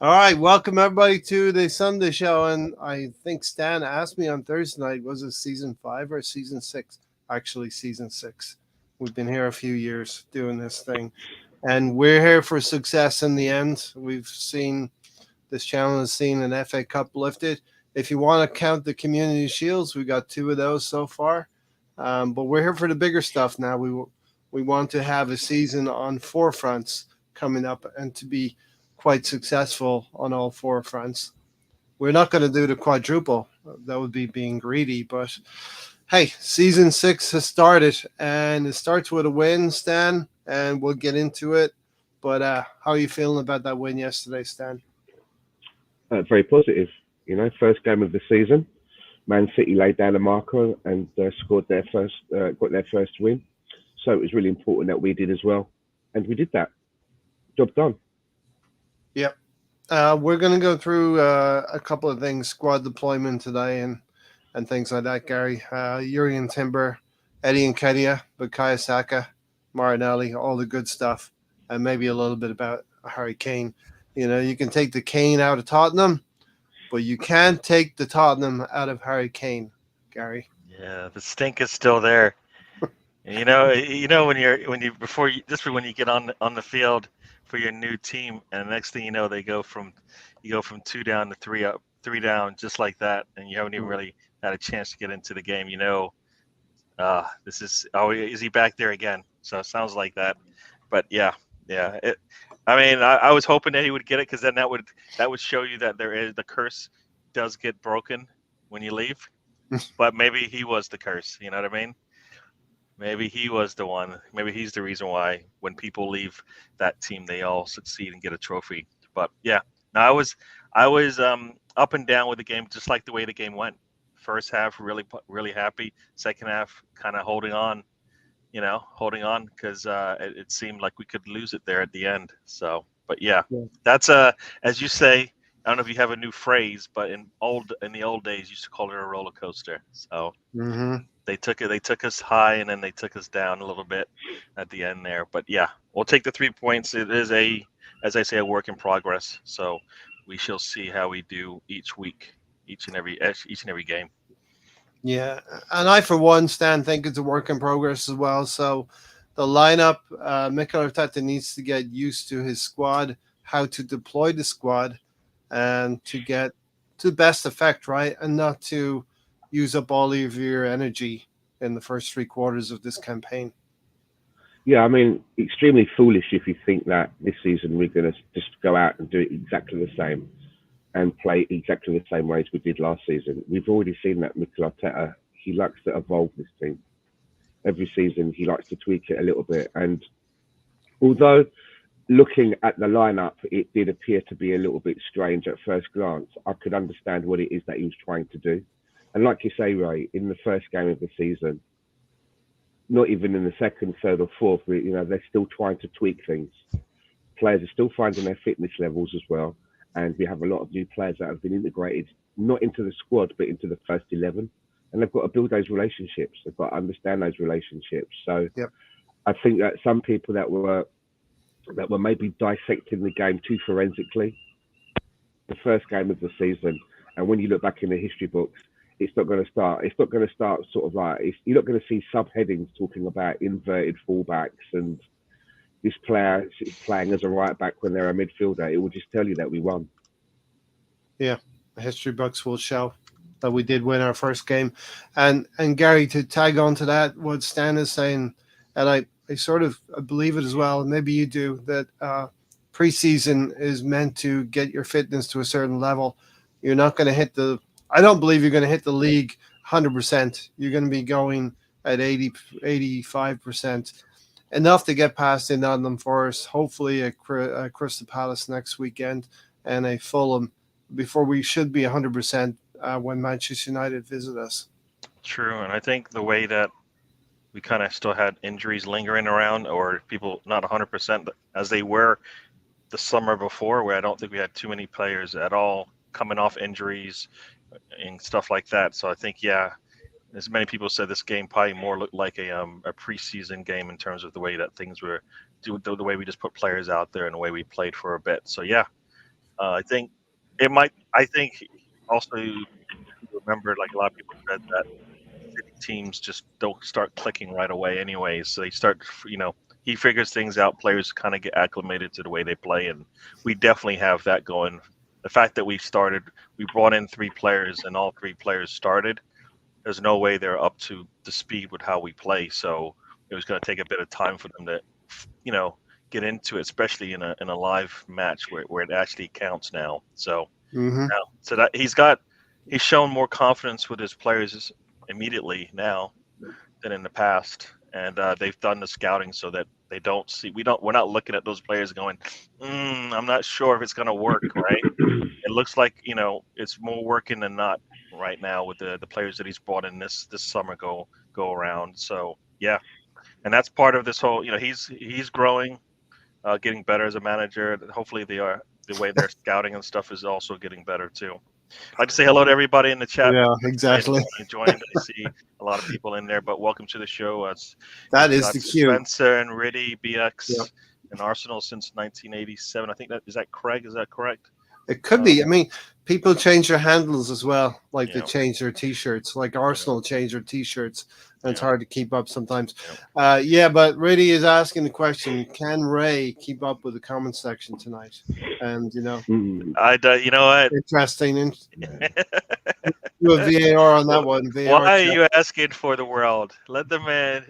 All right, welcome everybody to the Sunday show. And I think Stan asked me on Thursday night, was it season 5 or season 6? Actually, season 6. We've been here a few years doing this thing, and we're here for success in the end. We've seen this channel has seen an FA Cup lifted. If you want to count the Community Shields, we got 2 of those so far. But we're here for the bigger stuff now. We want to have a season on 4 fronts coming up and to be quite successful on all 4 fronts. We're not going to do the quadruple. That would be being greedy. But hey, season 6 has started, and it starts with a win, Stan, and we'll get into it. But how are you feeling about that win yesterday, Stan? Very positive. First game of the season. Man City laid down a marker and scored got their first win. So it was really important that we did as well, and we did that. Job done. Yep. We're going to go through a couple of things, squad deployment today and things like that, Gary. Jurgen Timber, Eddie Nketiah, Bukayo Saka, Martinelli, all the good stuff, and maybe a little bit about Harry Kane. You can take the Kane out of Tottenham, but you can't take the Tottenham out of Harry Kane, Gary. Yeah, the stink is still there. when you get on the field for your new team, and the next thing you know, you go from 2 down to 3 up, 3 down, just like that, and you haven't even really had a chance to get into the game. This is he back there again? So it sounds like that, but yeah. I was hoping that he would get it, because then that would show you that the curse does get broken when you leave. But maybe he was the curse. You know what I mean? Maybe he was the one. Maybe he's the reason why when people leave that team, they all succeed and get a trophy. But yeah, no, I was up and down with the game, just like the way the game went. First half, really, really happy. Second half, kind of holding on because it seemed like we could lose it there at the end. So, but yeah. That's as you say. I don't know if you have a new phrase, but in the old days, you used to call it a roller coaster. So. Mm-hmm. They took us high, and then they took us down a little bit at the end there. But yeah, we'll take the 3 points. It is as I say, a work in progress. So we shall see how we do each week, each and every game. Yeah, and I, for one, Stan, think it's a work in progress as well. So the lineup, Mikel Arteta needs to get used to his squad, how to deploy the squad, and to get to the best effect, right? And not to use up all of your energy in the first 3 quarters of this campaign. Yeah, extremely foolish if you think that this season we're going to just go out and do it exactly the same and play exactly the same way as we did last season. We've already seen that Mikel Arteta, he likes to evolve this team. Every season, he likes to tweak it a little bit. And although looking at the lineup, it did appear to be a little bit strange at first glance, I could understand what it is that he was trying to do. And like you say, Ray, in the first game of the season, not even in the second, third, or fourth, they're still trying to tweak things. Players are still finding their fitness levels as well. And we have a lot of new players that have been integrated, not into the squad, but into the first 11. And they've got to build those relationships. They've got to understand those relationships. So yep. I think that some people that were maybe dissecting the game too forensically, the first game of the season, and when you look back in the history books, it's not going to start sort of like, you're not going to see subheadings talking about inverted fullbacks and this player is playing as a right back when they're a midfielder. It will just tell you that we won. Yeah, the history books will show that we did win our first game. And Gary, to tag on to that, what Stan is saying, and I sort of believe it as well, and maybe you do, that preseason is meant to get your fitness to a certain level. You're not going to hit I don't believe you're going to hit the league 100%. You're going to be going at 85%. Enough to get past in Nottingham Forest, hopefully a Crystal Palace next weekend, and a Fulham before we should be 100% when Manchester United visit us. True, and I think the way that we kind of still had injuries lingering around, or people not 100% as they were the summer before, where I don't think we had too many players at all coming off injuries and stuff like that. So I think, yeah, as many people said, this game probably more looked like a preseason game in terms of the way that things were, the way we just put players out there and the way we played for a bit. So yeah, I think it might. I think also you remember, like a lot of people said that city teams just don't start clicking right away anyway. So they start, he figures things out. Players kind of get acclimated to the way they play, and we definitely have that going. The fact that we brought in 3 players, and all 3 players started. There's no way they're up to the speed with how we play. So it was going to take a bit of time for them to, you know, get into it, especially in a live match where it actually counts now. So Mm-hmm. so that he's shown more confidence with his players immediately now than in the past, and they've done the scouting so that we're not looking at those players going, I'm not sure if it's going to work, right? It looks like it's more working than not right now with the players that he's brought in this summer go around. So yeah, and that's part of this whole. He's growing, getting better as a manager. Hopefully, the way they're scouting and stuff is also getting better too. I'd like to say hello to everybody in the chat. Yeah, exactly. You joined. I see a lot of people in there, but welcome to the show. That is the cue. Spencer and Riddy, BX, Yep. and Arsenal since 1987. I think is that Craig? Is that correct? It could be. I mean, people change their handles as well. Like they Yeah. change their T-shirts. Like Arsenal change their T-shirts. And it's Yeah. hard to keep up sometimes. But Riddy is asking the question, can Ray keep up with the comment section tonight? And, you know what? Interesting. Do a VAR on that one. VAR Why are you asking for the world? Let the man.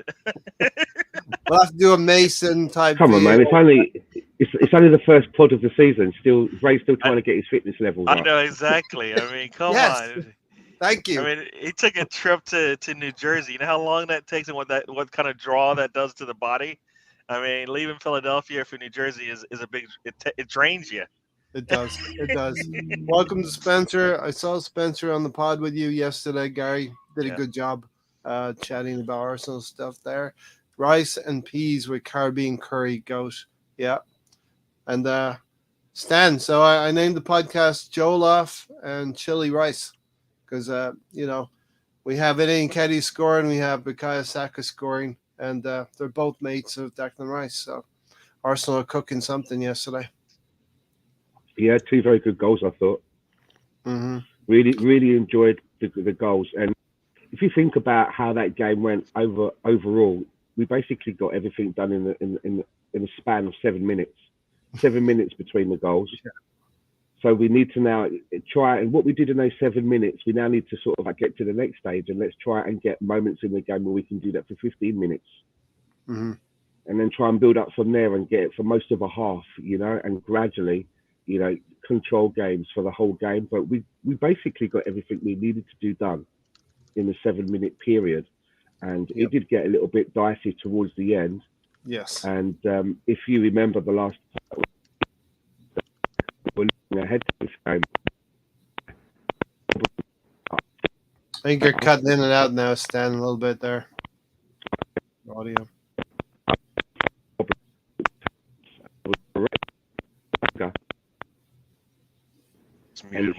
We'll have to do a Mason type. Come on, man! It's only the first pod of the season. Ray's still trying to get his fitness levels up. I know exactly. I mean, come on. Thank you. I mean, he took a trip to New Jersey. You know how long that takes and what kind of draw that does to the body. I mean, leaving Philadelphia for New Jersey is a big. It drains you. It does. It does. Welcome to Spencer. I saw Spencer on the pod with you yesterday. Gary did a good job chatting about Arsenal stuff there. Rice and peas with Caribbean curry goat. Yeah. And Stan. So I named the podcast Jollof and Chili Rice because, we have Nketiah scoring. We have Bukayo Saka scoring. And they're both mates of Declan Rice. So Arsenal are cooking something yesterday. Yeah, 2 very good goals, I thought. Mm-hmm. Really enjoyed the goals. And if you think about how that game went overall, we basically got everything done in a span of 7 minutes. 7 minutes between the goals. Yeah. So we need to now try, and what we did in those 7 minutes, we now need to sort of get to the next stage, and let's try and get moments in the game where we can do that for 15 minutes. Mm-hmm. And then try and build up from there and get it for most of a half, and gradually, control games for the whole game. But we basically got everything we needed to do done in the 7 minute period. And it did get a little bit dicey towards the end. Yes. And if you remember the last time we're looking ahead to this game. I think you're cutting in and out now, Stan, a little bit there. Audio. And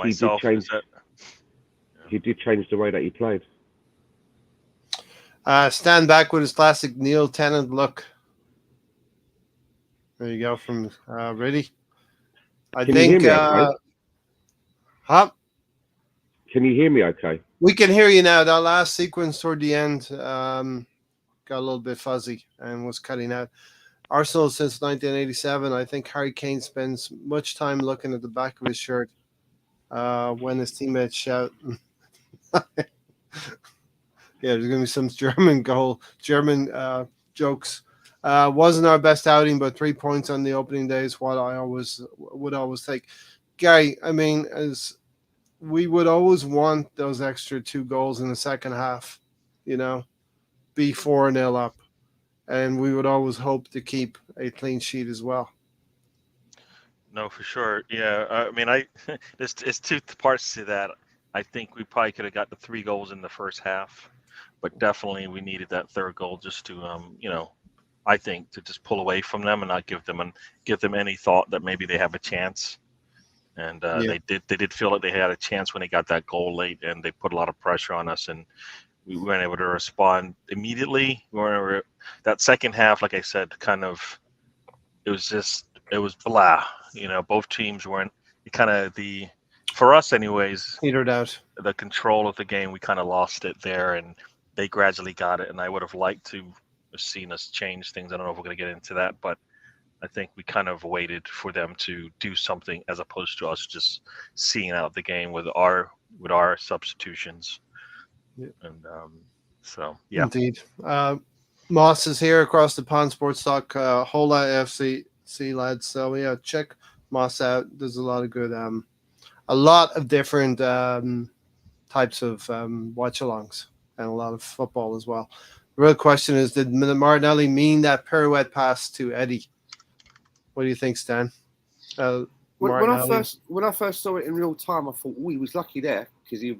he did change the way that he played. Stan back with his classic Neil Tennant look. There you go from Riddy. Can you hear me okay? Huh? Can you hear me okay? We can hear you now. That last sequence toward the end got a little bit fuzzy and was cutting out. Arsenal since 1987. I think Harry Kane spends much time looking at the back of his shirt when his teammates shout. Yeah, there's going to be some German jokes. Wasn't our best outing, but 3 points on the opening day is what I would always take. Gary, I mean, as we would always want those extra 2 goals in the second half, be 4-0 up. And we would always hope to keep a clean sheet as well. No, for sure. Yeah, I mean, there's 2 parts to that. I think we probably could have got the 3 goals in the first half, but definitely we needed that 3rd goal just to, I think to just pull away from them and not give them any thought that maybe they have a chance. And they did feel like they had a chance when they got that goal late, and they put a lot of pressure on us, and we weren't able to respond immediately. That second half, like I said, it was blah. Both teams weren't. for us anyways, Petered out. the control of the game, we kind of lost it there, and they gradually got it. And I would have liked to have seen us change things. I don't know if we're going to get into that, but I think we kind of waited for them to do something as opposed to us just seeing out the game with our substitutions. Yeah. And so, yeah. Indeed. Moss is here across the pond, Sports Talk, Hola FC lads. So yeah, check Moss out. There's a lot of good, a lot of different types of watch-alongs and a lot of football as well. The real question is, did Martinelli mean that pirouette pass to Eddie? What do you think, Stan? When I first saw it in real time, I thought, oh, he was lucky there because he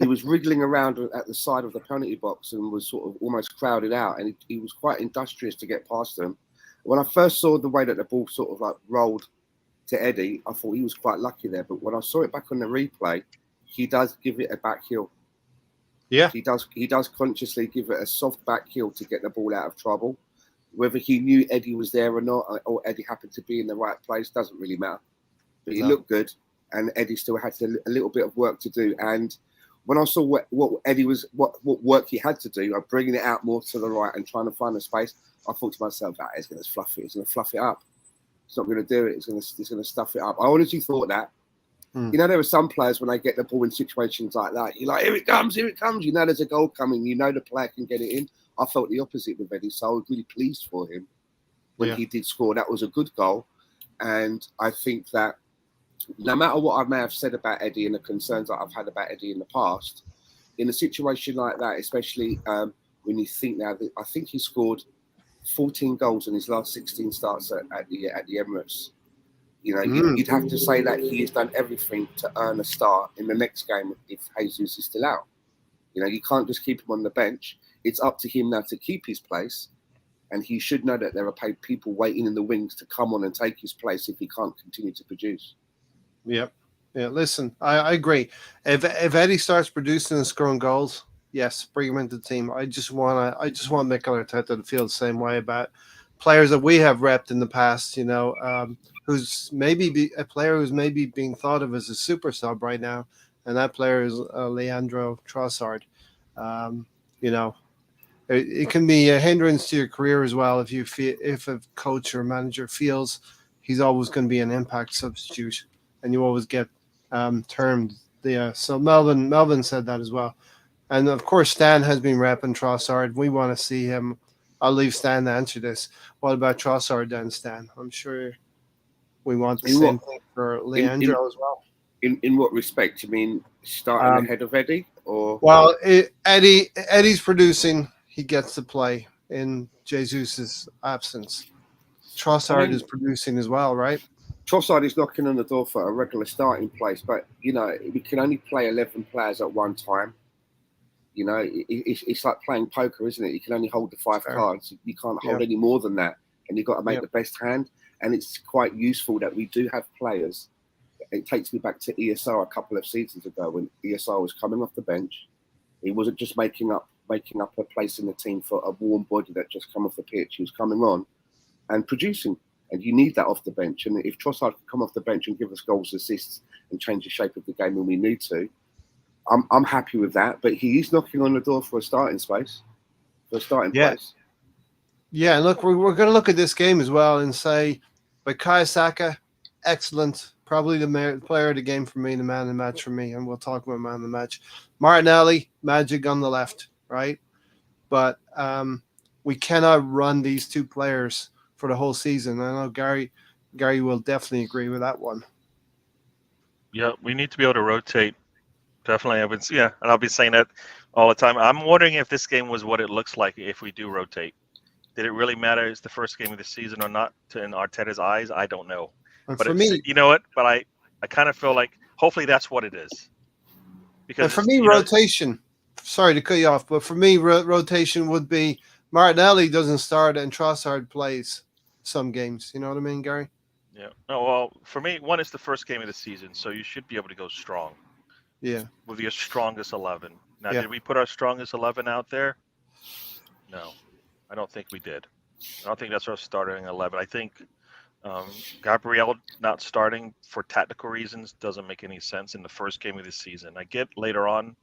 was wriggling around at the side of the penalty box and was sort of almost crowded out, and he was quite industrious to get past them. When I first saw the way that the ball sort of like rolled to Eddie, I thought he was quite lucky there. But when I saw it back on the replay, he does give it a back heel. Yeah, he does consciously give it a soft back heel to get the ball out of trouble. Whether he knew Eddie was there or not, or Eddie happened to be in the right place, doesn't really matter. But he looked good, and Eddie still had a little bit of work to do. And when I saw what Eddie was, what work he had to do, bringing it out more to the right and trying to find a space, I thought to myself, he's going to fluff it. He's going to fluff it up. He's not going to do it. He's going to stuff it up. I honestly thought that. You know, there are some players when they get the ball in situations like that, you're like, here it comes. You know, there's a goal coming. You know, the player can get it in. I felt the opposite with Eddie, so I was really pleased for him when he did score. That was a good goal, and I think that no matter what I may have said about Eddie and the concerns that I've had about Eddie in the past, in a situation like that, especially when you think now, I think he scored 14 goals in his last 16 starts at the Emirates. You know, you'd have to say that he has done everything to earn a start in the next game if Jesus is still out. You know, you can't just keep him on the bench. It's up to him now to keep his place, and he should know that there are paid people waiting in the wings to come on and take his place if he can't continue to produce. Yep. Yeah, listen, I agree. If Eddie starts producing and scoring goals, yes, bring him into the team. I just want Mikel Arteta to feel the same way about players that we have repped in the past, you know, who's maybe a player who's maybe being thought of as a super sub right now, and that player is Leandro Trossard. You know, it can be a hindrance to your career as well if a coach or manager feels he's always going to be an impact substitute, and you always get termed the. So Melvin said that as well, and of course Stan has been repping Trossard. We want to see him. I'll leave Stan to answer this. What about Trossard then, Stan? I'm sure we want the same thing for Leandro as well. In what respect? You mean starting ahead of Eddie, or? Well, Eddie's producing. He gets to play in Jesus' absence. Trossard is producing as well, right? Trossard is knocking on the door for a regular starting place, but you know we can only play 11 players at one time. You know, it's like playing poker, isn't it? You can only hold the 5 cards. You can't hold any more than that, and you've got to make the best hand. And it's quite useful that we do have players. It takes me back to ESR a couple of seasons ago when ESR was coming off the bench. He wasn't just making up a place in the team for a warm body that just come off the pitch. He was coming on and producing, and you need that off the bench. And if Trossard can come off the bench and give us goals, assists, and change the shape of the game when we need to, I'm happy with that. But he is knocking on the door for a starting space, for a starting place. Yeah, look, we're going to look at this game as well and say, Bukayo Saka, excellent. Probably the player of the game for me, the man of the match for me, and we'll talk about man of the match. Martinelli, magic on the left, right? But we cannot run these two players for the whole season. I know Gary will definitely agree with that one. Yeah, we need to be able to rotate. Definitely, and I'll be saying that all the time. I'm wondering if this game was what it looks like if we do rotate. Did it really matter? Is the first game of the season or not? In Arteta's eyes, I don't know. And but for me, you know what? But I kind of feel like hopefully that's what it is. Because for me, rotation. Sorry to cut you off, but for me, rotation would be Martinelli doesn't start and Trossard plays some games. You know what I mean, Gary? Yeah. No. Well, for me, one is the first game of the season, so you should be able to go strong. Yeah. With your strongest 11. Now, did we put our strongest 11 out there? No, I don't think we did. I don't think that's our starting 11. I think Gabriel not starting for tactical reasons doesn't make any sense in the first game of the season. I get later on,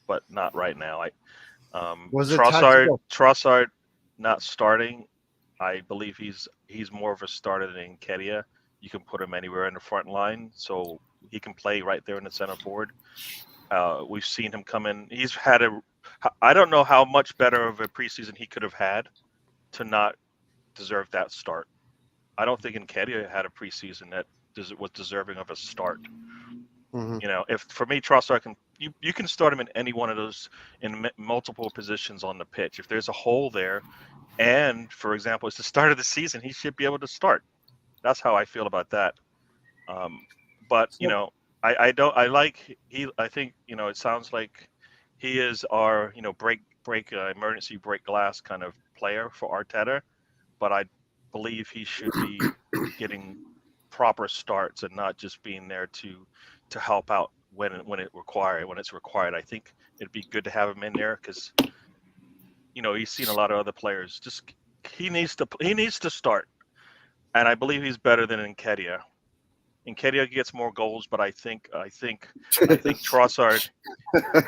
but not right now. Was it tactical? Trossard not starting. I believe he's more of a starter than Nketiah. You can put him anywhere in the front line, so he can play right there in the center forward. We've seen him come in. He's had I don't know how much better of a preseason he could have had to not deserve that start. I don't think Nketiah had a preseason that was deserving of a start. Mm-hmm. You know, if for me, Trossard you can start him in any one of those in multiple positions on the pitch. If there's a hole there, and for example, it's the start of the season, he should be able to start. That's how I feel about that. But you know, I think it sounds like he is our emergency break glass kind of player for Arteta, but I believe he should be getting proper starts and not just being there to help out when it's required. I think it'd be good to have him in there because he's seen a lot of other players. Just he needs to start, and I believe he's better than Nketiah. Nketiah gets more goals, but I think Trossard.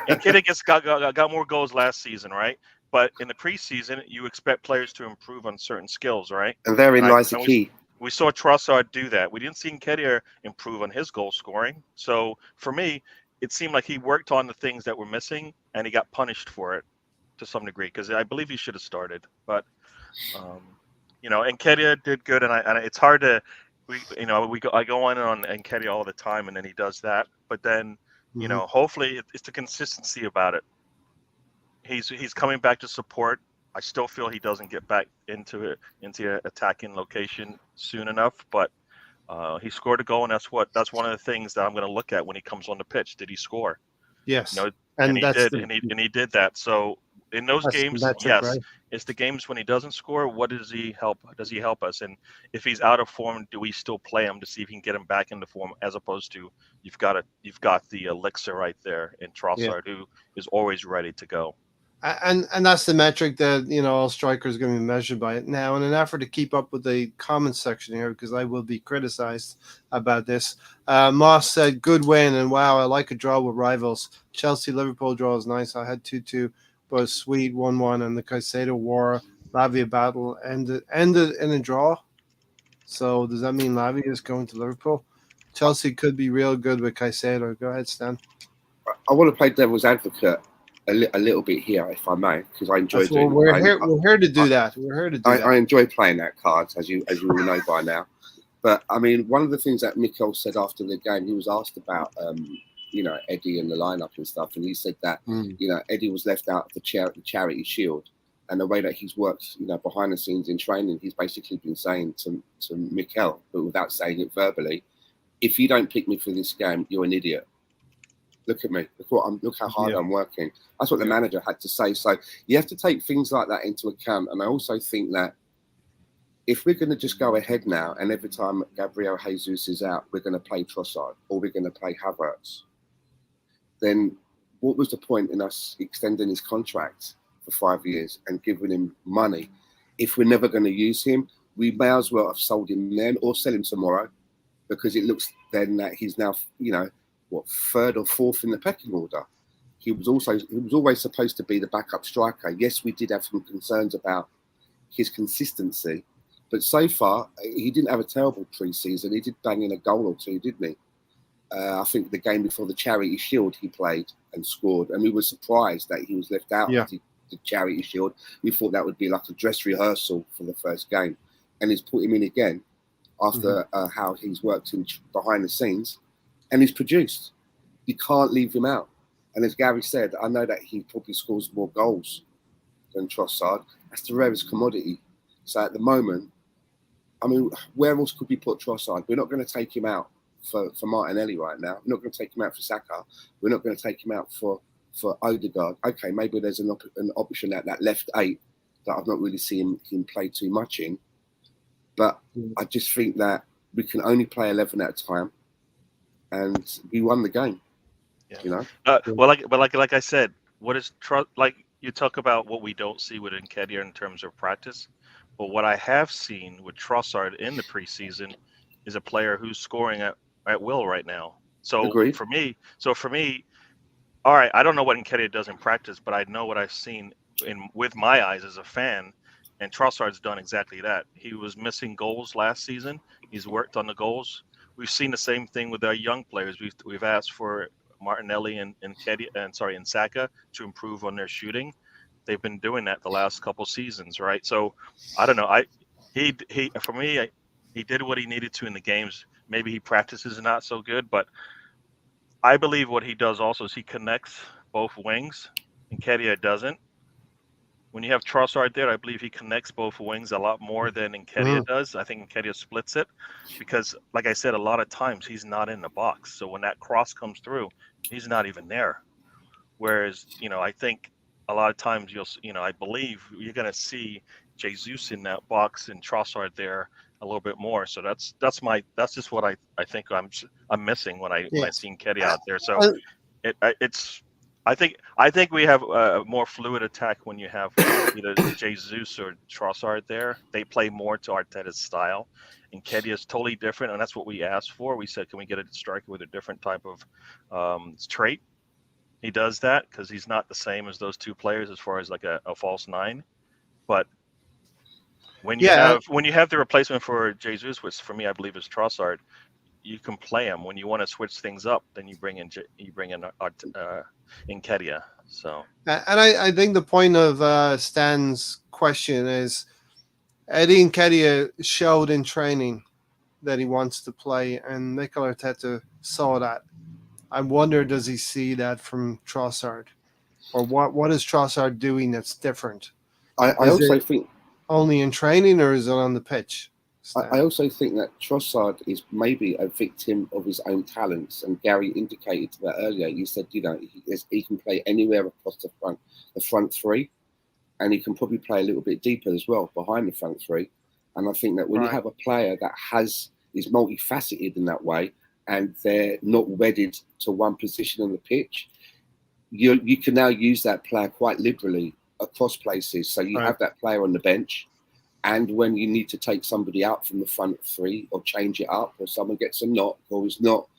Nketiah got more goals last season, right? But in the preseason, you expect players to improve on certain skills, right? And therein lies the key. We saw Trossard do that. We didn't see Nketiah improve on his goal scoring. So for me, it seemed like he worked on the things that were missing, and he got punished for it to some degree because I believe he should have started. But Nketiah did good, and it's hard to. I go on Nketiah all the time, and then he does that. But then, hopefully it's the consistency about it. He's coming back to support. I still feel he doesn't get back into an attacking location soon enough. But he scored a goal, and that's one of the things that I'm going to look at when he comes on the pitch. Did he score? Yes, and he did, and he did that. So in those games, yes, right? It's the games when he doesn't score. What does he help? Does he help us? And if he's out of form, do we still play him to see if he can get him back into form? As opposed to you've got the elixir right there in Trossard, who is always ready to go. And that's the metric that all strikers are going to be measured by it. Now, in an effort to keep up with the comments section here, because I will be criticized about this, Moss said, "Good win, and wow, I like a draw with rivals. Chelsea Liverpool draw is nice. I had 2-2, but sweet 1-1, and the Caicedo War Lavia battle ended in a draw. So does that mean Lavia is going to Liverpool? Chelsea could be real good with Caicedo. Go ahead, Stan. I want to play devil's advocate a little bit here, if I may, because I enjoy doing. We're here to do that. We're here to do that. I enjoy playing that card, as you all know by now. But I mean, one of the things that Mikel said after the game, he was asked about, Eddie and the lineup and stuff, and he said that Eddie was left out of the charity shield, and the way that he's worked, behind the scenes in training, he's basically been saying to Mikel, but without saying it verbally, if you don't pick me for this game, you're an idiot. Look at me. Look how hard I'm working. That's what the manager had to say. So you have to take things like that into account. And I also think that if we're going to just go ahead now and every time Gabriel Jesus is out, we're going to play Trossard or we're going to play Havertz, then what was the point in us extending his contract for 5 years and giving him money? If we're never going to use him, we may as well have sold him then or sell him tomorrow, because it looks then that he's now, third or fourth in the pecking order. He was always supposed to be the backup striker. Yes, we did have some concerns about his consistency, but so far he didn't have a terrible pre-season. He did bang in a goal or two, didn't he? I think the game before the Charity Shield he played and scored, and we were surprised that he was left out of the Charity Shield. We thought that would be like a dress rehearsal for the first game, and he's put him in again after how he's worked behind the scenes. And he's produced. You can't leave him out. And as Gary said, I know that he probably scores more goals than Trossard. That's the rarest commodity. So at the moment, I mean, where else could we put Trossard? We're not going to take him out for Martinelli right now. We're not going to take him out for Saka. We're not going to take him out for Odegaard. Okay, maybe there's an option at that left 8 that I've not really seen him play too much in. But I just think that we can only play 11 at a time. And we won the game, like I said, what is like you talk about what we don't see with Nketiah in terms of practice, But what I have seen with Trossard in the preseason is a player who's scoring at will right now. So Agreed. for me, all right, I don't know what Nketiah does in practice, but I know what I've seen with my eyes as a fan, and Trossard's done exactly that. He was missing goals last season. He's worked on the goals. We've seen the same thing with our young players. We've asked for Martinelli and Saka to improve on their shooting. They've been doing that the last couple seasons, right? So I don't know. He for me, he did what he needed to in the games. Maybe he practices not so good, but I believe what he does also is he connects both wings. Nketiah doesn't. When you have Trossard there, I believe he connects both wings a lot more than Nketiah does. I think Nketiah splits it because, like I said, a lot of times he's not in the box. So when that cross comes through, he's not even there. Whereas, I think a lot of times I believe you're going to see Jesus in that box and Trossard there a little bit more. So that's just what I think I'm missing when I see Nketiah out there. So it's. I think we have a more fluid attack when you have either Jesus or Trossard there. They play more to Arteta's style. And Nketiah is totally different, and that's what we asked for. We said, can we get a striker with a different type of trait? He does that because he's not the same as those two players as far as like a false nine. But when you have the replacement for Jesus, which for me I believe is Trossard, you can play him. When you want to switch things up, then you bring in Nketiah. So, and I think the point of Stan's question is Eddie Nketiah showed in training that he wants to play, and Mikel Arteta saw that. I wonder, does he see that from Trossard, or what is Trossard doing that's different? I also think only in training, or is it on the pitch? I also think that Trossard is maybe a victim of his own talents, and Gary indicated that earlier. He said, he can play anywhere across the front three, and he can probably play a little bit deeper as well behind the front three. And I think that when you have a player that is multifaceted in that way, and they're not wedded to one position on the pitch, you can now use that player quite liberally across places. So you have that player on the bench. And when you need to take somebody out from the front three or change it up, or someone gets a knock, or he's not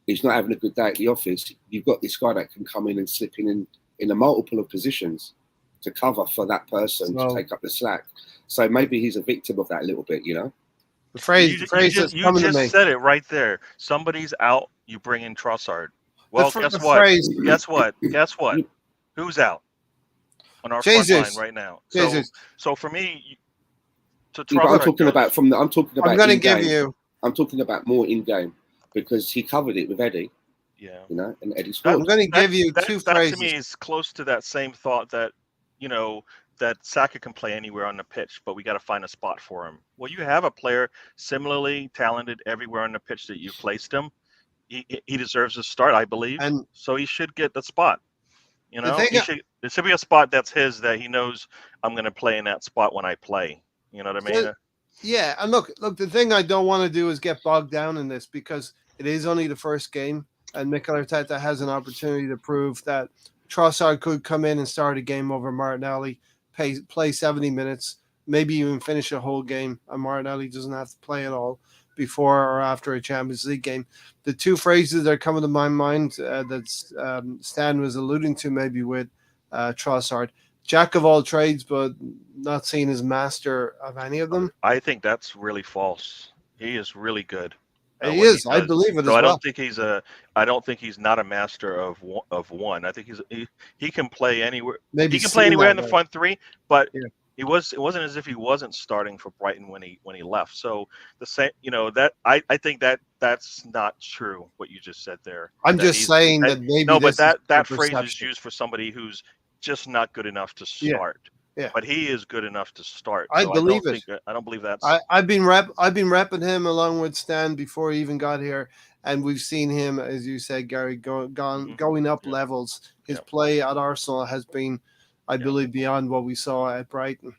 having a good day at the office, you've got this guy that can come in and slip in a multiple of positions to cover for that person to take up the slack. So maybe he's a victim of that a little bit, The phrase you that's coming to me. just said it right there. Somebody's out, you bring in Trossard. Well, guess what? Guess what? Who's out on our front line right now? So for me. I'm talking about I'm talking about more in game because he covered it with Eddie. Yeah. And Eddie scored. I'm going to give you two phrases. That to me is close to that same thought that, that Saka can play anywhere on the pitch, but we got to find a spot for him. Well, you have a player similarly talented everywhere on the pitch that you placed him. He deserves a start, I believe. And so he should get the spot. There should be a spot that's his that he knows I'm going to play in that spot when I play. You know what I mean? Yeah, and look, the thing I don't want to do is get bogged down in this because it is only the first game, and Mikel Arteta has an opportunity to prove that Trossard could come in and start a game over Martinelli, play 70 minutes, maybe even finish a whole game, and Martinelli doesn't have to play at all before or after a Champions League game. The two phrases that are coming to my mind that Stan was alluding to maybe with Trossard. Jack of all trades, but not seen as master of any of them. I think that's really false. He is really good. He is. I believe it as well. I don't think he's not a master of one. I think he can play anywhere. He can play anywhere in the front three, but it wasn't as if he wasn't starting for Brighton when he left. So the same, that I think that's not true what you just said there. I'm just saying that maybe but that phrase is used for somebody who's just not good enough to start. Yeah. But he is good enough to start. I believe it. I don't believe that's. I've been repping him along with Stan before he even got here, and we've seen him, as you said, Gary, going up levels. His play at Arsenal has been, I believe, beyond what we saw at Brighton.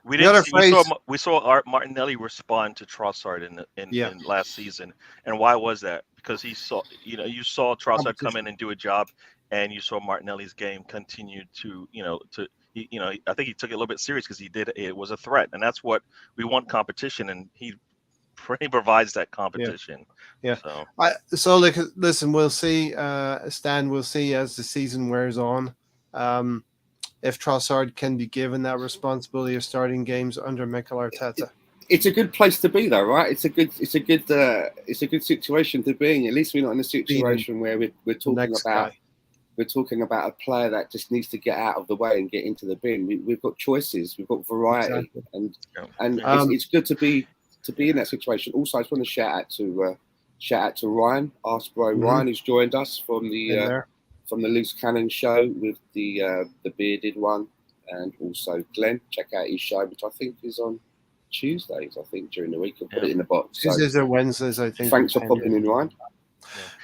We saw Martinelli respond to Trossard in last season, and why was that? Because he saw, you saw Trossard come in and do a job. and you saw Martinelli's game continue to, I think he took it a little bit serious because it was a threat, and that's what we want, competition, and he provides that competition. Yeah. So Listen, we'll see, Stan, we'll see as the season wears on, if Trossard can be given that responsibility of starting games under Mikel Arteta. It's a good place to be, though, right? It's a good situation to be in. At least we're not in a situation where we're talking about a player that just needs to get out of the way and get into the bin. We've got choices, we've got variety, exactly. and it's good to be in that situation. Also, I just want to shout out to Ryan, Ask Bro Ryan, who's joined us from the Loose Cannon show with the bearded one, and also Glenn. Check out his show, which I think is on Tuesdays, during the week. I'll put it in the box. Tuesdays or Wednesdays, I think. Thanks for popping in, Ryan.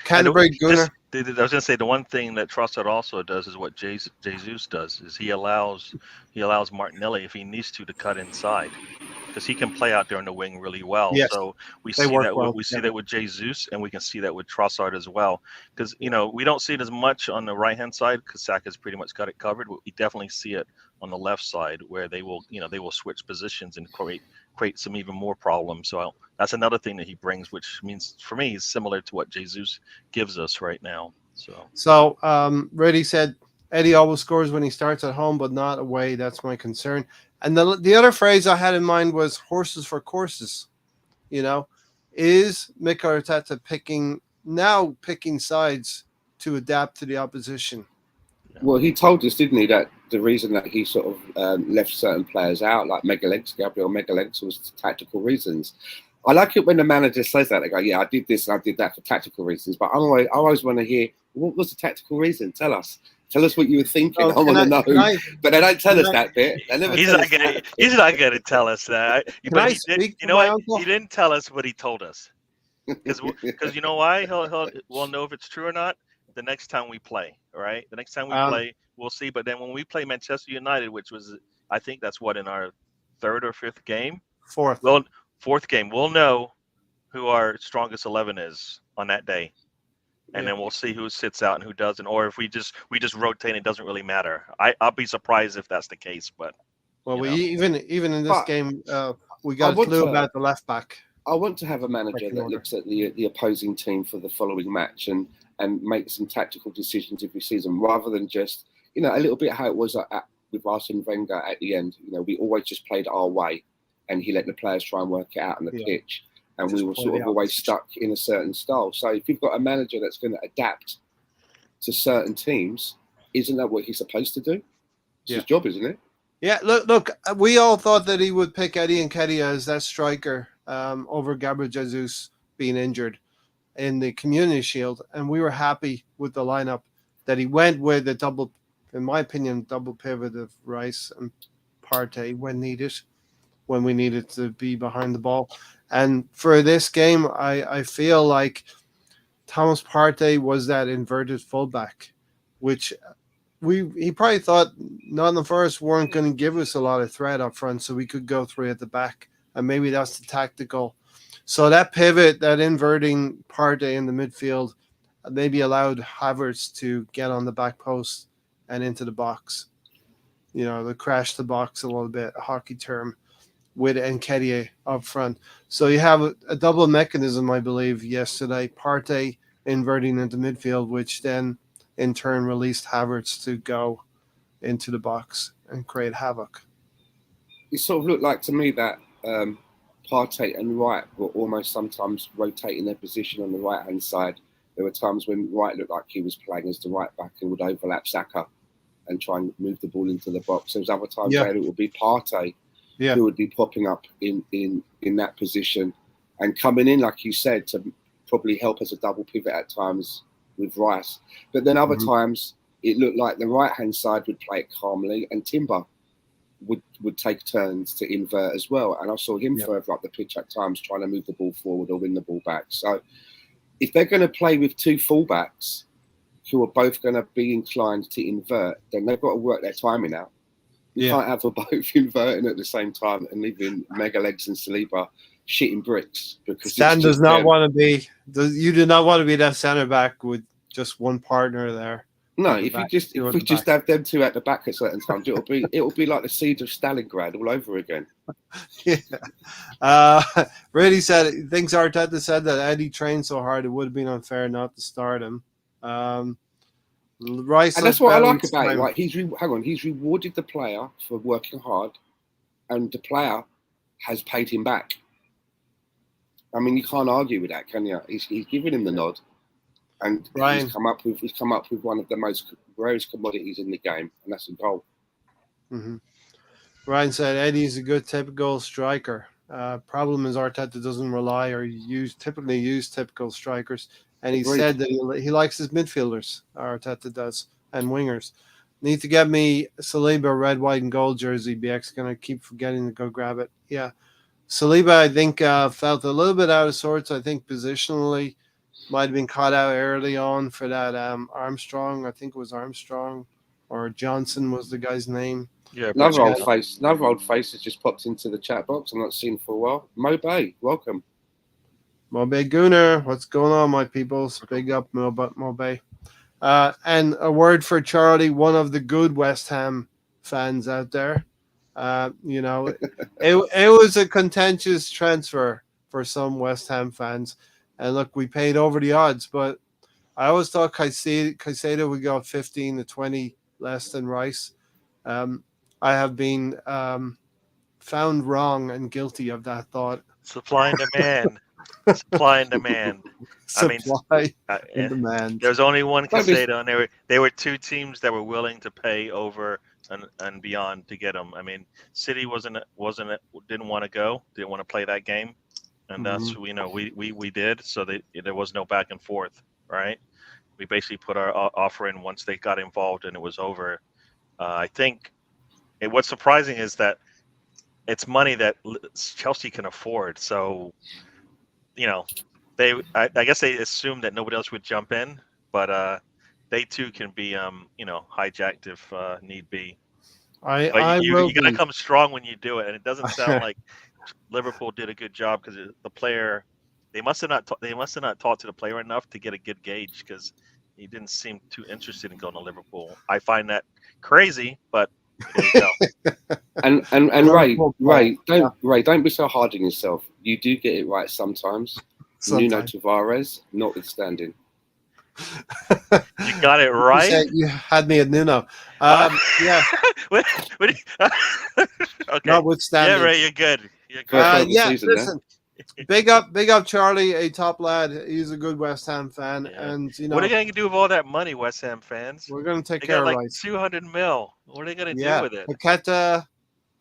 Canterbury Gunner. I was going to say, the one thing that Trossard also does is what Jesus does, is he allows Martinelli, if he needs to cut inside, because he can play out there on the wing really well. Yes. So we see that with Jesus, and we can see that with Trossard as well. Because we don't see it as much on the right hand side because Saka's pretty much got it covered. But we definitely see it on the left side where they will switch positions and create some even more problems. So that's another thing that he brings, which means for me is similar to what Jesus gives us right now. So Reddy said Eddie always scores when he starts at home, but not away. That's my concern. And the other phrase I had in mind was horses for courses. Is Mikel Arteta picking sides to adapt to the opposition? Well, he told us, didn't he, that the reason that he sort of left certain players out, like Gabriel Martinelli, was tactical reasons. I like it when the manager says that. They go, yeah, I did this and I did that for tactical reasons. But I always want to hear, what was the tactical reason? Tell us. Tell us what you were thinking. I want to know. But they don't tell us that bit. He's not going to tell us that. But he didn't tell us what he told us. Because you know why? We'll know if it's true or not the next time we play, all right? The next time we play, we'll see. But then when we play Manchester United, which was, I think that's in our third or fifth game? Fourth game. We'll know who our strongest 11 is on that day. And then we'll see who sits out and who doesn't. Or if we just rotate, it doesn't really matter. I'll be surprised if that's the case. But even in this game, we got a clue about the left back. I want to have a manager that looks at the opposing team for the following match and make some tactical decisions every season, rather than just a little bit how it was with Arsene Wenger at the end. We always just played our way, and he let the players try and work it out on the pitch. And we were sort of always stuck in a certain style. So if you've got a manager that's going to adapt to certain teams, isn't that what he's supposed to do? It's his job, isn't it? Yeah, look, we all thought that he would pick Eddie Nketiah as that striker over Gabriel Jesus being injured in the Community Shield. And we were happy with the lineup that he went with in my opinion, double pivot of Rice and Partey when we needed to be behind the ball. And for this game, I feel like Thomas Partey was that inverted fullback, which he probably thought Nottingham Forest weren't going to give us a lot of threat up front, so we could go through at the back. And maybe that's the tactical. So that pivot, that inverting Partey in the midfield, maybe allowed Havertz to get on the back post and into the box. To crash the box a little bit, a hockey term, with Nketiah up front. So you have a double mechanism, I believe, yesterday. Partey inverting into midfield, which then in turn released Havertz to go into the box and create havoc. It sort of looked like to me that Partey and Wright were almost sometimes rotating their position on the right-hand side. There were times when Wright looked like he was playing as the right back and would overlap Saka and try and move the ball into the box. There was other times where it would be Partey who would be popping up in that position and coming in, like you said, to probably help as a double pivot at times with Rice. But then other times it looked like the right-hand side would play it calmly and Timber would take turns to invert as well. And I saw him further up the pitch at times trying to move the ball forward or win the ball back. So if they're going to play with two fullbacks who are both going to be inclined to invert, then they've got to work their timing out. You can't have them both inverting at the same time and leaving Mega Legs and Saliba shitting bricks. Because Stan does not want to be. You do not want to be that centre back with just one partner there No, at the if back, we two at the just back. have them two at the back at certain times, it'll be like the siege of Stalingrad all over again. Yeah. Really said it. Thinks Arteta said that Eddie trained so hard it would have been unfair not to start him. Rice And that's looked what I better like each about it. time. Like he's rewarded the player for working hard, and the player has paid him back. I mean, you can't argue with that, can you? He's giving him the nod, and Brian. he's come up with one of the most rarest commodities in the game, and that's a goal. Mm-hmm. Ryan said Eddie's a good typical striker. Problem is Arteta doesn't rely or typically use typical strikers, and he Agreed. said that he likes his midfielders. Arteta does, and wingers. Need to get me Saliba red, white, and gold jersey. BX gonna keep forgetting to go grab it. Yeah, Saliba I think felt a little bit out of sorts. I think positionally might have been caught out early on for that Armstrong. I think it was Armstrong or Johnson was the guy's name. Yeah, Another but- old face has just popped into the chat box. I'm not seen for a while. Mo Bay, welcome. Mobe Gunner, what's going on, my peoples? Big up, Mobe. And a word for Charlie, one of the good West Ham fans out there. You know, it was a contentious transfer for some West Ham fans. And look, we paid over the odds, but I always thought Caicedo would go 15 to 20 less than Rice. I have been found wrong and guilty of that thought. Supply and demand. Supply and demand. Supply and demand. There's only one Caicedo, and they were two teams that were willing to pay over and beyond to get him. I mean, City didn't want to go, didn't want to play that game, and that's we did. So there was no back and forth, right? We basically put our offer in once they got involved, and it was over. I think what's surprising is that it's money that Chelsea can afford. So, I guess they assumed that nobody else would jump in, but they too can be, hijacked if need be. You gotta come strong when you do it, and it doesn't sound like Liverpool did a good job because the player they must have not talked to the player enough to get a good gauge because he didn't seem too interested in going to Liverpool. I find that crazy, but there you go. and Ray, don't be so hard on yourself. You do get it right sometimes. Nuno Tavares, notwithstanding. You got it right. You had me at Nuno. Yeah. Okay. Notwithstanding. Yeah, Ray, you're good. You're good. Listen. Big up, Charlie, a top lad. He's a good West Ham fan, and what are they going to do with all that money, West Ham fans? We're going to take care of Rice. 200 mil. What are they going to do with it?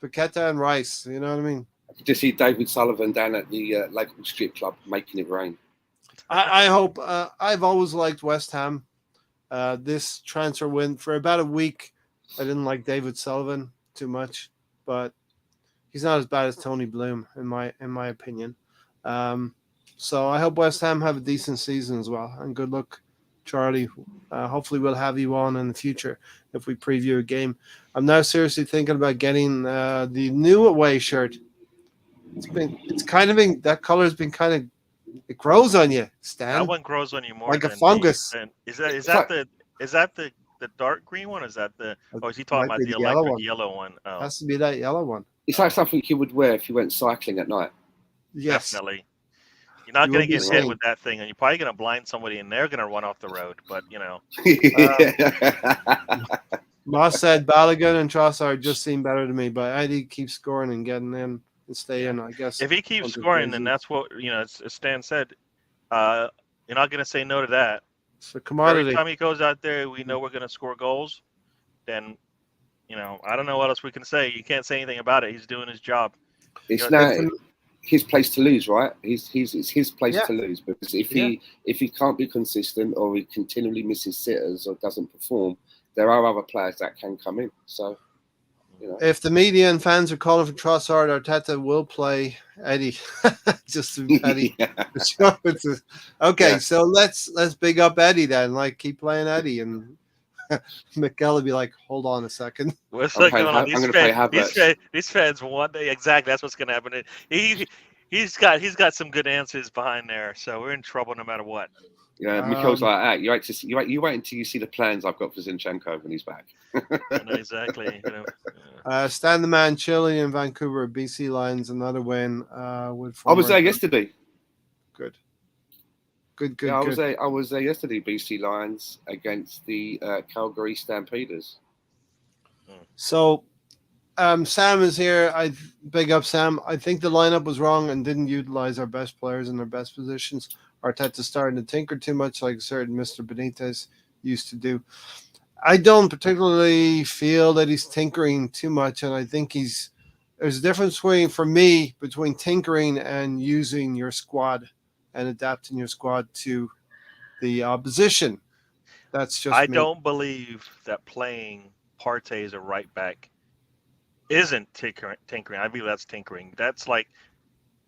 Paqueta, and Rice. You know what I mean? I could just see David Sullivan down at the local strip club making it rain. I hope. I've always liked West Ham. This transfer win for about a week. I didn't like David Sullivan too much, but he's not as bad as Tony Bloom in my opinion. So I hope West Ham have a decent season as well. And good luck, Charlie. Hopefully we'll have you on in the future if we preview a game. I'm now seriously thinking about getting the new away shirt. That color's been kind of, it grows on you, Stan. That one grows on you more like a fungus. Is that the dark green one? Or is that the? Oh, is he talking about the electric yellow one? Oh. Has to be that yellow one. It's like something you would wear if you went cycling at night. Yes. Definitely. You're not going to get hit with that thing, and you're probably going to blind somebody, and they're going to run off the road. But Moss said Balogun and Trossard just seem better to me, but Eddie keeps scoring and getting in and stay in. I guess if he keeps scoring, then that's what as Stan said. You're not going to say no to that. It's a commodity. Every time he goes out there, we know we're going to score goals. Then, I don't know what else we can say. You can't say anything about it. He's doing his job. It's now his place to lose, right? It's his place to lose because if he can't be consistent or he continually misses sitters or doesn't perform, there are other players that can come in. So, if the media and fans are calling for Trossard, Arteta will play Eddie. Just to be Eddie. So let's big up Eddie then. Like keep playing Eddie and. McKell be like, hold on a second. What's going on? These fans want exactly that's what's going to happen. He's got some good answers behind there, so we're in trouble no matter what. Yeah, Mikel's like that. You wait until you see the plans I've got for Zinchenko when he's back. No, exactly. Stand the Man, Chile in Vancouver, BC Lions, another win. With I was there yesterday. Good. Yeah, Good. I was there yesterday. BC Lions against the Calgary Stampeders. So, Sam is here. I big up Sam. I think the lineup was wrong and didn't utilize our best players in their best positions. Arteta's starting to tinker too much, like certain Mr. Benitez used to do. I don't particularly feel that he's tinkering too much, and I think there's a difference between tinkering and using your squad and adapting your squad to the opposition. That's just I me. don't believe that playing Partey as a right back isn't tinkering. I believe that's tinkering. That's like,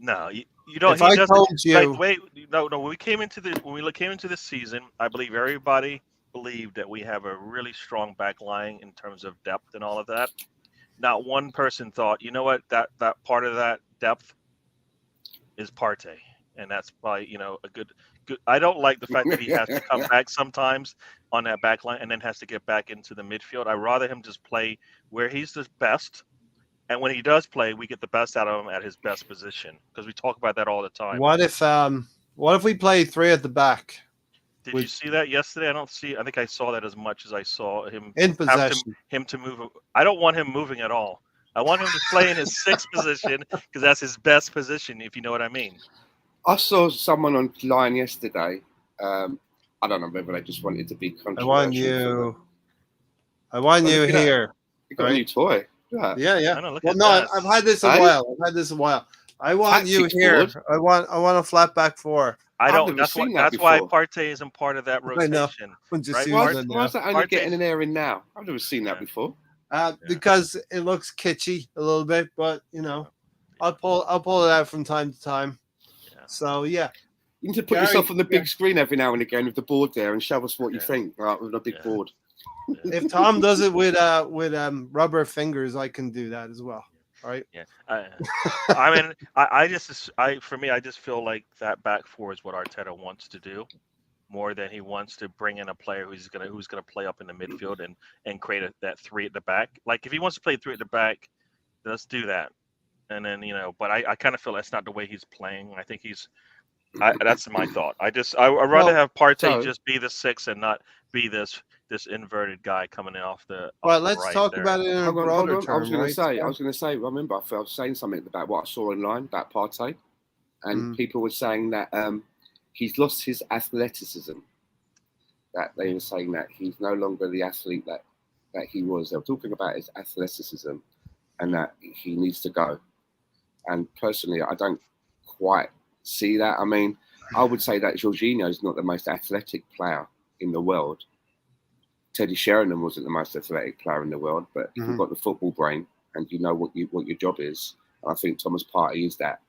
no, you don't. If I told you, like, wait, no. When we came into this season, I believe everybody believed that we have a really strong back line in terms of depth and all of that. Not one person thought, you know what, that part of that depth is Partey, and that's probably a good. I don't like the fact that he has to come back sometimes on that back line and then has to get back into the midfield. I'd rather him just play where he's the best. And when he does play, we get the best out of him at his best position, because we talk about that all the time. what if we play three at the back? Did you see that yesterday? I think I saw that as much as I saw him in possession. Him to move. I don't want him moving at all. I want him to play in his sixth position, because that's his best position, if you know what I mean. I saw someone online yesterday. I don't know whether they just wanted to be controversial. I want you here. You got a new toy. Yeah. I've had this a while. I want you here. I want a flat back four. That's why Partey isn't part of that rotation. Right? Why is that only getting an air in now? I've never seen that before. Because it looks kitschy a little bit, but I'll pull it out from time to time. Yeah. So yeah, you need to put yourself on the big screen every now and again with the board there and show us what you think, right, with a big board. If Tom does it with rubber fingers, I can do that as well. Right? Yeah. I mean, I just feel like that back four is what Arteta wants to do, more than he wants to bring in a player who's gonna play up in the midfield and create that three at the back. Like, if he wants to play three at the back, let's do that. And then but I kind of feel that's not the way he's playing. I think that's my thought. I'd rather have Partey just be the six and not be this inverted guy coming in off the. Well, let's right talk there. about it in a broader term. I was going to say. Remember, I was saying something about what I saw online about Partey, and people were saying that he's lost his athleticism. That they were saying that he's no longer the athlete that he was. They were talking about his athleticism, and that he needs to go. And personally, I don't quite see that. I mean, I would say that Jorginho is not the most athletic player in the world. Teddy Sheringham wasn't the most athletic player in the world, but if you've got the football brain and you know what your job is, I think Thomas Partey is that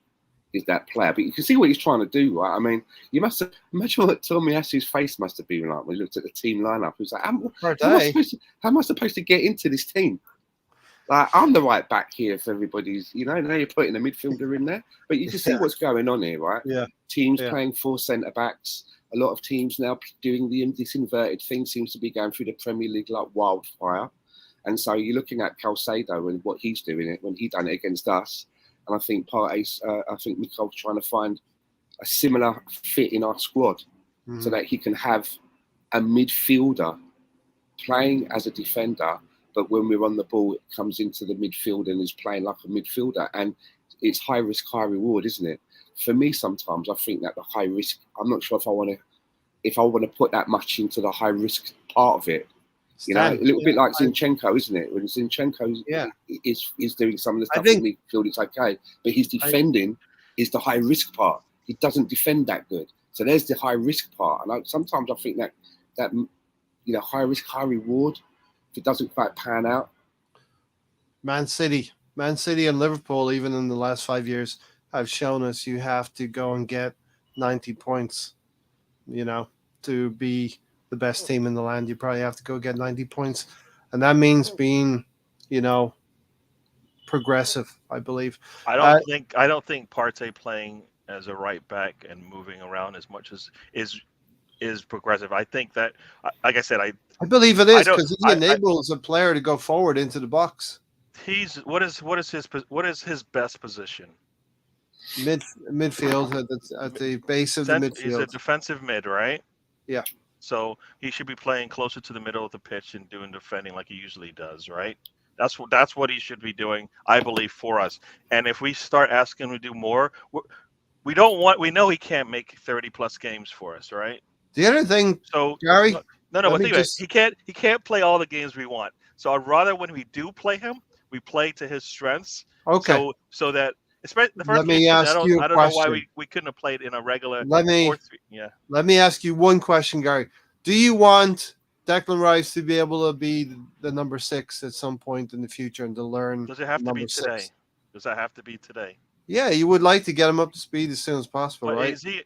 player. But you can see what he's trying to do, right? I mean, you must have imagine what Tomiyasu's face must have been like when he looked at the team lineup. He was like, how am I supposed to get into this team? Like, I'm the right back here if everybody's, now you're putting a midfielder in there. But you can see what's going on here, right? Yeah. Teams playing 4 centre backs. A lot of teams now doing this inverted thing seems to be going through the Premier League like wildfire. And so you're looking at Calcedo and what he's doing when he done it against us. And I think Mikel's trying to find a similar fit in our squad so that he can have a midfielder playing as a defender, but when we're on the ball, it comes into the midfield and is playing like a midfielder. And it's high risk, high reward, isn't it? For me, sometimes I think that the high risk, I'm not sure if I want to put that much into the high risk part of it. A little bit like Zinchenko, isn't it? When Zinchenko is doing some of the stuff in the midfield, it's okay. But his defending is the high risk part. He doesn't defend that good. So there's the high risk part. And sometimes I think that high risk, high reward, if it doesn't quite pan out. Man City and Liverpool, even in the last 5 years, have shown us you have to go and get 90 points, to be the best team in the land. You probably have to go get 90 points. And that means being, progressive, I believe. I don't think Partey playing as a right back and moving around as much as is is progressive. I think that, like I said, I believe it I is don't- because he enables a player to go forward into the box. he's what is his best position? Midfield at the base of the He's a midfield. defensive mid, right? Yeah. So he should be playing closer to the middle of the pitch and doing defending like he usually does, right? That's what he should be doing, I believe, for us. And if we start asking him to do more, we don't want. We know he can't make 30+ games for us, right? The other thing, So Gary, no, let but me think about it. just- He can't play all the games we want. So I'd rather when we do play him, we play to his strengths. okay. So that especially the Let first me game, ask you a I don't know why question. we couldn't have played in a regular Let me 4-3. Yeah. let me ask you one question, Gary. Do you want Declan Rice to be able to be the number 6 at some point in the future and to learn? Does it have to number be today? 6? Does that have to be today? Yeah, you would like to get him up to speed as soon as possible, But right? is he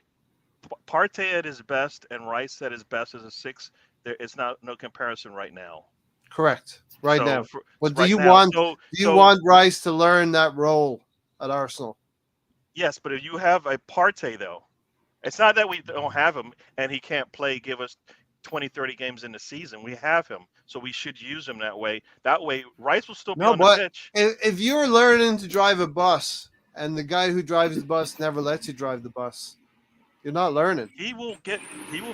Partey at his best and Rice at his best as a 6? There is no comparison right now. Correct. Right So now. But do right you now, want so Rice to learn that role at Arsenal? yes, but if you have a Partey though, it's not that we don't have him and he can't play, give us 20, 30 games in the season. We have him, so we should use him that way. That way, Rice will still be on the pitch. If you're learning to drive a bus and the guy who drives the bus never lets you drive the bus, you're not learning. He will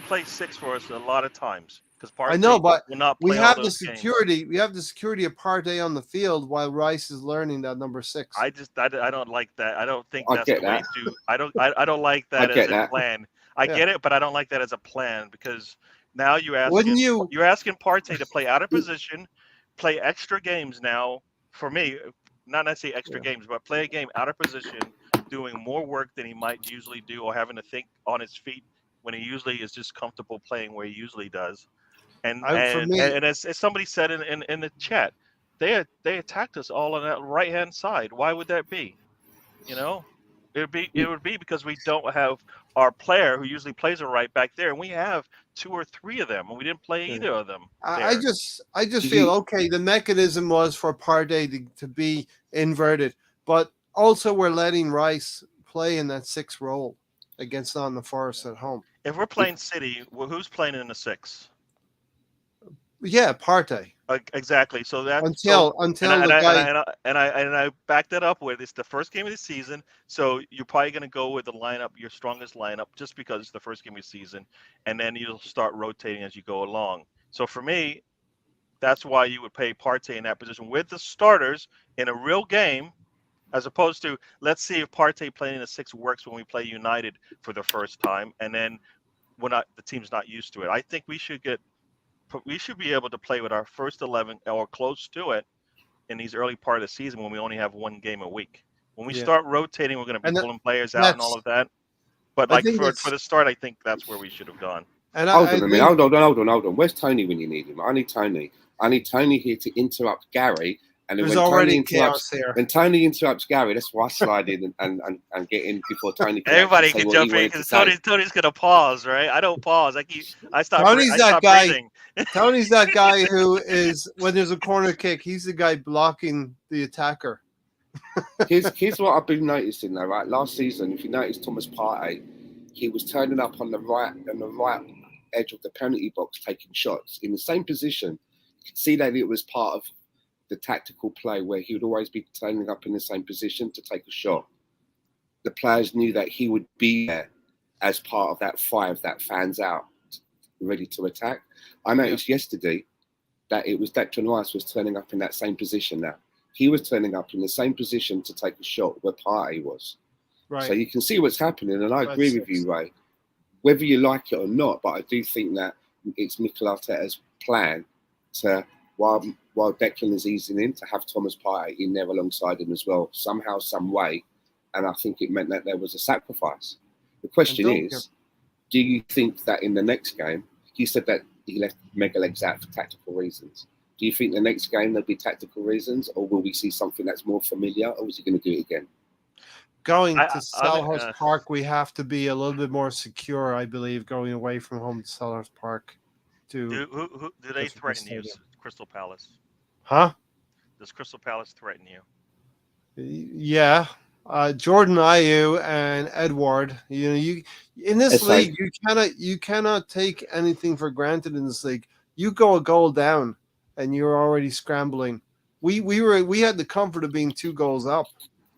play 6 for us a lot of times because Partey I know, but will not we play all have the those games. security. We have the security of Partey on the field while Rice is learning that number 6. I don't like that. I don't think I that's get the way that. to. I don't like that I as get a that. plan. I Yeah. get it, but I don't like that as a plan because now Wouldn't you? you're asking Partey to play out of position, play extra games now. For me, not necessarily extra games, but play a game out of position, doing more work than he might usually do, or having to think on his feet when he usually is just comfortable playing where he usually does. And For me, as somebody said in the chat, they attacked us all on that right hand side. Why would that be? You know, it would be because we don't have our player who usually plays a right back there, and we have 2 or 3 of them, and we didn't play either of them. I just feel okay. The mechanism was for Partey to be inverted, but also we're letting Rice play in that 6 role against Nottingham Forest at home. If we're playing City, well, who's playing in the 6? Yeah, Partey. Exactly. So that until I backed that up with it's the first game of the season, so you're probably going to go with the lineup, your strongest lineup, just because it's the first game of the season, and then you'll start rotating as you go along. So for me, that's why you would pay Partey in that position with the starters in a real game, as opposed to let's see if Partey playing in the 6 works when we play United for the first time, and then the team's not used to it. I think we should be able to play with our first 11 or close to it in these early part of the season when we only have 1 game a week. When we start rotating, we're going to be pulling players out and all of that. But for the start, I think that's where we should have gone. And hold on. Where's Tony when you need him? I need Tony. I need Tony here to interrupt Gary. And then when Tony interrupts Gary, that's why I slide in and get in before Tony. Everybody can jump in because Tony's going to pause, right? I don't pause. I stop. Tony's that guy. Breathing. Tony's that guy who is when there's a corner kick, he's the guy blocking the attacker. Here's what I've been noticing though, right? Last season, if you notice Thomas Partey, he was turning up on the right edge of the penalty box, taking shots in the same position. You could see that it was part of the tactical play where he would always be turning up in the same position to take a shot. The players knew that he would be there as part of that 5 that fans out, ready to attack. I noticed yesterday that it was Declan Rice was turning up in that same position now. He was turning up in the same position to take a shot where Partey was. Right. So you can see what's happening, and I agree with you, Ray. Whether you like it or not, but I do think that it's Mikel Arteta's plan to, while Declan is easing in, to have Thomas Partey in there alongside him as well, somehow, some way. And I think it meant that there was a sacrifice. The question is, do you think that in the next game, you said that he left Mega Legs out for tactical reasons. Do you think the next game there'll be tactical reasons, or will we see something that's more familiar, or is he going to do it again? Going to Selhurst Park, we have to be a little bit more secure, I believe, going away from home to Selhurst Park. Do they threaten you, Crystal Palace? Huh? Does Crystal Palace threaten you? Yeah, Jordan Ayew and Edward. You know, you in this SA. league, you cannot take anything for granted in this league. You go a goal down, and you're already scrambling. We had the comfort of being 2 goals up,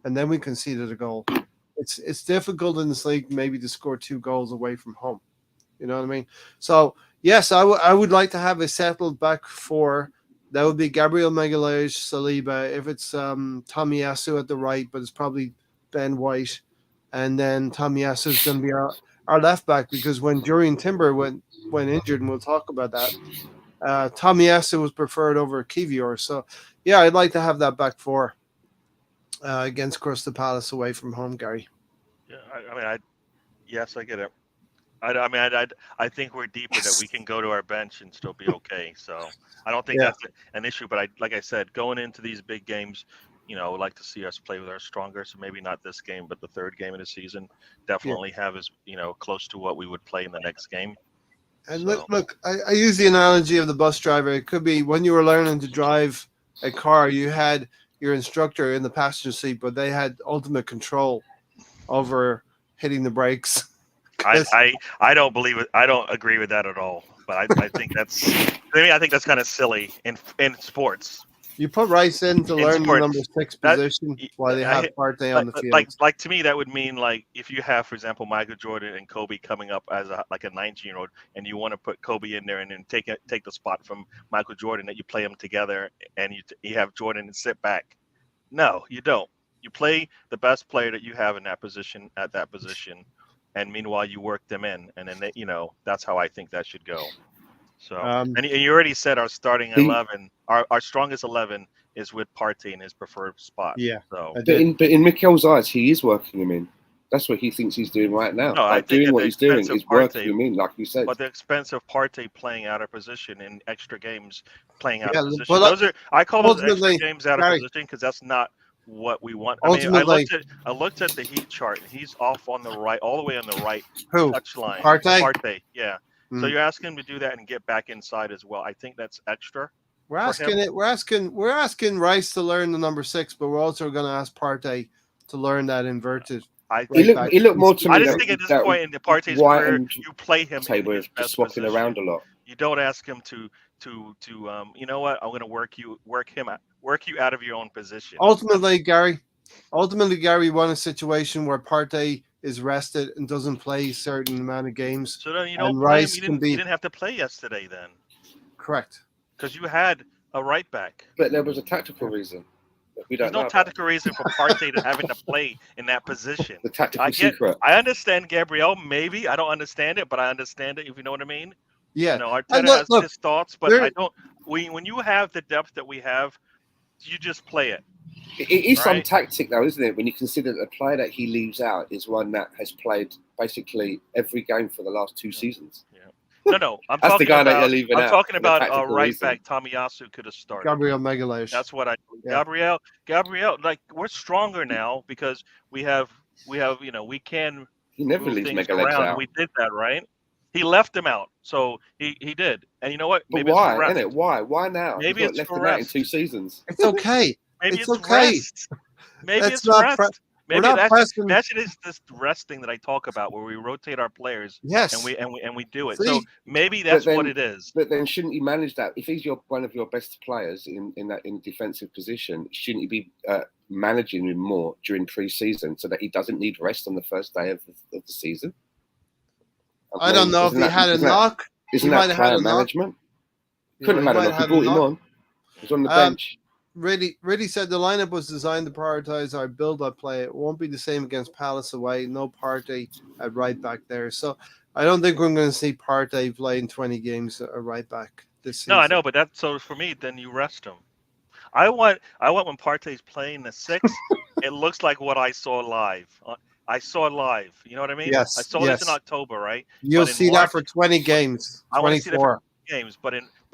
and then we conceded a goal. It's difficult in this league maybe to score 2 goals away from home. You know what I mean? So yes, I would like to have a settled back 4. That would be Gabriel Magalhaes, Saliba. If it's Tomiyasu at the right, but it's probably Ben White, and then Tomiyasu is going to be our left back, because when Jurian Timber went injured, and we'll talk about that, Tomiyasu was preferred over Kivior. So yeah, I'd like to have that back 4 against Crystal Palace away from home, Gary. Yeah, yes, I get it. I think we're deeper that we can go to our bench and still be okay. So I don't think that's an issue. But like I said, going into these big games, I would like to see us play with our stronger. So maybe not this game, but the 3rd game of the season, definitely have us, close to what we would play in the next game. And look, I use the analogy of the bus driver. It could be when you were learning to drive a car, you had your instructor in the passenger seat, but they had ultimate control over hitting the brakes. I don't believe it. I don't agree with that at all. But I think that's I think that's kind of silly in sports. You put Rice in to learn the number 6 position while they have Partey on the field. Like to me, that would mean like if you have, for example, Michael Jordan and Kobe coming up as a 19-year-old, and you want to put Kobe in there and then take the spot from Michael Jordan, that you play them together and you have Jordan and sit back. No, you don't. You play the best player that you have in that position at that position, and meanwhile you work them in, and then that's how I think that should go. So, and you already said our starting 11, our strongest 11 is with Partey in his preferred spot. Yeah. So, but in Mikel's eyes, he is working him in. That's what he thinks he's doing right now. No, I think what he's doing is working him in, like you said. But the expense of Partey playing out of position in extra games, playing out of position. I call those extra games out of position because that's not what we want. I looked at the heat chart. And he's off on the right, all the way on the right touch line. Partey, yeah. So you're asking him to do that and get back inside as well. I think that's extra. We're asking Rice to learn the number 6, but we're also going to ask Partey to learn that inverted. He looked more to me. I just think at this point in the Partey's career, you play him in just swapping around a lot. You don't ask him to you know what? I'm going to work you out of your own position. Ultimately, Gary, we want a situation where Partey is rested and doesn't play a certain amount of games. So then you don't play him. You didn't have to play yesterday then. Correct. Because you had a right back. But there was a tactical reason. There's no tactical reason for Partey to having to play in that position. The tactical secret. I understand Gabriel. Maybe I don't understand it, but I understand it. If you know what I mean. Yeah. Arteta has his thoughts, but I don't. When you have the depth that we have, you just play it. It is some tactic, though, isn't it? When you consider that the player that he leaves out is one that has played basically every game for the last 2 seasons. Yeah. No. That's the guy that you're leaving out. I'm talking about right back. Tomiyasu could have started. Gabriel Magalhaes. That's what Gabriel. Like we're stronger now because we have. We can. He never move leaves things Magalhaes around. out. We did that, right? He left him out, so he did. And you know what? Maybe why? Isn't it? Why now? Maybe it's left for him rest. out in 2 seasons. It's okay. Maybe it's okay. Rest. Maybe it's rest. Maybe that's this rest thing that I talk about, where we rotate our players. Yes. And we do it. So maybe that's what it is. But then shouldn't you manage that? If he's one of your best players in defensive position, shouldn't you be managing him more during pre-season so that he doesn't need rest on the first day of the season? I don't know if he had a knock. Isn't that player management? Couldn't have had a knock. He brought him on. He was on the bench. Really said the lineup was designed to prioritize our build-up play. It won't be the same against Palace away. No Partey at right back there. So I don't think we're going to see Partey playing 20 games at right back this season. No, I know, but so for me, then you rest him. I want when Partey's playing the 6, it looks like what I saw live. I saw it live. You know what I mean? Yes. I saw this in October, right? You'll see March, that for 20 games. 24. I want to see that for games, but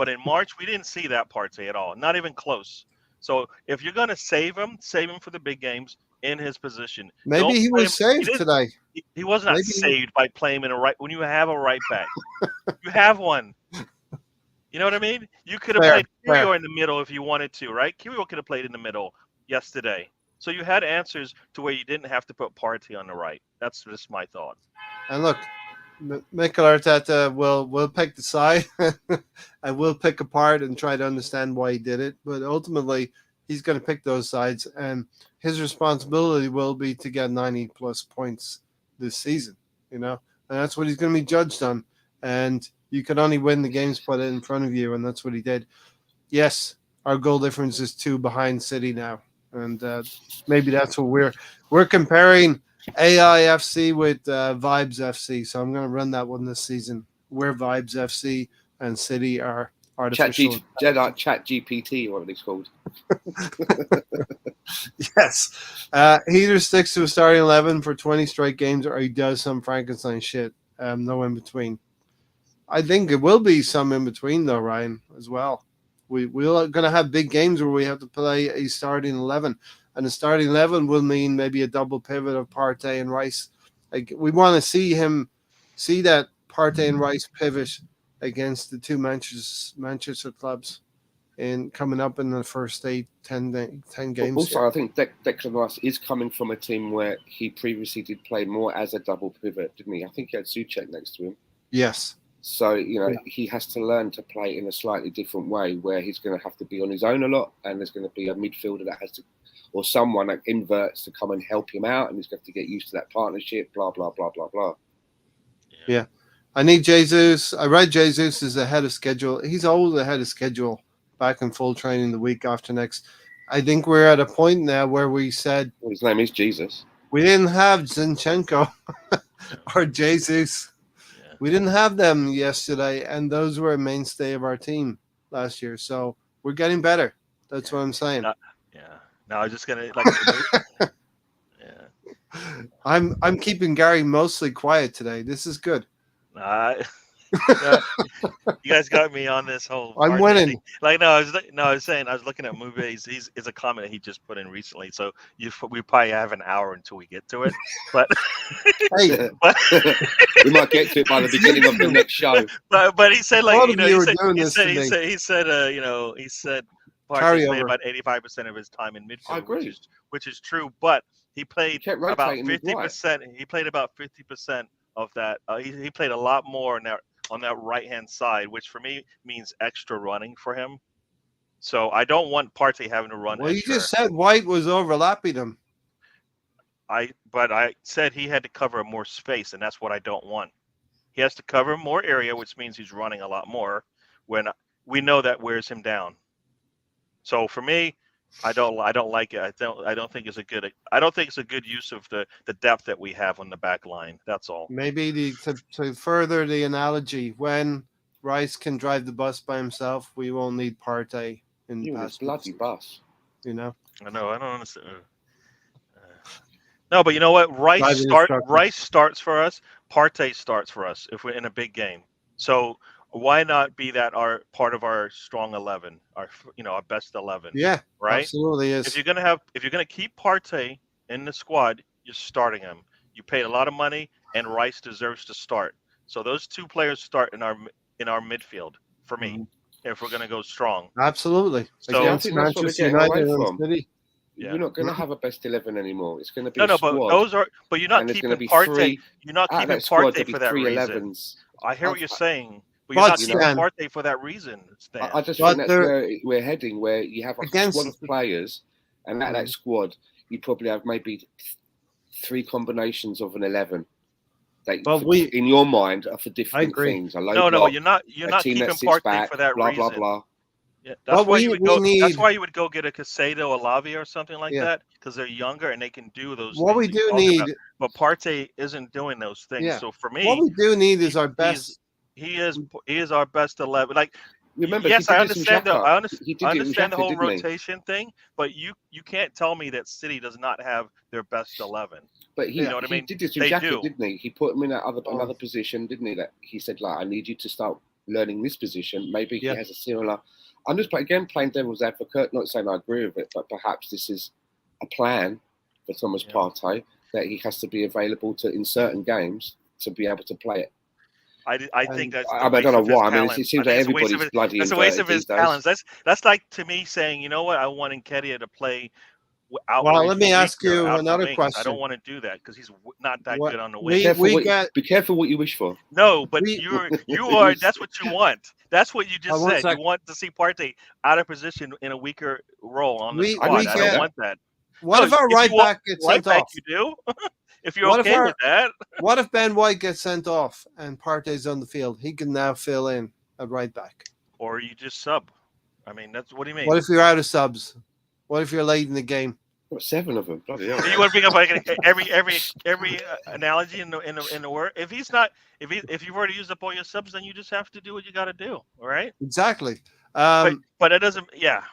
in March we didn't see that Partey at all. Not even close. So if you're going to save him for the big games in his position. Maybe he was saved today. He was not saved by playing in a right. When you have a right back, you have one. You know what I mean? You could have played Kiwior in the middle if you wanted to, right? Kiwior could have played in the middle yesterday. So you had answers to where you didn't have to put Partey on the right. That's just my thought. And look, Mikel Arteta will pick the side and will pick apart and try to understand why he did it. But ultimately, he's going to pick those sides, and his responsibility will be to get 90 plus points this season. And that's what he's going to be judged on. And you can only win the games put in front of you, and that's what he did. Yes, our goal difference is 2 behind City now, and maybe that's what we're comparing AIFC with Vibes FC. So I'm going to run that one this season. We're Vibes FC, and City are artificial. Chat GPT, what it's called. Yes. He either sticks to a starting 11 for 20 straight games, or he does some Frankenstein shit. No in between. I think it will be some in between, though, Ryan, as well. We're going to have big games where we have to play a starting 11. And the starting 11 will mean maybe a double pivot of Partey and Rice. Like, we want to see that Partey and Rice pivot against the two Manchester clubs coming up in the first 10 games. Also, I think Declan Rice is coming from a team where he previously did play more as a double pivot, didn't he? I think he had Souček next to him. Yes. So, he has to learn to play in a slightly different way where he's going to have to be on his own a lot, and there's going to be a midfielder that has to, or someone that inverts to come and help him out, and he's going to have to get used to that partnership, blah, blah, blah, blah, blah. Yeah. I need Jesus. I read Jesus is ahead of schedule. He's always ahead of schedule, back in full training the week after next. I think we're at a point now where we said... Well, his name is Jesus. We didn't have Zinchenko or Jesus. We didn't have them yesterday, and those were a mainstay of our team last year. So we're getting better. That's what I'm saying. No, I was just gonna I'm keeping Gary mostly quiet today. This is good. You guys got me on this whole. I'm winning. Thing. I was saying I was looking at movies. It's a comment he just put in recently. So we probably have an hour until we get to it. But hey, we might get to it by the beginning of the next show. But he said he said Partey played about 85% of his time in midfield. I agree. Which is true. But he played about 50%. He played about 50% of that. He played a lot more on that right-hand side, which for me means extra running for him. So I don't want Partey having to run. Well, extra. You just said White was overlapping him. But I said he had to cover more space, and that's what I don't want. He has to cover more area, which means he's running a lot more. When we know that wears him down. So for me, I don't like it. I don't think it's a good use of the depth that we have on the back line. That's all. Maybe to further the analogy, when Rice can drive the bus by himself, we won't need Partey in the past. Bloody bus. I know. I don't understand. No, but you know what? Rice starts for us. Partey starts for us if we're in a big game. So why not be that our part of our strong 11, our best 11? Yeah, right. Absolutely is. If you're gonna keep Partey in the squad, you're starting him. You paid a lot of money, and Rice deserves to start. So those two players start in our midfield for me. If we're gonna go strong, absolutely. So against Manchester United and City. Yeah. You're not going to have a best 11 anymore. It's going to be a squad. But you're not keeping Partey. You're not keeping Partey for that reason. I hear what you're saying. But you're not keeping Partey for that reason, Stan. I just think that's where we're heading, where you have a squad of players, and that squad, you probably have maybe 3 combinations of an 11. In your mind, are for different things. No, you're not keeping Partey for that reason. Blah, blah, blah. Yeah, that's why you would go get a Casado, a Lavia, or something like that, because they're younger and they can do those. What we do need, but Partey isn't doing those things. Yeah. So for me, what we do need is our best. He is our best 11. Like, remember, yes, I understand the whole rotation thing, but you can't tell me that City does not have their best 11. But he, you know what I mean? He did this with Xhaka, didn't he? He put him in another position, didn't he? That he said, I need you to start learning this position. Maybe he has a similar. I'm just playing devil's advocate, not saying I agree with it, but perhaps this is a plan for Thomas Partey that he has to be available in certain games to be able to play it. I think that's. I don't know why. I mean, it seems like everybody's bloody. That's a waste of his talents. That's like to me saying, you know what? I want Nketiah to play outrage let me ask weaker you out the another wings. I question. don't want to do that because he's not that What- good on the we- wing. Be careful what you wish for. No, but we- you are. That's what you want. That's what you just one said. sec. You want to see Partey out of position in a weaker role on the We- squad. we I get- don't want that. What if our if you right want back gets right sent back, off? you do. If you're What if okay our- with that, What if Ben White gets sent off and Partey's on the field? He can now fill in at right back. or you just sub. I mean, that's what do you mean? What if you're out of subs? What if you're late in the game? Got 7 of them. Bloody hell. You want to bring up like every analogy in the word? If you've already used up all your subs, then you just have to do what you got to do. All right. Exactly. But it doesn't. Yeah,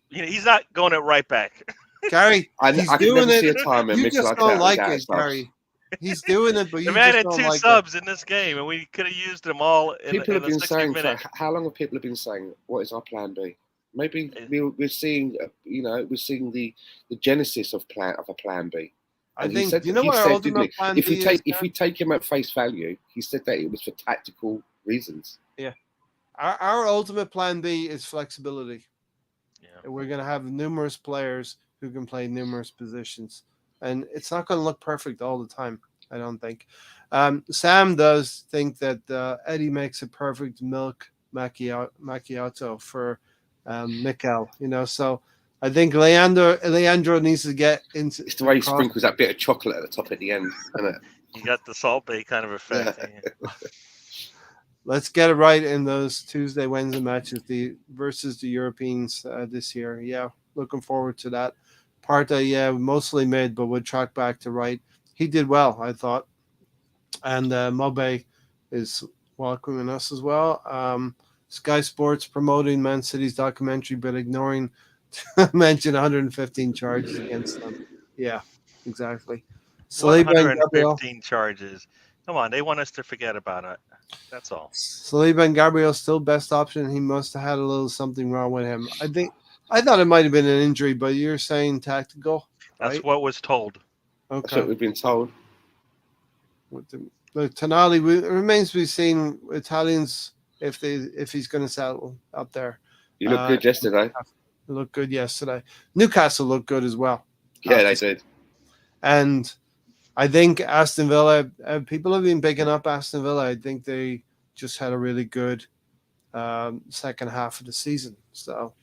he's not going at right back. Gary, I he's can doing never see a it. time when You Mitchell just Arteta don't like without it, subs. Gary. He's doing it, but The you man just had don't 2 like subs in this game, and we could have used them all in People have the been 60th saying for minute. how long have people been saying what is our plan B? Maybe we're seeing we're seeing the genesis of a plan B. it. I And he think. said- Do you know he what our said, didn't ultimate he? plan If we B take is? if we take him at face value, he said that it was for tactical reasons. Our ultimate plan B is flexibility. Yeah. We're going to have numerous players who can play numerous positions, and it's not going to look perfect all the time. I don't think. Sam does think that Eddie makes a perfect milk macchiato for Mikel. So I think Leandro needs to get into. It's the way he sprinkles that bit of chocolate at the top at the end, isn't it? You got the Salt Bay kind of effect. Let's get it right in those Tuesday, Wednesday matches versus the Europeans this year. Yeah, looking forward to that. Partey, mostly mid, but would track back to right. He did well, I thought. And Mobe is welcoming us as well. Sky Sports promoting Man City's documentary, but ignoring to mention 115 charges against them. Yeah, exactly. Saliba and Gabriel. 115 charges. Come on, they want us to forget about it. That's all. Saliba and Gabriel still best option. He must have had a little something wrong with him. I thought it might have been an injury, but you're saying tactical. That's right? what was told. That's Okay. what we've been told. Look, Tonali, it remains to be seen Italians if he's going to settle up there. You looked good yesterday. It looked good yesterday. Newcastle looked good as well. Yeah, they did. And I think Aston Villa, people have been picking up Aston Villa. I think they just had a really good second half of the season. So,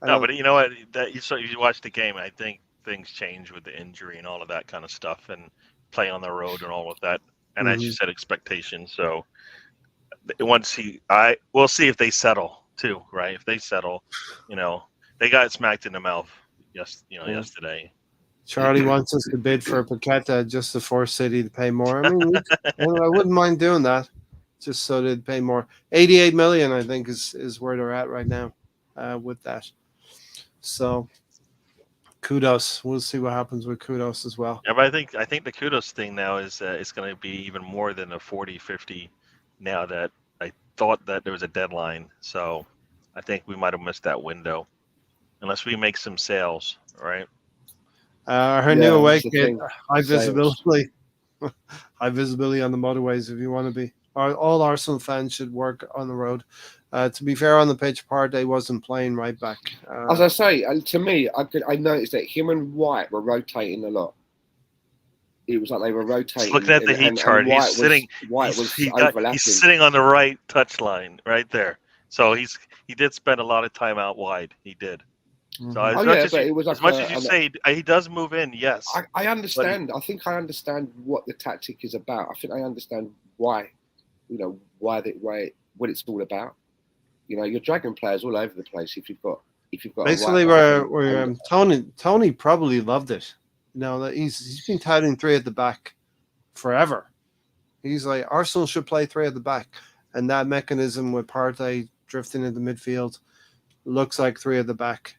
but you know what? That you watch the game. I think things change with the injury and all of that kind of stuff, and play on the road and all of that. And as you said, expectations. So, we'll see if they settle too, right? If they settle, they got smacked in the mouth. Yesterday. Charlie wants us to bid for Paqueta just to force City to pay more. I mean, I wouldn't mind doing that, just so they'd pay more. 88 million, I think, is where they're at right now with that. So, kudos. We'll see what happens with kudos as well. Yeah, but I think the kudos thing now is it's going to be even more than a 40-50 now that I thought that there was a deadline. So I think we might have missed that window unless we make some sales, right? Her new away that's the kit, thing. high Sales. visibility, high visibility on the motorways if you want to be. All Arsenal fans should work on the road. To be fair, on the pitch, Partey wasn't playing right back. As I say, to me, I noticed that him and White were rotating a lot. It was like they were rotating. Just looking at the heat chart, he's sitting. White was overlapping. He's sitting on the right touch line, right there. So he did spend a lot of time out wide. He did. So as much as you say he does move in, yes. I understand. I think I understand what the tactic is about. I think I understand why, what it's all about. You're dragging players all over the place if you've got basically where Tony probably loved it. That he's been touting three at the back forever. He's like, Arsenal should play three at the back, and that mechanism with Partey drifting into midfield looks like three at the back.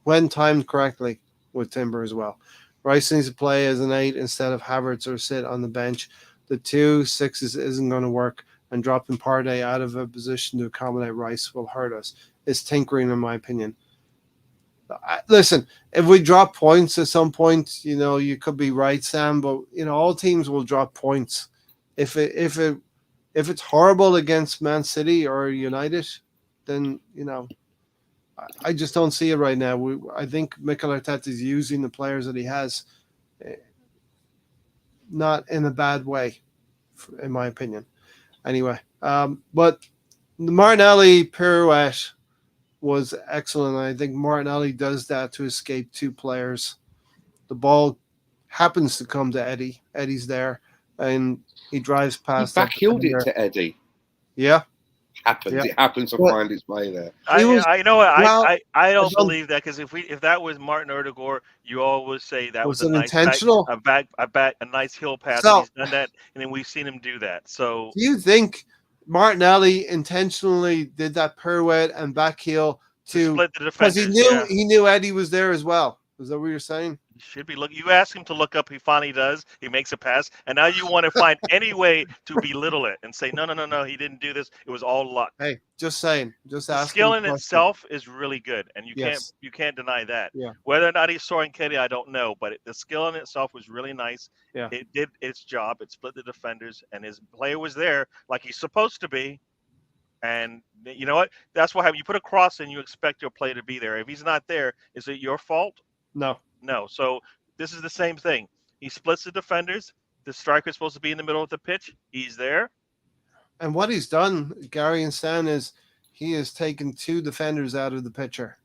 When timed correctly with Timber as well. Rice needs to play as an 8 instead of Havertz or sit on the bench. The 2-6s isn't going to work, and dropping Partey out of a position to accommodate Rice will hurt us. It's tinkering, in my opinion. Listen, if we drop points at some point, you could be right, Sam, but all teams will drop points. If it's horrible against Man City or United, then I just don't see it right now. I think Mikel Arteta is using the players that he has, not in a bad way, in my opinion. Anyway, but the Martinelli pirouette was excellent. I think Martinelli does that to escape two players. The ball happens to come to Eddie. Eddie's there, and he drives He past. backheeled it to Eddie. Yeah. Happens. Yeah. It happens to Well, find its way there. I know what well, I don't don't- believe that, because if that was Martin Odegaard, you always say that Was was a it nice intentional? a nice heel pass, So- and he's done that, and then we've seen him do that. So Do you think Martinelli intentionally did that pirouette and back heel to split the because defenders, he knew Eddie was there as well? Is that what you're saying? He should be looking. You ask him to look up. He finally does. He makes a pass, and now you want to find any way to belittle it and say, no. He didn't do this. It was all luck. Hey, just saying. Just The asking. skill a in question. itself is really good, and Yes. you can't deny that. Yeah. Whether or not he saw Nketiah, I don't know, but the skill in itself was really nice. Yeah. It did its job. It split the defenders, and his player was there like he's supposed to be. And you know what? That's what happens. You put a cross and you expect your player to be there. If he's not there, is it your fault? No. No. So this is the same thing. He splits the defenders. The striker's supposed to be in the middle of the pitch. He's there. And what he's done, Gary and Stan, is he has taken two defenders out of the picture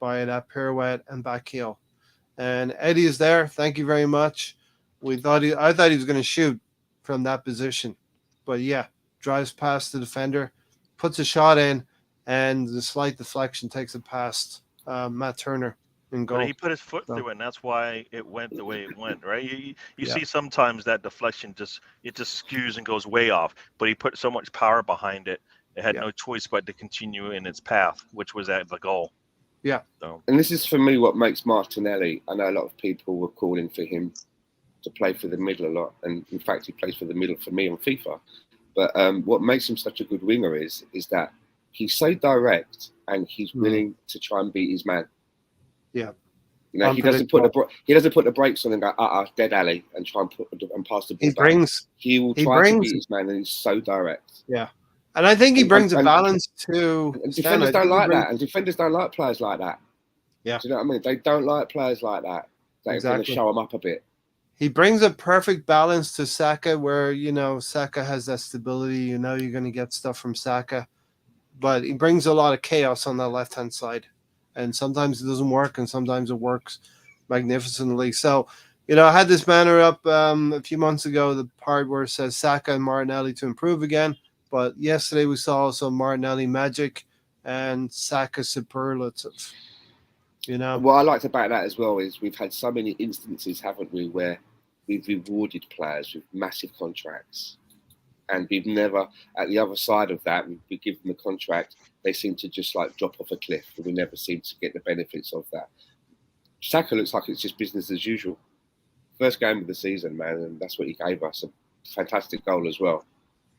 by that pirouette and back heel. And Eddie is there. Thank you very much. I thought he was going to shoot from that position. But yeah, drives past the defender, puts a shot in, and the slight deflection takes it past Matt Turner in goal. But he put his foot through it, and that's why it went the way it went, right? You see sometimes that deflection just skews and goes way off, but he put so much power behind it, it had no choice but to continue in its path, which was at the goal. Yeah. So. And this is for me what makes Martinelli. I know a lot of people were calling for him to play for the middle a lot, and in fact he plays for the middle for me on FIFA. But what makes him such a good winger is that he's so direct and he's willing to try and beat his man. Yeah. You know, he doesn't put the brakes on and go, dead alley, and try and pass the ball. He will try to beat his man, and he's so direct. Yeah. And I think he brings a balance to. And defenders don't like that, and defenders don't like players like that. Yeah. Do you know what I mean? They don't like players like that. They're going to show them up a bit. He brings a perfect balance to Saka, where Saka has that stability. You're going to get stuff from Saka, but he brings a lot of chaos on that left-hand side, and sometimes it doesn't work, and sometimes it works magnificently. So, I had this banner up a few months ago, the part where it says Saka and Martinelli to improve again. But yesterday we saw also Martinelli magic and Saka superlative. What I liked about that as well is we've had so many instances, haven't we, where we've rewarded players with massive contracts, and we've never, at the other side of that, we give them a contract, they seem to just like drop off a cliff, and we never seem to get the benefits of that. Saka looks like it's just business as usual. First game of the season, man, and that's what he gave us. A fantastic goal as well.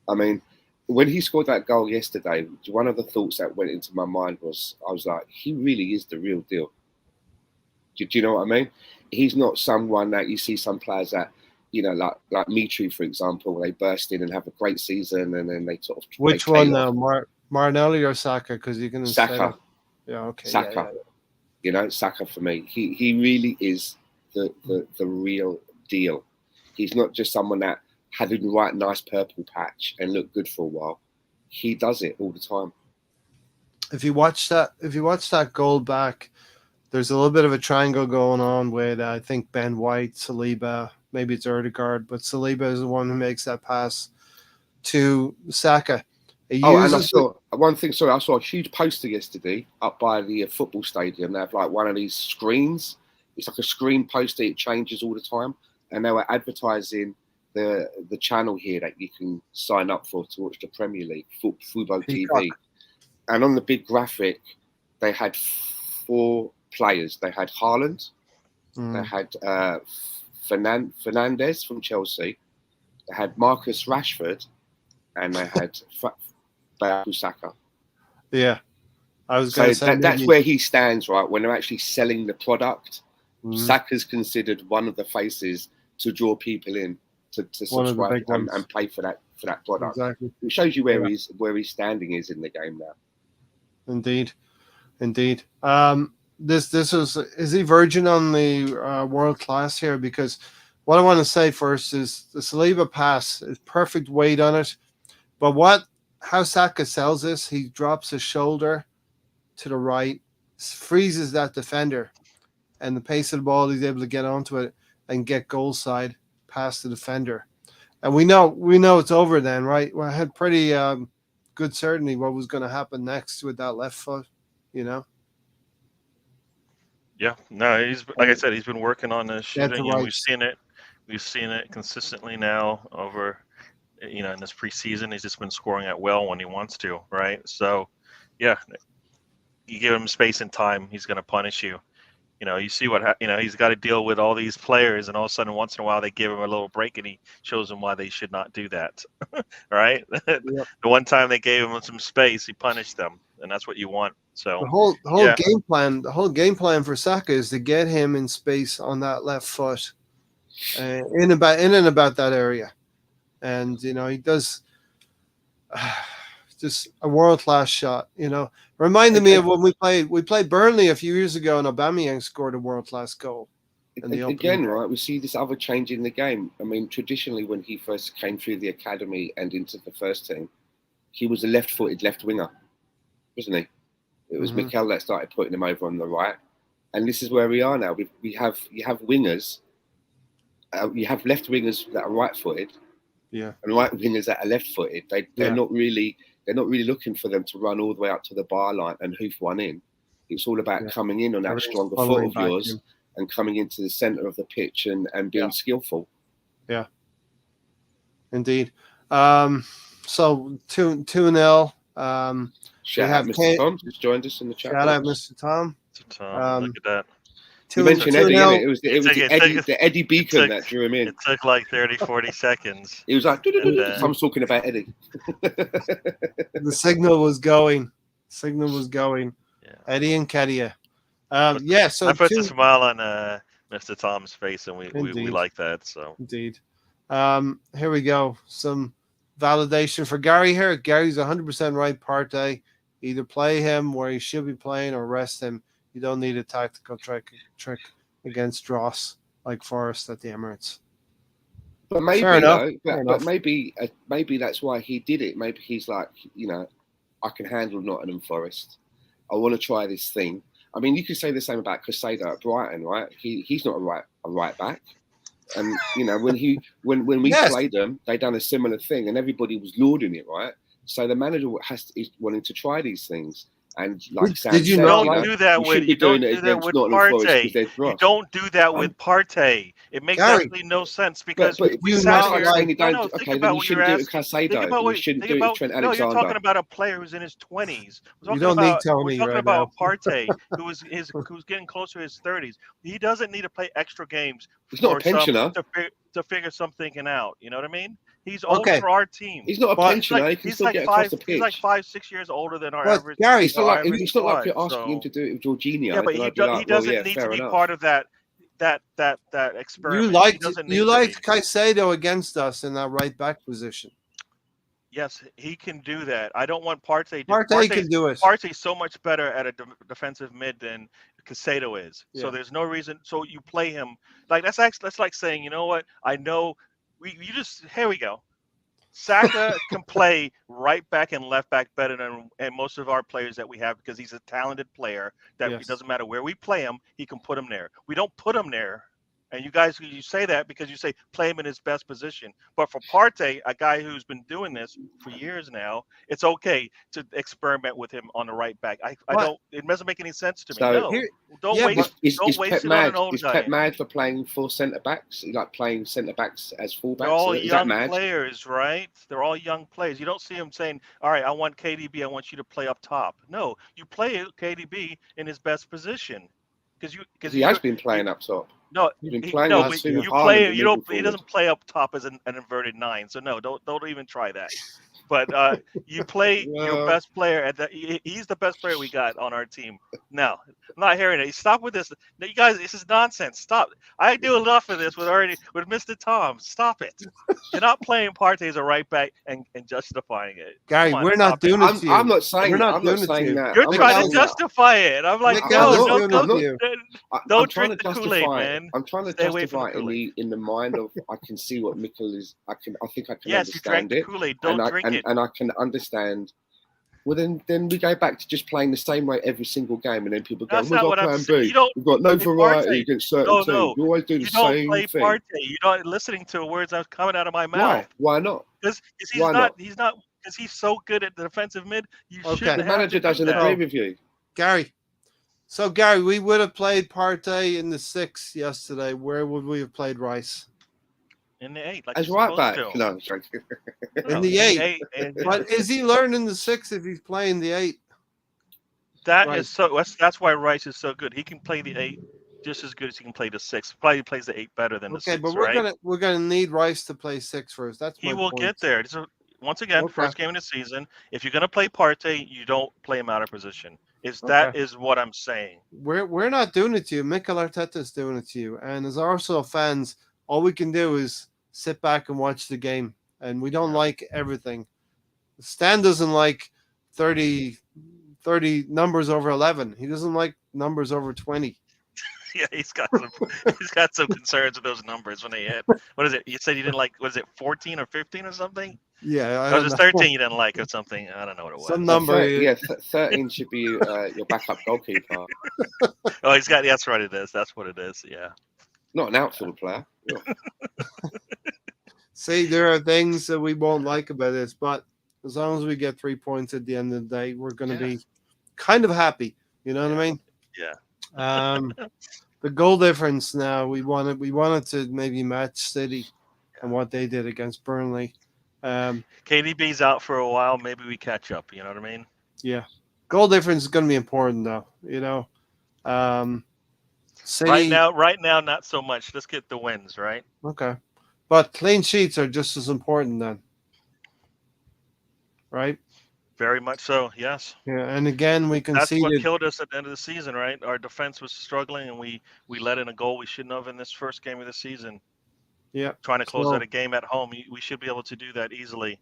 I mean, when he scored that goal yesterday, one of the thoughts that went into my mind was, I was like, he really is the real deal. Do you know what I mean? He's not someone that you see some players that, like Mitri, for example, they burst in and have a great season, and then they sort of. Which one now, Martinelli or Saka? Because you can. Saka. Yeah. Okay. Saka. Yeah. Saka for me. He really is the real deal. He's not just someone that had a right nice purple patch and looked good for a while. He does it all the time. If you watch that goal back, there's a little bit of a triangle going on with I think Ben White, Saliba, maybe it's Odegaard, but Saliba is the one who makes that pass to Saka. And I saw one thing. Sorry, I saw a huge poster yesterday up by the football stadium. They have like one of these screens. It's like a screen poster. It changes all the time, and they were advertising the channel here that you can sign up for to watch the Premier League, Fubo TV. And on the big graphic, they had 4 players. They had Haaland, they had Fernandez from Chelsea, they had Marcus Rashford, and they had Bukayo Saka. Yeah, I was going to say that's where he stands, right? When they're actually selling the product, Saka's considered one of the faces to draw people in to subscribe and pay for that product. Exactly. It shows you where he's standing is in the game now. Indeed. Indeed. This is he virgin on the world class here? Because what I want to say first is the Saliba pass is perfect weight on it, but how Saka sells this, he drops his shoulder to the right, freezes that defender, and the pace of the ball, he's able to get onto it and get goal side past the defender. And we know it's over then, right? Well, I had pretty good certainty what was going to happen next with that left foot, you know. Yeah, no, he's like I said, he's been working on the shooting, and right. we've seen it consistently now over, in this preseason. He's just been scoring at will when he wants to, right? So, yeah, you give him space and time, he's going to punish you. You see he's got to deal with all these players, and all of a sudden, once in a while, they give him a little break, and he shows them why they should not do that. Right? Yep. The one time they gave him some space, he punished them, and that's what you want. So the whole game plan for Saka is to get him in space on that left foot, in and about that area, and he does. Just a world-class shot, reminded me of when we played Burnley a few years ago, and Aubameyang scored a world-class goal. Again, right, we see this other change in the game. I mean, traditionally, when he first came through the academy and into the first team, he was a left-footed left winger, wasn't he? It was Mikel that started putting him over on the right, and this is where we are now. You have wingers, you have left wingers that are right-footed, and right wingers that are left-footed. They're not really. They're not really looking for them to run all the way up to the bar line and hoof one in. It's all about coming in on that stronger foot of yours and coming into the centre of the pitch and being skillful. Yeah, indeed. So 2-0. Shout out Mr. Tom, who's joined us in the chat. Shout out Mr. Tom. Look at that. You mentioned Eddie, innit? It was the Eddie Beacon that drew him in. It took like 30, 40 seconds. He was like, someone's talking about Eddie. The signal was going. Yeah. Eddie and Nketiah. So that puts a smile on Mr. Tom's face, and we like that. So indeed. Here we go. Some validation for Gary here. Gary's 100% right. Partey, either play him where he should be playing or rest him. You don't need a tactical trick against Dross like Forest at the Emirates. But maybe, maybe that's why he did it. Maybe he's like, I can handle Nottingham Forest. I want to try this thing. I mean, you could say the same about Crusader at Brighton, right? He's not a right back. And when we played them, they done a similar thing, and everybody was lauding it, right? So the manager is wanting to try these things. And like Sam said, you don't do that with Partey. You don't do that with Partey. It makes absolutely no sense because you shouldn't do it with Casado. You shouldn't do it with Trent Alexander. No, you're talking about a player who's in his 20s. You don't need Tony. We're talking about Partey, who's getting closer to his 30s. He doesn't need to play extra games. He's not a pensioner to figure something out. You know what I mean? He's old for our team. He's not a pensioner. He can still get across the pitch. He's like 5-6 years older than our average. Gary, it's not like you're asking him to do it with Jorginho. Yeah, but he doesn't need to be part of that experiment. You liked Caicedo against us in that right back position. Yes, he can do that. I don't want Partey. Partey can do it. Partey's so much better at a defensive mid than Caicedo is. Yeah. So there's no reason. So you play him that's like saying, you know what? I know. Here we go. Saka can play right back and left back better than most of our players that we have because he's a talented player that it doesn't matter where we play him, he can put him there. We don't put him there. And you say that because you say play him in his best position. But for Partey, a guy who's been doing this for years now, it's okay to experiment with him on the right back. It doesn't make any sense to me. So, don't waste it on an old guy. Is Pep mad for playing 4 centre backs? Like playing centre backs as full backs? They're all young players, right? They're all young players. You don't see him saying, all right, I want KDB, I want you to play up top. No, you play KDB in his best position. Because he has been playing up top. No, he doesn't play up top as an inverted 9. So no, don't even try that. But you play your Well, best player at he's the best player we got on our team. No, I'm not hearing it. Stop with this. No, you guys, this is nonsense. Stop. I do enough of this with Mr. Tom. Stop it. You're not playing Partey as a right back and justifying it. Gary, Come on, we're not stop it. doing it to you. I'm not saying We're it. not I'm doing not it to saying you. that. You're I'm not trying to saying that. justify it. I'm like, Nick no, Ellis don't doing go. it to you. Don't I'm trying drink to the Kool-Aid, justify it. man. I'm trying to Stay away from justify the it Kool-Aid. in the mind of I can see what Mikkel is. I think I can Yes, you drank understand the it, Kool-Aid. and Don't drink it. and I can understand. Well, then we go back to just playing the same way every single game, and then people go, That's "What's not our what I'm plan saying. B? You don't We've got no play variety Partey. against certain No, teams. no. You always do the You don't same play thing. Partey. You're not listening to words that's coming out of my Why? mouth. Why not? Because Why not? he's not because he's so good at the defensive mid. You Okay. shouldn't The have manager to do doesn't that. agree with you. Gary. So, Gary, we would have played Partey in the 6 yesterday. Where would we have played Rice? In the 8, like As you're right supposed back. to. No, I'm joking. In the 8. But is he learning the 6 if he's playing the 8? That Right. is so. That's why Rice is so good. He can play the 8 just as good as he can play the 6. Probably plays the 8 better than the Okay, 6. but right? we're gonna need Rice to play 6 first. That's He my will point. get there. Once again, Okay. first game of the season. If you're gonna play Partey, you don't play him out of position. Okay. That is what I'm saying. We're not doing it to you. Mikel Arteta's doing it to you. And as Arsenal fans, all we can do is sit back and watch the game. And we don't like everything. Stan doesn't like 30 numbers over 11. He doesn't like numbers over 20. Yeah, he's got some concerns with those numbers when they hit. What is it? You said you didn't like. Was it 14 or 15 or something? Yeah, Or was it 13 you didn't like or something? I don't know what it was. Some number. Yeah, 13 should be your backup goalkeeper, Oh, he's got. That's what it is. That's what it is. Yeah. not an outfield player. Yeah. See, there are things that we won't like about this, but as long as we get 3 points at the end of the day, we're going to be kind of happy. You know what I mean? Yeah. The goal difference now, we wanted to maybe match City and what they did against Burnley. KDB's out for a while. Maybe we catch up. You know what I mean? Yeah. Goal difference is going to be important, though. You know, City, Right now, not so much. Let's get the wins, right? Okay. But clean sheets are just as important then. Right? Very much so, yes. Yeah, and again, we That's conceded. what killed us at the end of the season, right? Our defense was struggling, and we let in a goal we shouldn't have in this first game of the season. Yeah. Trying to close So- out a game at home, we should be able to do that easily.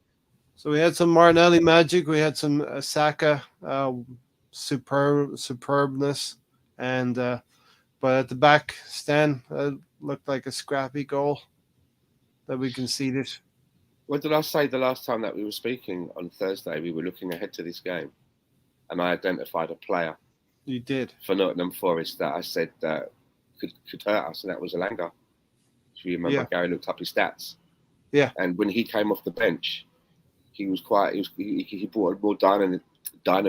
So we had some Martinelli magic. We had some Saka superbness, and but at the back, Stan looked like a scrappy goal that we conceded. What did I say the last time that we were speaking on Thursday? We were looking ahead to this game, and I identified a player You did. for Nottingham Forest that I said could hurt us, and that was Elanga. If you remember, Yeah. Gary looked up his stats. Yeah. And when he came off the bench, he was quite. He brought a more dynamism. That's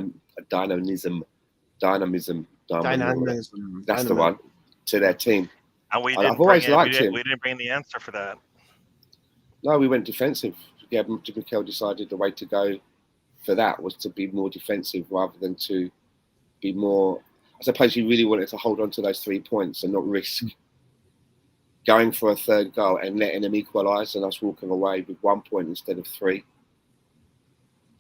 the one to their team. And we I've didn't always bring liked him. we didn't bring the answer for that. No, we went defensive. Yeah, Mikel decided the way to go for that was to be more defensive rather than to be more. I suppose he really wanted to hold on to those 3 points and not risk going for a third goal and letting them equalise and us walking away with 1 point instead of 3.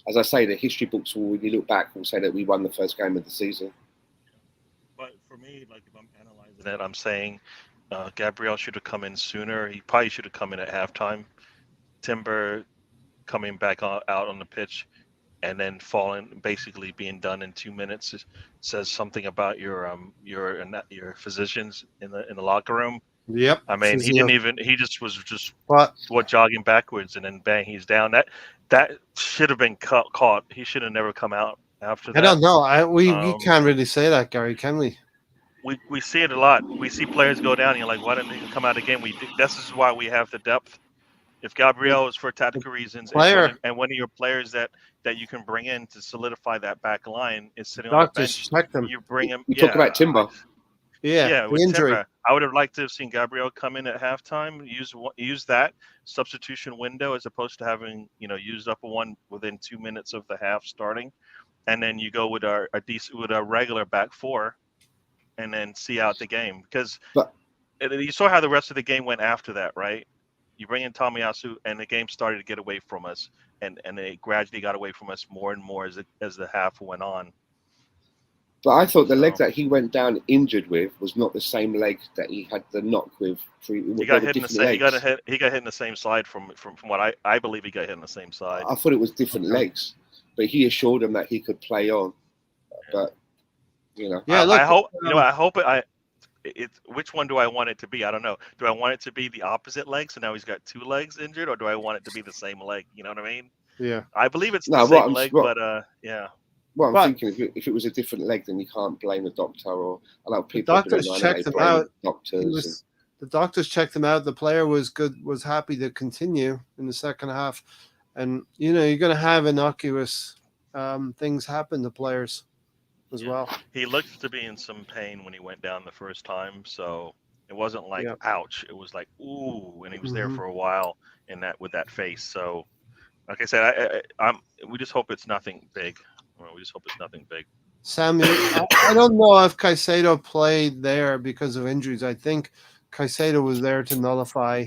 As I say, the history books will, when you look back, will say that we won the first game of the season. But for me, like if I'm analyzing it, I'm saying Gabriel should have come in sooner. He probably should have come in at halftime. Timber coming back out on the pitch and then falling, basically being done in 2 minutes, says something about your physicians in the locker room. Yep. I mean, he just was jogging backwards and then bang, he's down. That should have been caught. He should have never come out after that. I don't know. We can't really say that, Gary, can we? We see it a lot. We see players go down and you're like, why didn't they come out again? This is why we have the depth. If Gabriel is for tactical reasons and one of your players that you can bring in to solidify that back line is sitting on the bench, you bring him. You talk about Timber. Yeah, with injury. Timber. I would have liked to have seen Gabriel come in at halftime, use that substitution window as opposed to having used up one within 2 minutes of the half starting, and then you go with our regular back four, and then see out the game because you saw how the rest of the game went after that, right? you bring in Tomiyasu, and the game started to get away from us, and it gradually got away from us more and more as the half went on. But I thought the leg that he went down injured with was not the same leg that he had the knock with. He got hit in the same. He got hit in the same side from what I believe he got hit in the same side. I thought it was different legs, but he assured him that he could play on. But I hope which one do I want it to be? I don't know. Do I want it to be the opposite leg, so now he's got two legs injured, or do I want it to be the same leg? You know what I mean? Yeah. I believe it's the same leg, but yeah. Well, I'm thinking if it was a different leg, then you can't blame the doctor or allow people. The doctors checked him out. The doctors checked him out. The player was happy to continue in the second half, and you're going to have innocuous things happen to players as well. He looked to be in some pain when he went down the first time, so it wasn't like ouch. It was like ooh, and he was there for a while with that face. So, like I said, we just hope it's nothing big. We just hope it's nothing big. Sam, I don't know if Caicedo played there because of injuries. I think Caicedo was there to nullify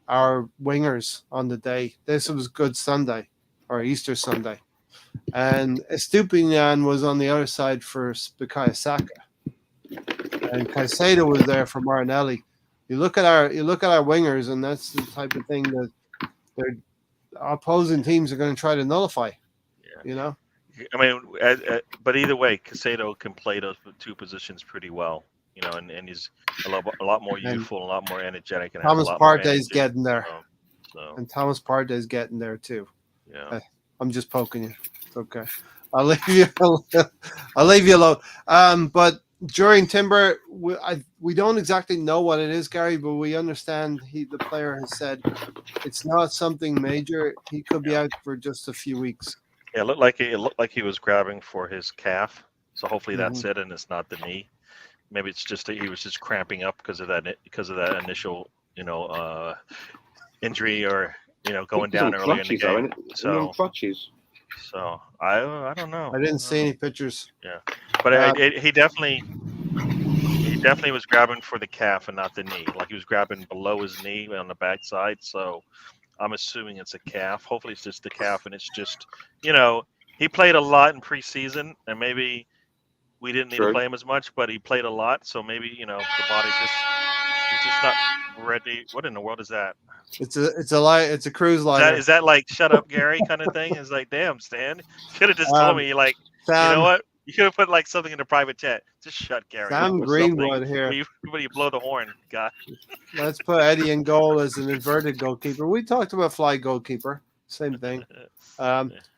our wingers on the day. This was Good Sunday or Easter Sunday. And Estupinian was on the other side for Bukayo Saka. And Caicedo was there for Martinelli. You look at our wingers, and that's the type of thing that their opposing teams are going to try to nullify. Yeah. I mean, but either way, Caicedo can play those two positions pretty well, and he's a lot more youthful, a lot more energetic. And Thomas Partey's getting there, so. And Thomas Partey's getting there too. Yeah, I'm just poking you. It's okay. I'll leave you alone. But during Timber, we don't exactly know what it is, Gary, but we understand the player has said it's not something major. He could be out for just a few weeks. Yeah, it looked like he was grabbing for his calf. So hopefully that's it, and it's not the knee. Maybe it's just that he was just cramping up because of that initial injury, or going down early in the game. So crutches. So I don't know. I didn't see any pictures. Yeah, but he definitely was grabbing for the calf and not the knee. Like he was grabbing below his knee on the backside. So I'm assuming it's a calf. Hopefully it's just the calf, and it's just he played a lot in preseason, and maybe we didn't need to play him as much, but he played a lot. So maybe the body he's just not ready. What in the world is that? It's a cruise liner. Is that like shut up, Gary kind of thing? It's like, damn, Stan, you could have just told me, like, Sam, you know what? You could have put like something in the private chat. Just shut Gary. Sam Greenwood here. When you blow the horn, God. Let's put Eddie in goal as an inverted goalkeeper. We talked about fly goalkeeper. Same thing.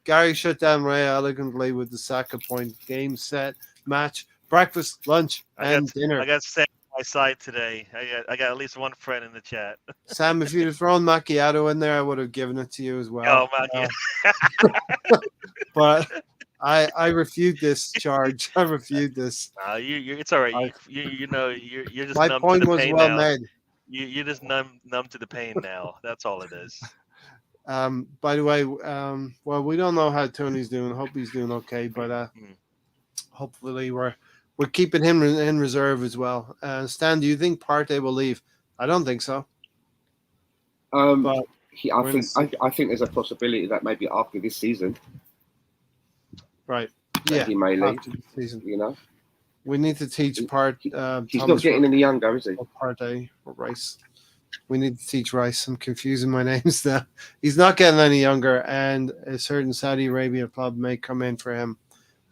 Gary shut down Ray elegantly with the Saka point. Game, set, match, breakfast, lunch, and dinner. I got Sam on my side today. I got at least one friend in the chat. Sam, if you'd have thrown macchiato in there, I would have given it to you as well. Oh, macchiato. But I refute this charge. I refute this. It's all right. You're just my numb point to the was pain well now. made. You're just numb to the pain now. That's all it is. By the way, well, we don't know how Tony's doing. Hope he's doing okay, but hopefully we're keeping him in reserve as well. Stan, do you think Partey will leave? I don't think so. But I think there's a possibility that maybe after this season. Right. Yeah. He may leave. Season. We need to teach He's Thomas not getting any younger, is he? Or Partey or Rice. We need to teach Rice. I'm confusing my names now. He's not getting any younger, and a certain Saudi Arabia club may come in for him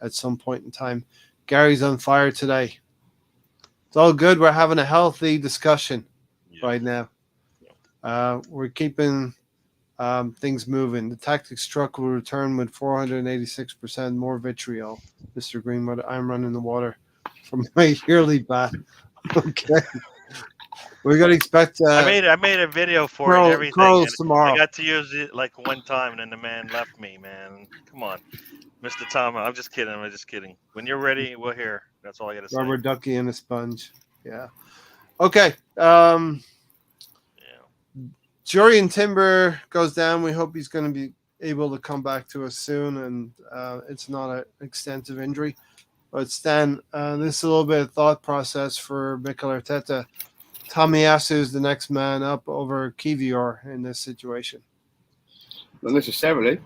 at some point in time. Gary's on fire today. It's all good. We're having a healthy discussion right now. We're keeping things moving. The tactics truck will return with 486% more vitriol. Mr. Greenwood, I'm running the water from my yearly bath. Okay. We're gonna expect. I made a video for it and everything. And tomorrow. I got to use it like one time, and then the man left me. Man, come on, Mr. Tom. I'm just kidding. When you're ready, we're here. That's all I gotta say. Rubber ducky and a sponge. Yeah. Okay. Jurian Timber goes down. We hope he's going to be able to come back to us soon, and it's not an extensive injury. But Stan, this is a little bit of thought process for Mikel Arteta. Tomiyasu is the next man up over Kivior in this situation? Not necessarily.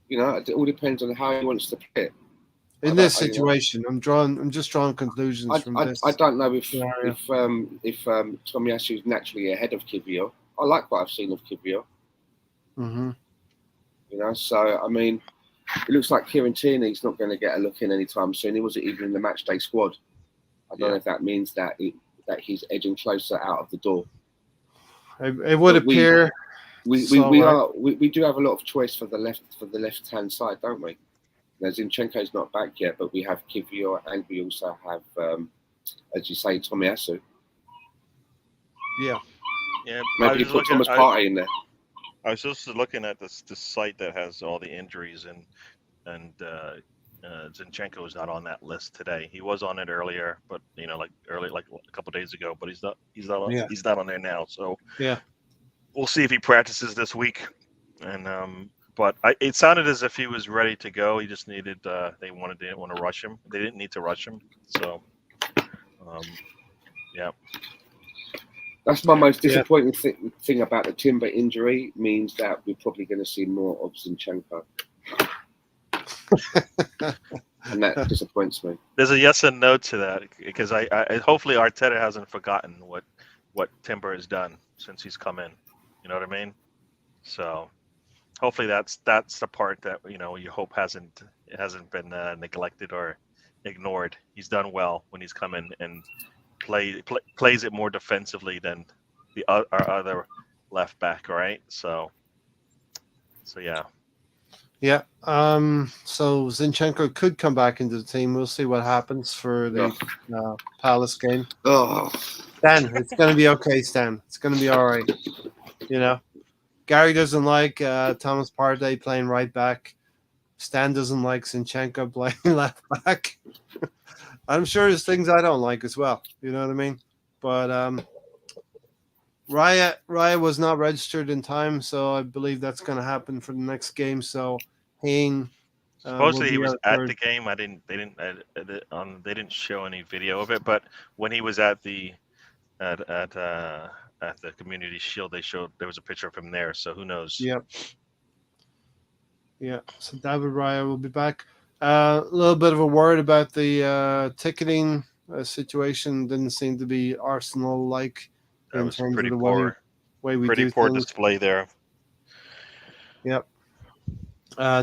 You know, it all depends on how he wants to play it. In this situation, I'm just drawing conclusions from this. I don't know if scenario. if Tomiyasu is naturally ahead of Kivior. I like what I've seen of Kivior. Mm-hmm. You know, so I mean, it looks like Kieran Tierney's not going to get a look in anytime soon. He wasn't even in the match day squad. I don't know if that means that he's edging closer out of the door. It would appear. We do have a lot of choice for the left hand side, don't we? Now, Zinchenko's not back yet, but we have Kivior and we also have, as you say, Tomiyasu. Yeah. Maybe put Thomas Partey in there. I was just looking at this site that has all the injuries, and Zinchenko is not on that list today. He was on it earlier, but like a couple of days ago. But he's not on there now. So yeah, we'll see if he practices this week. And but it sounded as if he was ready to go. He just needed. They didn't want to rush him. They didn't need to rush him. So yeah. That's my most disappointing thing about the Timber injury. Means that we're probably going to see more of Zinchenko. And that disappoints me. There's a yes and no to that, because I hopefully Arteta hasn't forgotten what Timber has done since he's come in. You know what I mean? So hopefully that's the part that you hope hasn't been neglected or ignored. He's done well when he's come in and plays it more defensively than our other left back, right? So yeah. Yeah. So Zinchenko could come back into the team. We'll see what happens for the Palace game. Oh, Stan, it's going to be okay, Stan. It's going to be all right. Gary doesn't like Thomas Partey playing right back. Stan doesn't like Zinchenko playing left back. I'm sure there's things I don't like as well. You know what I mean? But Raya was not registered in time, so I believe that's going to happen for the next game. So Hayne. Supposedly he was at the game. They didn't show any video of it, but when he was at the Community Shield, there was a picture of him there. So who knows? Yep. Yeah. So David Raya will be back. A little bit of a word about the ticketing situation. Didn't seem to be Arsenal-like in terms of the way we do pretty poor things. display there. Yep.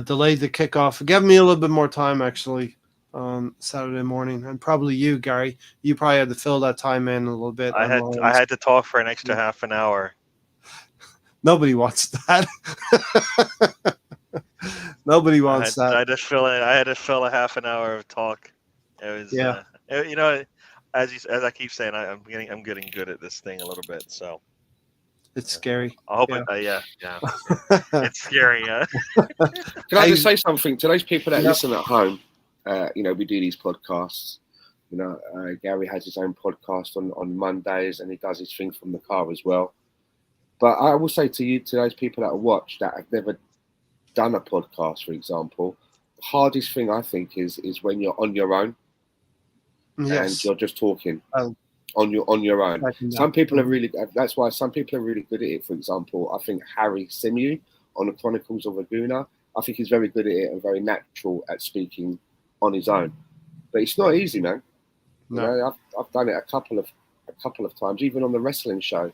Delayed the kickoff. Give me a little bit more time, actually, on Saturday morning. And probably you, Gary. You probably had to fill that time in a little bit. I had to talk for an extra half an hour. Nobody wants that. Nobody wants that. I had to fill a half an hour of talk. It was as I keep saying, I'm getting good at this thing a little bit. So it's scary. I hope it's scary. Yeah. Can I just say something to those people that listen at home? We do these podcasts. Gary has his own podcast on Mondays, and he does his thing from the car as well. But I will say to those people that watch that have never done a podcast, for example, the hardest thing I think is when you're on your own and you're just talking on your own. Some people are really. That's why some people are really good at it. For example, I think Harry Simu on the Chronicles of Laguna, I think he's very good at it and very natural at speaking on his own. But it's not easy, man. No. I've done it a couple of times, even on the wrestling show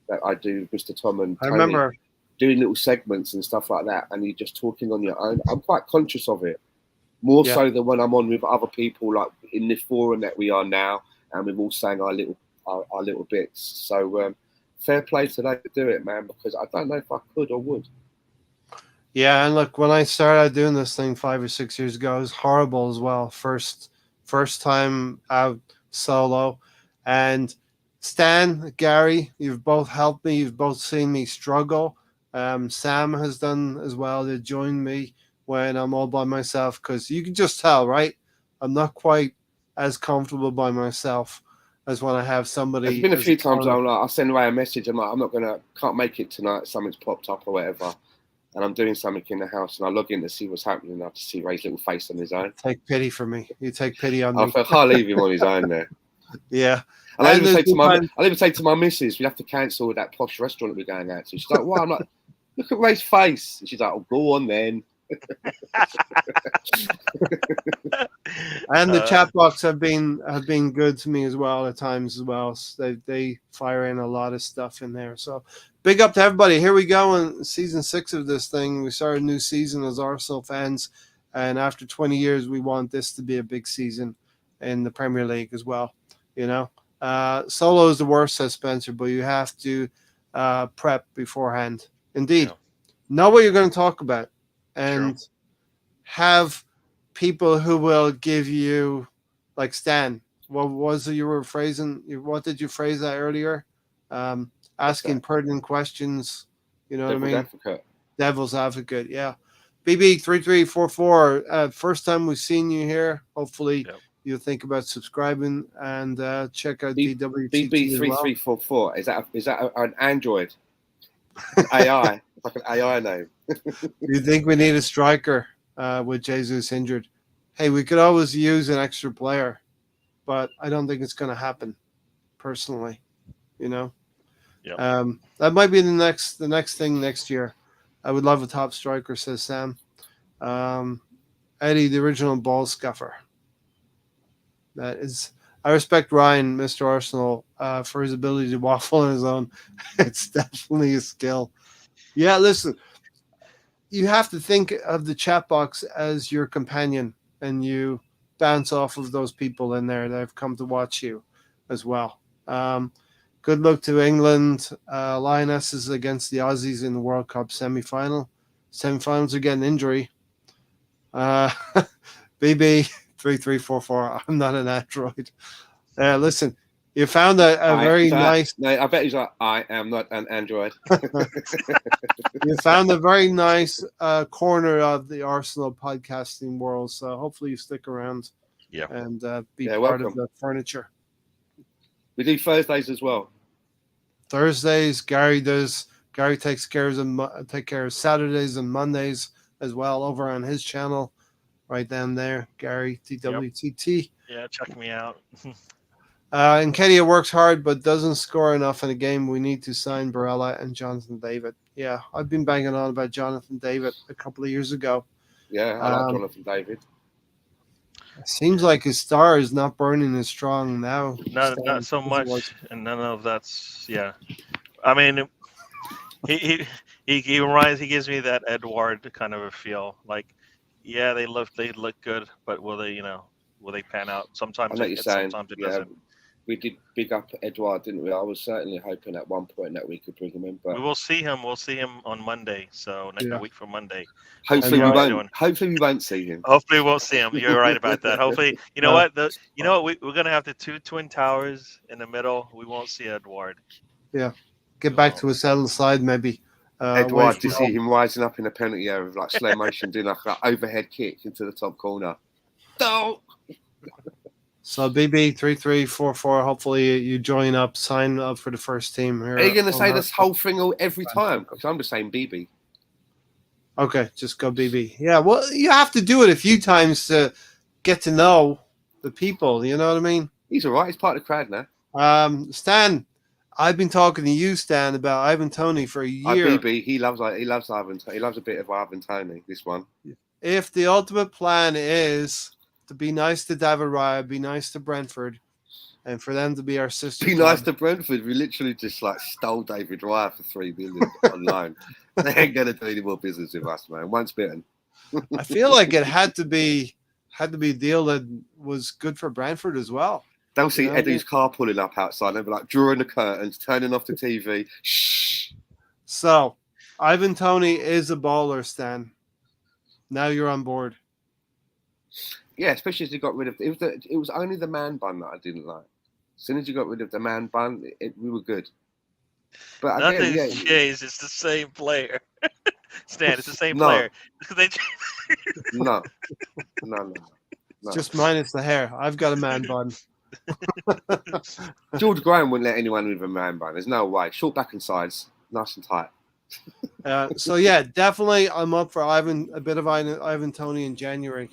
that I do, Mr. Tom and Tony. I remember doing little segments and stuff like that, and you're just talking on your own. I'm quite conscious of it, more so than when I'm on with other people, like in the forum that we are now, and we've all sang our little bits. So fair play to those that do it, man, because I don't know if I could or would. Yeah, and look, when I started doing this thing 5 or 6 years ago, it was horrible as well. First time out solo, and Stan, Gary, you've both helped me. You've both seen me struggle. Sam has done as well. They joined me when I'm all by myself, because you can just tell, right? I'm not quite as comfortable by myself as when I have somebody. There's been a few times I send away a message. I'm like, can't make it tonight. Something's popped up or whatever, and I'm doing something in the house, and I log in to see what's happening. I just see Ray's little face on his own. Take pity for me. You take pity on me. I can't leave him on his own there. Yeah. And I And even say there's to my, been I even say to my missus, we have to cancel that posh restaurant that we're going out to. She's like, "Why?" I'm like, "Look at Ray's face." And she's like, "Oh, go on then." And the chat box have been good to me as well at times as well. So they fire in a lot of stuff in there. So big up to everybody. Here we go in season 6 of this thing. We started a new season as Arsenal fans, and after 20 years, we want this to be a big season in the Premier League as well. You know, solo is the worst, says Spencer, but you have to prep beforehand. Indeed, know what you're going to talk about, and have people who will give you, like Stan. What was it you were phrasing? What did you phrase that earlier? Asking pertinent questions. You know what I mean? Advocate. Devil's advocate. Yeah. BB3344. First time we've seen you here. Hopefully you'll think about subscribing and check out DWTT BB3344. Is that an Android? AI. It's like an AI name. Do you think we need a striker with Jesus injured? Hey, we could always use an extra player, but I don't think it's going to happen. Personally, you know, that might be the next thing next year. I would love a top striker, says Sam. Eddie, the original ball scuffer. That is, I respect Ryan, Mr. Arsenal, for his ability to waffle on his own. It's definitely a skill. Yeah, listen, you have to think of the chat box as your companion, and you bounce off of those people in there that have come to watch you as well. Good luck to England. Lionesses against the Aussies in the World Cup semi-final. Semi-finals are getting injury. BB3344. I'm not an android. Listen, you found a very nice. No, I bet he's like, I am not an android. You found a very nice corner of the Arsenal podcasting world. So hopefully you stick around. And be part of the furniture. We do Thursdays as well. Thursdays, Gary does. Gary takes care of Saturdays and Mondays as well over on his channel, right down there. Gary TWTT. Yeah, check me out. Nketiah works hard but doesn't score enough in a game. We need to sign Barella and Jonathan David. Yeah, I've been banging on about Jonathan David a couple of years ago. Yeah, I like Jonathan David. Seems like his star is not burning as strong now. Not so much, and none of that's I mean, he gives me that Edward kind of a feel. Like, yeah, they look good, but will they pan out? Sometimes sometimes it doesn't. We did big up Edward, didn't we? I was certainly hoping at one point that we could bring him in, but we will see him. We'll see him on Monday. So next week from Monday. Hopefully we won't. Hopefully we won't see him. Hopefully we won't see him. You're right about that. Hopefully, you know what? We're gonna have the 2 twin towers in the middle. We won't see Edward. Yeah, get back to a settled side maybe. Edward, you see him rising up in a penalty area with like slow motion, doing like an overhead kick into the top corner. Don't. So BB3344, hopefully you join up, sign up for the first team here. Are you going to say this whole thing every time? Because I'm just saying BB. Okay, just go BB. Yeah, well, you have to do it a few times to get to know the people. You know what I mean? He's all right. He's part of the crowd now. Stan, I've been talking to you, Stan, about Ivan Toney for a year. BB, he loves Ivan. He loves a bit of Ivan Toney. This one. If the ultimate plan is to be nice to David Raya, be nice to Brentford, and for them to be our sister. Be nice to Brentford. We literally just stole David Raya for $3 million online. They ain't gonna do any more business with us, man. Once bitten. I feel like it had to be a deal that was good for Brentford as well. They'll see Eddie's car pulling up outside. They'll be like drawing the curtains, turning off the TV. Shh. So, Ivan Toney is a baller, Stan. Now you're on board. Yeah, especially as you got rid of it was only the man bun that I didn't like. As soon as you got rid of the man bun, we were good. But nothing's changed. It's the same player. Stan, it's the same player. No. Just minus the hair. I've got a man bun. George Graham wouldn't let anyone with a man bun. There's no way. Short back and sides, nice and tight. So yeah, definitely I'm up for a bit of Ivan Toney in January.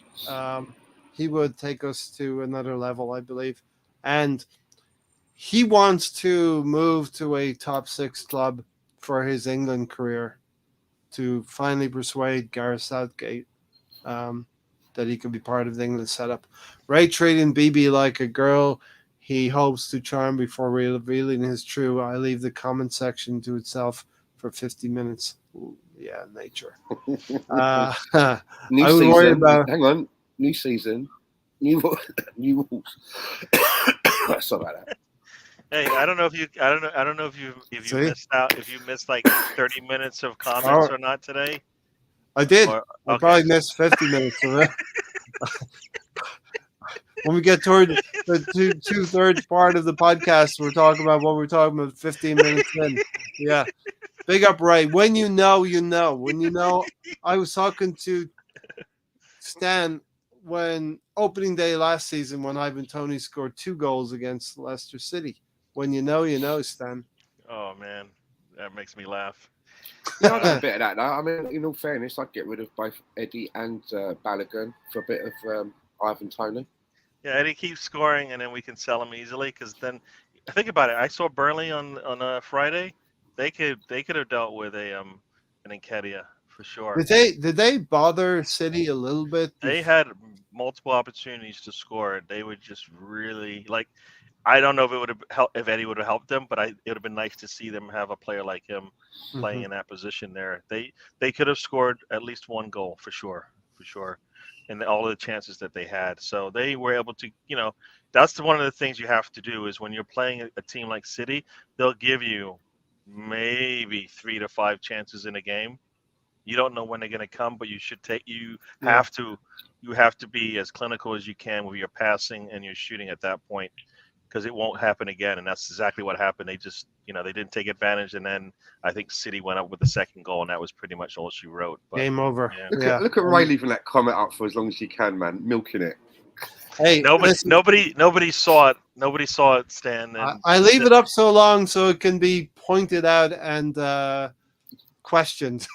He would take us to another level, I believe. And he wants to move to a top 6 club for his England career to finally persuade Gareth Southgate that he could be part of the England setup. Ray treating BB like a girl he hopes to charm before revealing his true. I leave the comment section to itself for 50 minutes. Ooh, yeah, nature. I New would season. worry about. Hang on. New season. New rules. Sorry about that. Hey, I don't know if you See? missed out, if you missed like 30 minutes of comments or not today. I did. Or, I okay. probably missed 50 minutes of it. When we get toward the two-thirds part of the podcast, we're talking about what we're talking about 15 minutes in. Yeah. Big up, Ray. When you know, you know. When you know, I was talking to Stan when opening day last season when Ivan Toney scored 2 goals against Leicester City. When you know, Stan. Oh, man. That makes me laugh. Yeah, I'd have a bit of that now. I mean, in all fairness, I'd get rid of both Eddie and Balogun for a bit of Ivan Toney. Yeah, Eddie keeps scoring, and then we can sell him easily. Because then, think about it. I saw Burnley on a Friday. They could have dealt with an Nketiah for sure. Did they bother City a little bit? They had multiple opportunities to score. They would just really like. I don't know if it would have helped if Eddie would have helped them, but it would have been nice to see them have a player like him playing in that position there. They could have scored at least 1 goal for sure, and all of the chances that they had. So they were able to, that's one of the things you have to do is when you're playing a team like City, they'll give you maybe 3 to 5 chances in a game. You don't know when they're going to come, but you have to be as clinical as you can with your passing and your shooting at that point, because it won't happen again. And that's exactly what happened. They just, they didn't take advantage. And then I think City went up with the second goal, and that was pretty much all she wrote. But, game over. Yeah. Look at Ray leaving that comment up for as long as you can, man. Milking it. Hey, nobody saw it. Nobody saw it, Stan. And I leave it up so long so it can be pointed out and questioned.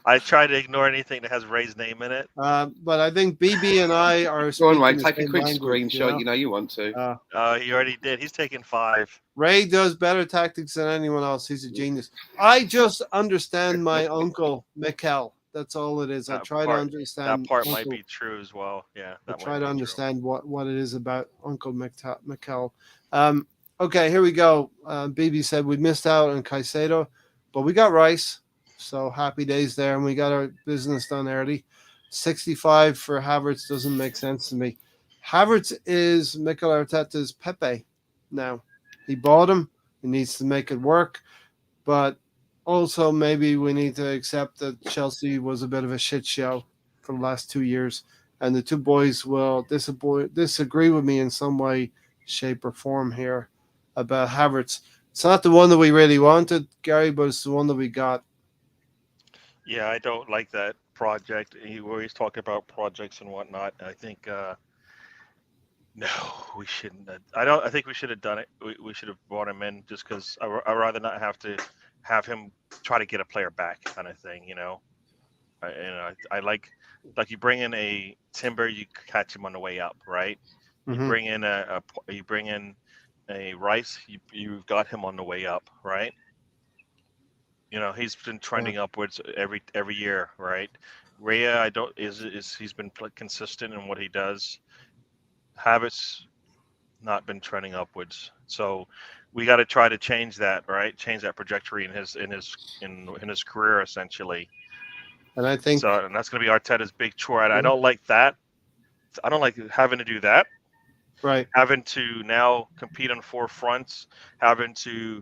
I try to ignore anything that has Ray's name in it. But I think BB and I are. Go on, Ray. speaking the Take a same quick language, screenshot. You know you want to. He already did. He's taken 5. Ray does better tactics than anyone else. He's a genius. I just understand my uncle Mikel. That's all it is. I try to understand. That part might be true as well. Yeah. I try to understand what it is about Uncle Mikel. Okay, here we go. BB said we missed out on Caicedo, but we got Rice. So happy days there, and we got our business done early. 65 for Havertz doesn't make sense to me. Havertz is Mikel Arteta's Pepe now. He bought him. He needs to make it work. But also maybe we need to accept that Chelsea was a bit of a shit show for the last 2 years. And the two boys will disagree with me in some way, shape, or form here about Havertz. It's not the one that we really wanted, Gary, but it's the one that we got. Yeah, I don't like that project. You always talk about projects and whatnot. I think no, we shouldn't. I think we should have done it. We should have brought him in just because I'd rather not have to have him try to get a player back, kind of thing. I like you bring in a Timber, you catch him on the way up, right? Mm-hmm. You bring in a Rice, you've got him on the way up, right? He's been trending upwards every year, right? Raya, he's been consistent in what he does. Havertz not been trending upwards, so we got to try to change that, right? Change that trajectory in his career, essentially. And I think so, and that's going to be Arteta's big chore. I don't like that. I don't like having to do that. Right. Having to now compete on 4 fronts, having to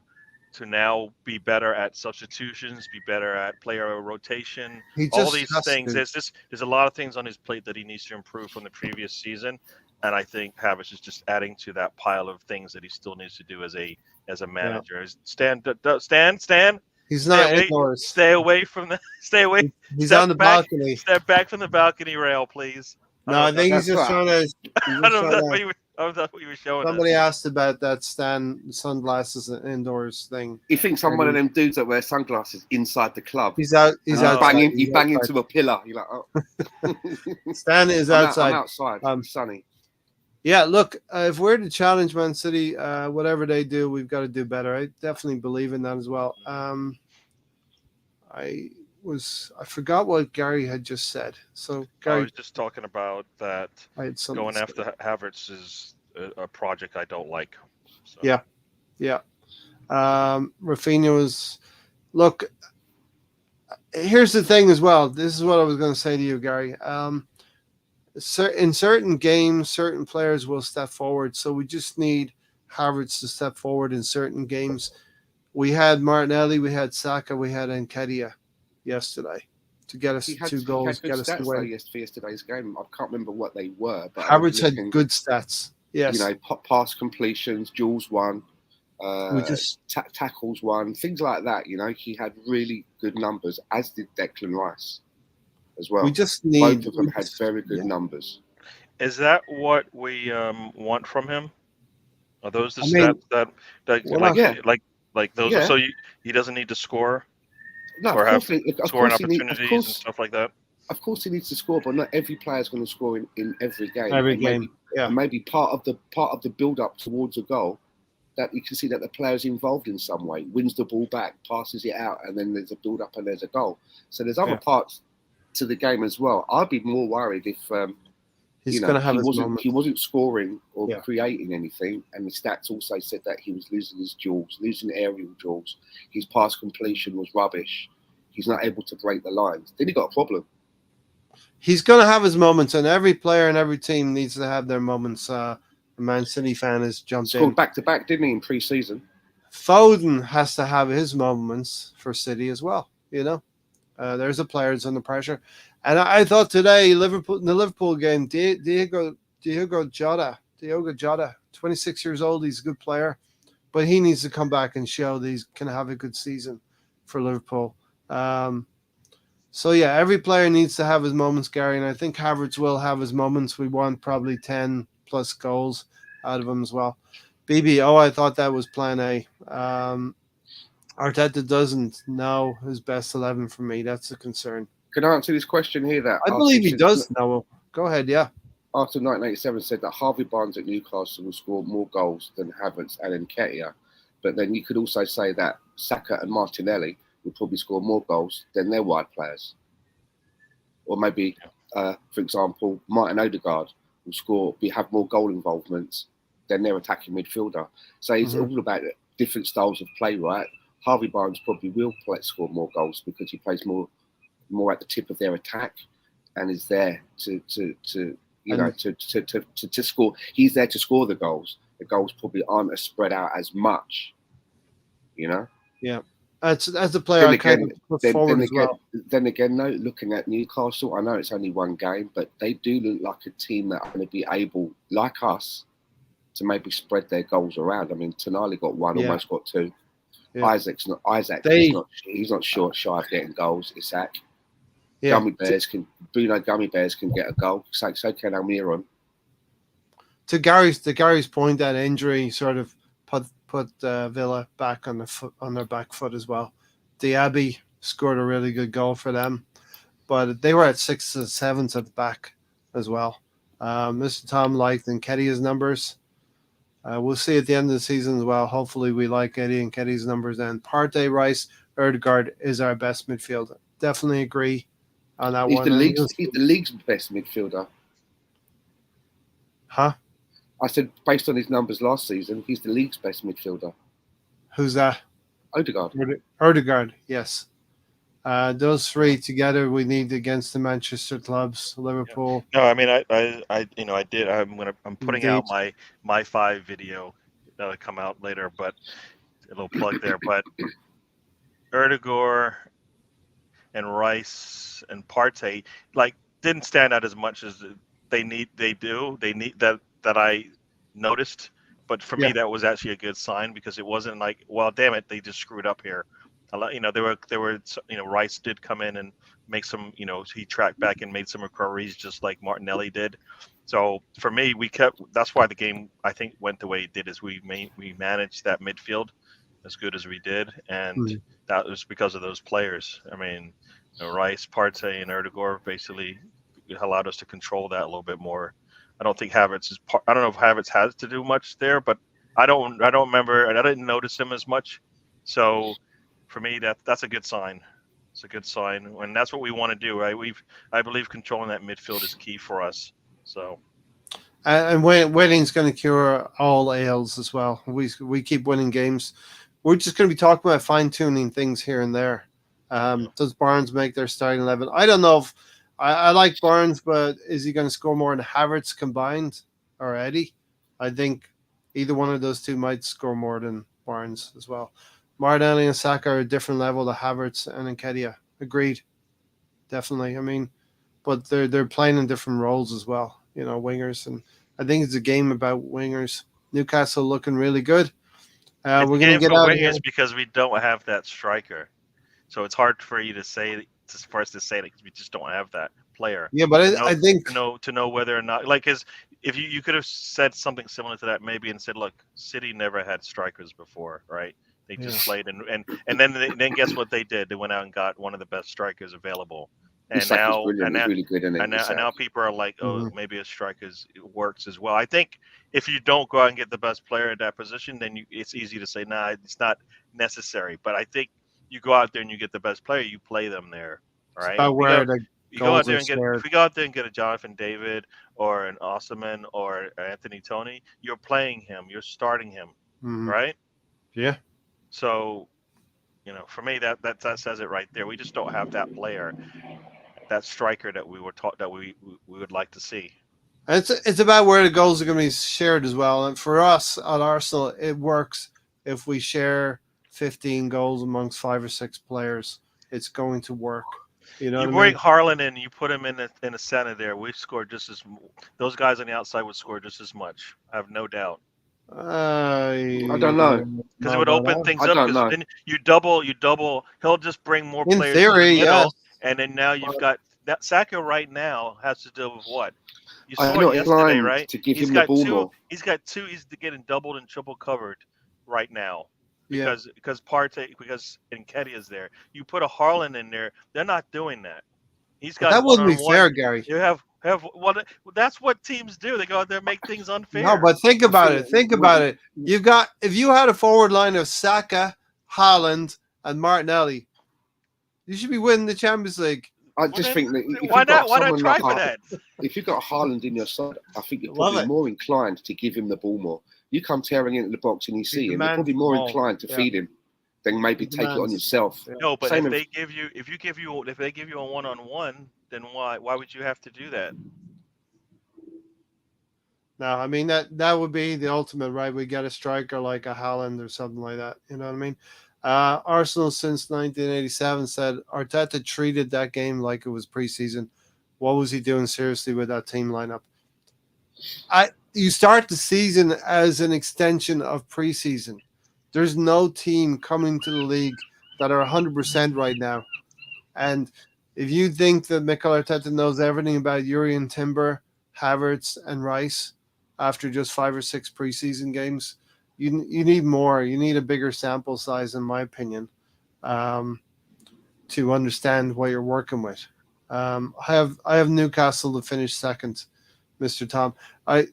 now be better at substitutions, be better at player rotation, all these things. There's a lot of things on his plate that he needs to improve from the previous season, and I think Havertz is just adding to that pile of things that he still needs to do as a manager. Yeah. Stan. He's not indoors. Stay away from the. Stay away. He's on the balcony. Step back from the balcony rail, please. No, I think he's just trying to. I don't know. I thought we were showing. Somebody asked about that Stan sunglasses indoors thing. He thinks I'm one of them dudes that wear sunglasses inside the club. He's out. He's outside. You bang into a pillar. You're like, oh. Stan is outside. I'm outside. Sunny. Yeah, look, if we're to challenge Man City, whatever they do, we've got to do better. I definitely believe in that as well. I forgot what Gary had just said. So I Gary, was just talking about that I had something going to say. after Havertz is a project I don't like. So. Yeah, yeah. Rafinha was. Look, here's the thing as well. This is what I was going to say to you, Gary. In certain games, certain players will step forward. So we just need Havertz to step forward in certain games. We had Martinelli, we had Saka, we had Nketiah yesterday to get us He had 2 goals, good get us the stats though win. for yesterday's game. I can't remember what they were, but I was Havertz had looking. good stats. Yes, You know, pass completions, duels won, we just tackles won, things like that. You know, he had really good numbers, as did Declan Rice as well. we just need. Both of them had very good numbers. Is that what we want from him? Are those the I mean, stats that well, like yeah. like those? Yeah. So he doesn't need to score No, or of have course, scoring he needs. opportunities and stuff like that. Of course, he needs to score, but not every player is going to score in every game. every and game. maybe, Yeah, and maybe part of the build up towards a goal, that you can see that the player is involved in some way, wins the ball back, passes it out, and then there's a build up and there's a goal. So there's other parts to the game as well. I'd be more worried if he's going to have his moment. he wasn't scoring or Yeah. creating anything, and the stats also said that he was losing his duels, losing aerial duels. His pass completion was rubbish. He's not able to break the lines. Then he got a problem. He's going to have his moments, and every player and every team needs to have their moments. The Man City fan has jumped in. Scored back to back, didn't he, in pre-season? Foden has to have his moments for City as well. You know, there's the players under pressure, and I thought today in the Liverpool game, Diogo Jota, 26 years old, he's a good player, but he needs to come back and show that he can have a good season for Liverpool. So yeah, every player needs to have his moments, Gary, and I think Havertz will have his moments. We want probably 10 plus goals out of him as well. BB, I thought that was plan A. Arteta doesn't know his best 11 for me. That's a concern. Can I answer this question here? That I believe he does know. Go ahead, yeah. After 1987 said that Harvey Barnes at Newcastle will score more goals than Havertz and Nketiah. But then you could also say that Saka and Martinelli will probably score more goals than their wide players. Or maybe, for example, Martin Odegaard will have more goal involvements than their attacking midfielder. So it's all about different styles of play, right? Harvey Barnes probably will score more goals because he plays more at the tip of their attack and is there to score. He's there to score the goals. The goals probably aren't as spread out as much, you know? Yeah. As a player, I kind of put forward as well. Then again, though, looking at Newcastle, I know it's only one game, but they do look like a team that are going to be able, like us, to maybe spread their goals around. I mean, Tonali got one, almost got two. Yeah. He's not shy of getting goals. Isaac. Yeah. Bruno Gummy Bears can get a goal. So can Almiron. To Gary's point, that injury sort of put Villa back on their back foot as well. Diaby scored a really good goal for them, but they were at 6th and 7th at the back as well. Mr. Tom liked Nketiah's numbers. We'll see at the end of the season as well. Hopefully we like Eddie and Nketiah's numbers. And Partey, Rice, Ødegaard is our best midfielder. Definitely agree on that one. He's the league's best midfielder. Huh? I said, based on his numbers last season, he's the league's best midfielder. Who's that? Ødegaard. Ødegaard, yes. Those three together we need against the Manchester clubs, Liverpool. No, I mean I did. I'm putting out my 5 video that'll come out later, but a little plug there. But Ødegaard and Rice and Partey didn't stand out as much as they need that I noticed. But for me, that was actually a good sign because it wasn't like, well, damn it, they just screwed up here. There were Rice did come in and make some, he tracked back and made some recoveries just like Martinelli did. So for me, that's why the game, I think, went the way it did, is we managed that midfield as good as we did. And that was because of those players. I mean, Rice, Partey, and Ødegaard basically allowed us to control that a little bit more. I don't think Havertz is part. I don't know if Havertz has to do much there, but I don't remember, and I didn't notice him as much. So for me, that's a good sign. It's a good sign, and that's what we want to do, right? I believe controlling that midfield is key for us. So. And winning's going to cure all ails as well. We keep winning games. We're just going to be talking about fine tuning things here and there. Does Barnes make their starting 11? I don't know if I like Barnes, but is he going to score more than Havertz combined or Eddie? I think either one of those two might score more than Barnes as well. Martinelli and Saka are a different level to Havertz and Nketiah. Agreed, definitely. I mean, but they're playing in different roles as well. You know, wingers, and I think it's a game about wingers. Newcastle looking really good. We're going to get out of here because we don't have that striker, so it's hard for you to say, for us to say that, because we just don't have that player. Yeah, but I think to know whether or not, like, because if you could have said something similar to that maybe and said, look, City never had strikers before, right? They just played and then guess what they did? They went out and got one of the best strikers available. And now, really good, and now people are like, oh, maybe a striker works as well. I think if you don't go out and get the best player at that position, then it's easy to say, nah, it's not necessary. But I think you go out there and you get the best player, you play them there, right? It's about where you go out there and if we go out there and get a Jonathan David or an Osimhen or Anthony Tony, you're playing him, you're starting him, right? Yeah. So, you know, for me, that says it right there. We just don't have that player, that striker that we were taught that we would like to see. And it's about where the goals are going to be shared as well. And for us at Arsenal, it works if we share 15 goals amongst 5 or 6 players. It's going to work. You know, you bring Haaland in, you put him in the center there. We scored just as those guys on the outside would score just as much. I have no doubt. I don't know, because it would open things up. Because then you double. He'll just bring more in players theory, in the middle, and then now you've got that Saka right now has to deal with what you saw yesterday, right? To give him the ball more. He's got 2. He's getting doubled and triple covered right now because Nketiah is there. You put a Haaland in there, they're not doing that. He's got that wouldn't be fair, Gary. You have that's what teams do. They go out there and make things unfair. No, but think about it. You've got, if you had a forward line of Saka, Haaland, and Martinelli, you should be winning the Champions League. I just think that why not try for that? If you've got Haaland in your side, I think you're probably more inclined to give him the ball more. You come tearing into the box and you see him, you're probably more inclined to feed him than maybe take it on yourself. Yeah. No, but if they give you a one-on-one, then why would you have to do that? No, I mean that would be the ultimate, right? We get a striker like a Haaland or something like that. You know what I mean? Arsenal since 1987 said Arteta treated that game like it was preseason. What was he doing seriously with that team lineup? You start the season as an extension of preseason. There's no team coming to the league that are 100% right now. And if you think that Mikel Arteta knows everything about Jurriën Timber, Havertz, and Rice after just 5 or 6 preseason games, you need more. You need a bigger sample size, in my opinion, to understand what you're working with. I have Newcastle to finish second, Mr. Tom. I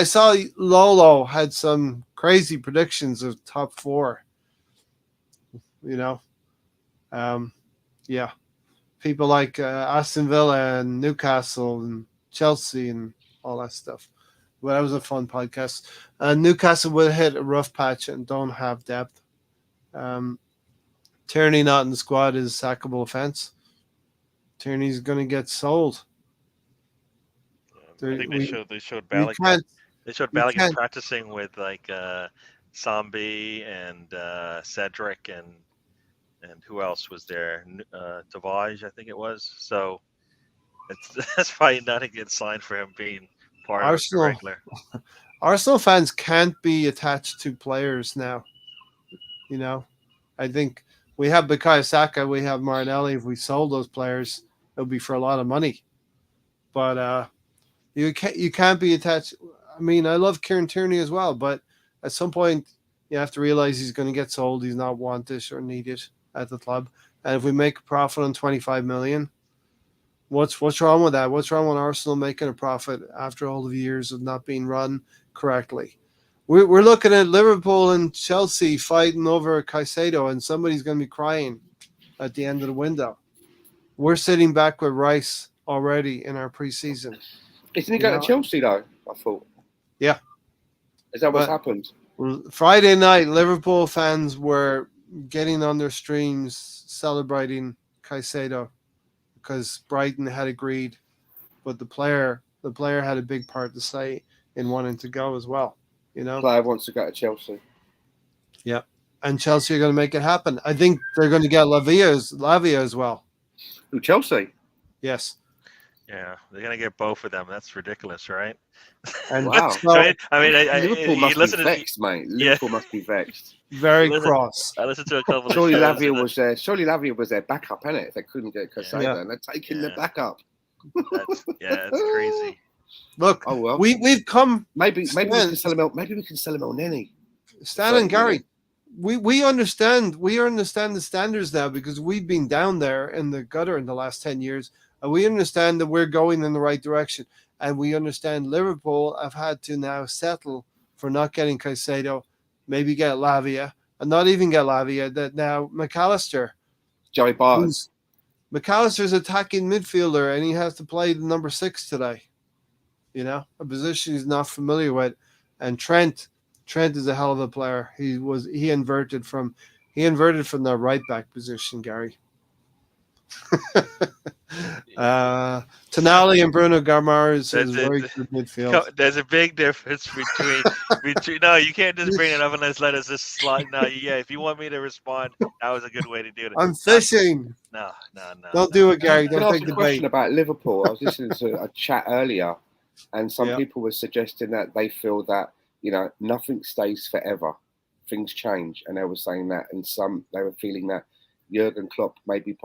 saw Lolo had some crazy predictions of top 4. You know, people like Aston Villa and Newcastle and Chelsea and all that stuff. Well, that was a fun podcast. Newcastle will hit a rough patch and don't have depth. Tierney not in the squad is a sackable offense. Tierney's going to get sold. I think they showed Balogun. They showed Balogun practicing with like Sambi and Cedric and who else was there? Tavage, I think it was. So that's probably not a good sign for him being part of the regular. Arsenal fans can't be attached to players now. You know, I think we have Bukayo Saka, we have Martinelli. If we sold those players, it would be for a lot of money. But you can't be attached. I mean, I love Kieran Tierney as well, but at some point you have to realize he's going to get sold. He's not wanted or needed at the club. And if we make a profit on 25 million, What's wrong with that? What's wrong with Arsenal making a profit after all the years of not being run correctly? We're looking at Liverpool and Chelsea fighting over Caicedo, and somebody's going to be crying at the end of the window. We're sitting back with Rice already in our preseason. Isn't he going to Chelsea though? I thought. Yeah. Is that what's happened? Friday night, Liverpool fans were getting on their streams celebrating Caicedo because Brighton had agreed, but the player had a big part to say in wanting to go as well. You know, Player wants to go to Chelsea. Yeah, and Chelsea are going to make it happen. I think they're going to get Lavia as well. Who, Chelsea? Yes. Yeah, they're gonna get both of them. That's ridiculous, right? And wow. So, I mean, Liverpool must be vexed, mate. Liverpool must be vexed. Very cross. I listened to a couple. Surely of Lavia was there. Surely Lavia was their backup, innit? If they couldn't get Caicedo, and they're taking the backup. That's crazy. Look, we've come. Maybe we can sell him. Maybe we can sell him on Nenny. Stan and Gary, we understand. We understand the standards now because we've been down there in the gutter in the last 10 years. And we understand that we're going in the right direction. And we understand Liverpool have had to now settle for not getting Caicedo, maybe get Lavia, and not even get Lavia, that now McAllister. Joey Barnes. McAllister's attacking midfielder, and he has to play the number 6 today. You know, a position he's not familiar with. And Trent is a hell of a player. He inverted from the right back position, Gary. Tonali and Bruno Guimaraes is very good midfield. There's a big difference between no, you can't just bring it up and let us just slide. No, if you want me to respond, that was a good way to do it. I'm fishing. No. Don't do it, Gary. Don't take the the question bait. about Liverpool. I was listening to a chat earlier, and some people were suggesting that they feel that nothing stays forever, things change, and they were saying that, and they were feeling that Jurgen Klopp maybe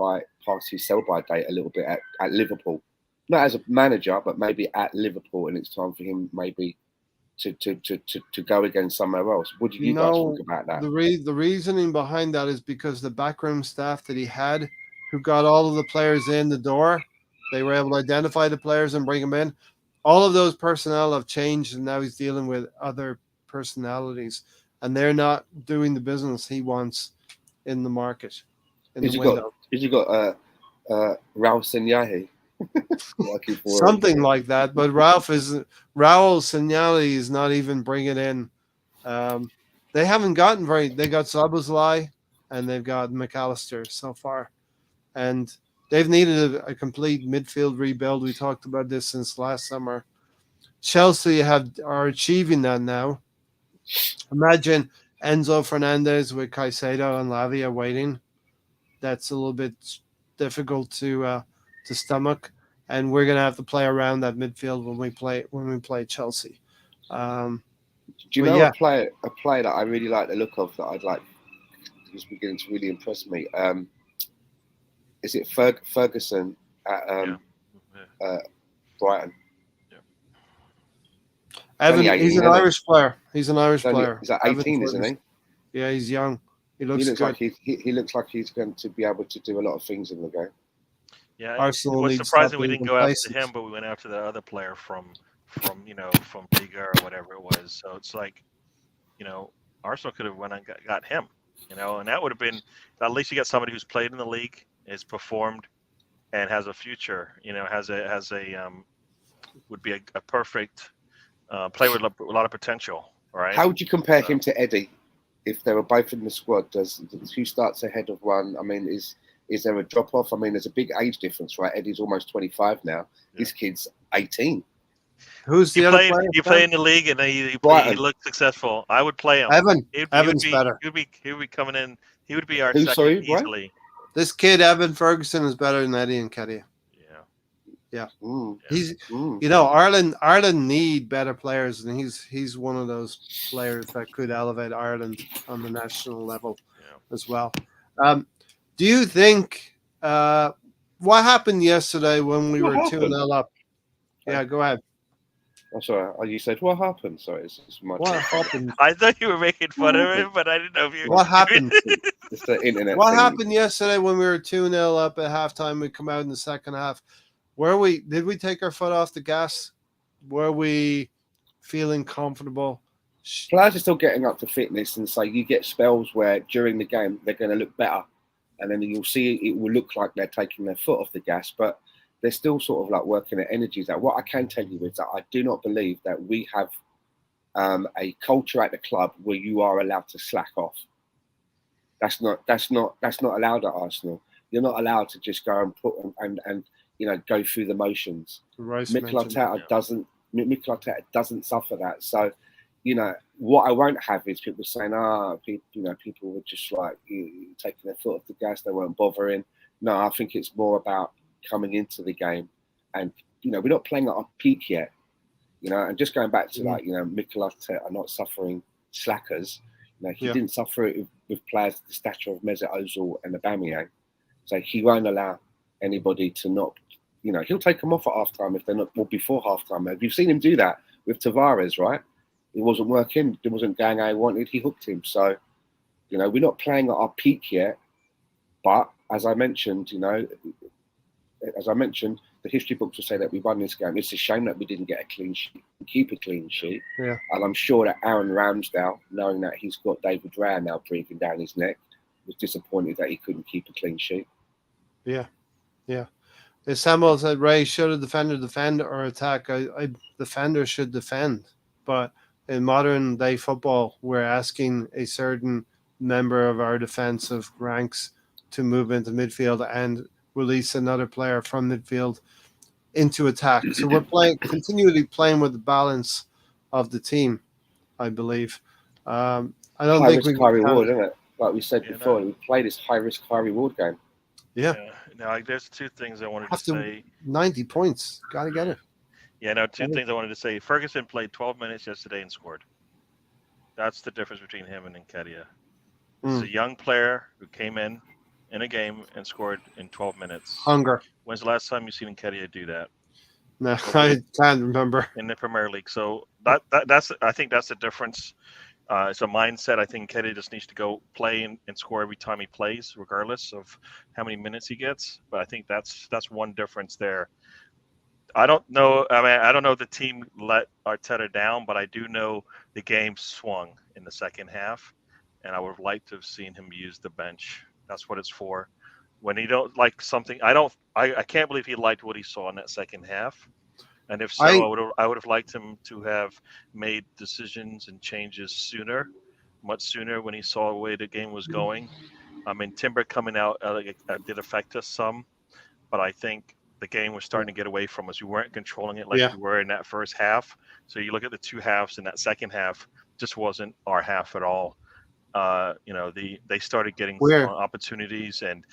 past his sell-by date a little bit at Liverpool, not as a manager, but maybe at Liverpool, and it's time for him maybe to go again somewhere else. What do you guys think about that? The reasoning behind that is because the backroom staff that he had, who got all of the players in the door, they were able to identify the players and bring them in. All of those personnel have changed, and now he's dealing with other personalities, and they're not doing the business he wants in the market. Has he got Raul Sanyahi? Something like that, but Raul Sanyahi is not even bringing in. They haven't gotten they got Szoboszlai and they've got McAllister so far, and they've needed a complete midfield rebuild. We talked about this since last summer. Chelsea are achieving that now. Imagine Enzo Fernandez with Caicedo and Lavia waiting. That's a little bit difficult to stomach, and we're going to have to play around that midfield when we play Chelsea. Do you know a player that I really like the look of that I'd like is beginning to really impress me? Is it Ferguson at Brighton? Evan, he's an Irish player. He's an Irish player. He's like 18, isn't he? Yeah, he's young. He looks good. Like he looks like he's going to be able to do a lot of things in the game. Yeah, Arsenal it was surprising we didn't go after him, but we went after the other player from Liga or whatever it was. So it's like, Arsenal could have went and got him, and that would have been at least you got somebody who's played in the league, has performed, and has a future. Would be a perfect player with a lot of potential. Right? How would you compare him to Eddie? If they were both in the squad, who starts ahead of one? I mean, is there a drop off? I mean, there's a big age difference, right? Eddie's almost 25 now. This kid's 18. Who's the other player? You play in the league and he looked successful. I would play him. Evan's better. He would be coming in. He would be our second easily. Right? This kid, Evan Ferguson, is better than Eddie Nketiah. Yeah. He's Ireland need better players, and he's one of those players that could elevate Ireland on the national level as well. Do you think what happened yesterday when we were 2-0 up? Yeah, go ahead. I'm sorry. You said what happened? Sorry, it's much. What happened? I thought you were making fun of him, but I didn't know if you. What happened? It's the internet. What happened yesterday when we were 2-0 up at halftime? We come out in the second half. did we take our foot off the gas? Were we feeling comfortable? Players are still getting up to fitness, and so you get spells where during the game they're going to look better, and then you'll see it will look like they're taking their foot off the gas, but they're still sort of like working their energies out. What I can tell you is that I do not believe that we have a culture at the club where you are allowed to slack off. That's not allowed at Arsenal. You're not allowed to just go and put and go through the motions. Mikel Arteta doesn't suffer that. So, what I won't have is people saying, people were just like taking their foot off the gas, they weren't bothering. No, I think it's more about coming into the game, and we're not playing at our peak yet. And just going back to Mikel Arteta not suffering slackers. He didn't suffer it with players of the stature of Mesut Ozil and Aubameyang. So he won't allow anybody to not, he'll take them off at halftime if they're not, or before halftime. We've seen him do that with Tavares, right? It wasn't working. It wasn't going how he wanted. He hooked him. So, we're not playing at our peak yet. But as I mentioned, the history books will say that we won this game. It's a shame that we didn't get a clean sheet, keep a clean sheet. Yeah. And I'm sure that Aaron Ramsdale, knowing that he's got David Raya now breathing down his neck, was disappointed that he couldn't keep a clean sheet. Yeah. As Samuel said, Ray, should a defender defend or attack? Defenders should defend. But in modern day football, we're asking a certain member of our defensive ranks to move into midfield and release another player from midfield into attack. So we're continually playing with the balance of the team, I believe. I don't think we high reward, isn't it? Like we said before, we play this high risk, high reward game. Yeah. Now, there's two things I wanted to say. 90 points. Got to get it. Yeah, no, two things I wanted to say. Ferguson played 12 minutes yesterday and scored. That's the difference between him and Nketiah. He's a young player who came in a game and scored in 12 minutes. Hunger. When's the last time you've seen Nketiah do that? No, I can't remember. In the Premier League. So that's I think that's the difference. It's a mindset. I think Nketiah just needs to go play and score every time he plays, regardless of how many minutes he gets. But I think that's one difference there. I don't know. I don't know if the team let Arteta down, but I do know the game swung in the second half, and I would have liked to have seen him use the bench. That's what it's for. When he don't like something, I can't believe he liked what he saw in that second half. And if so, I would have liked him to have made decisions and changes much sooner when he saw the way the game was going. I mean, Timber coming out did affect us some, but I think the game was starting to get away from us. We weren't controlling it like we were in that first half. So you look at the two halves, and that second half just wasn't our half at all. They started getting opportunities, and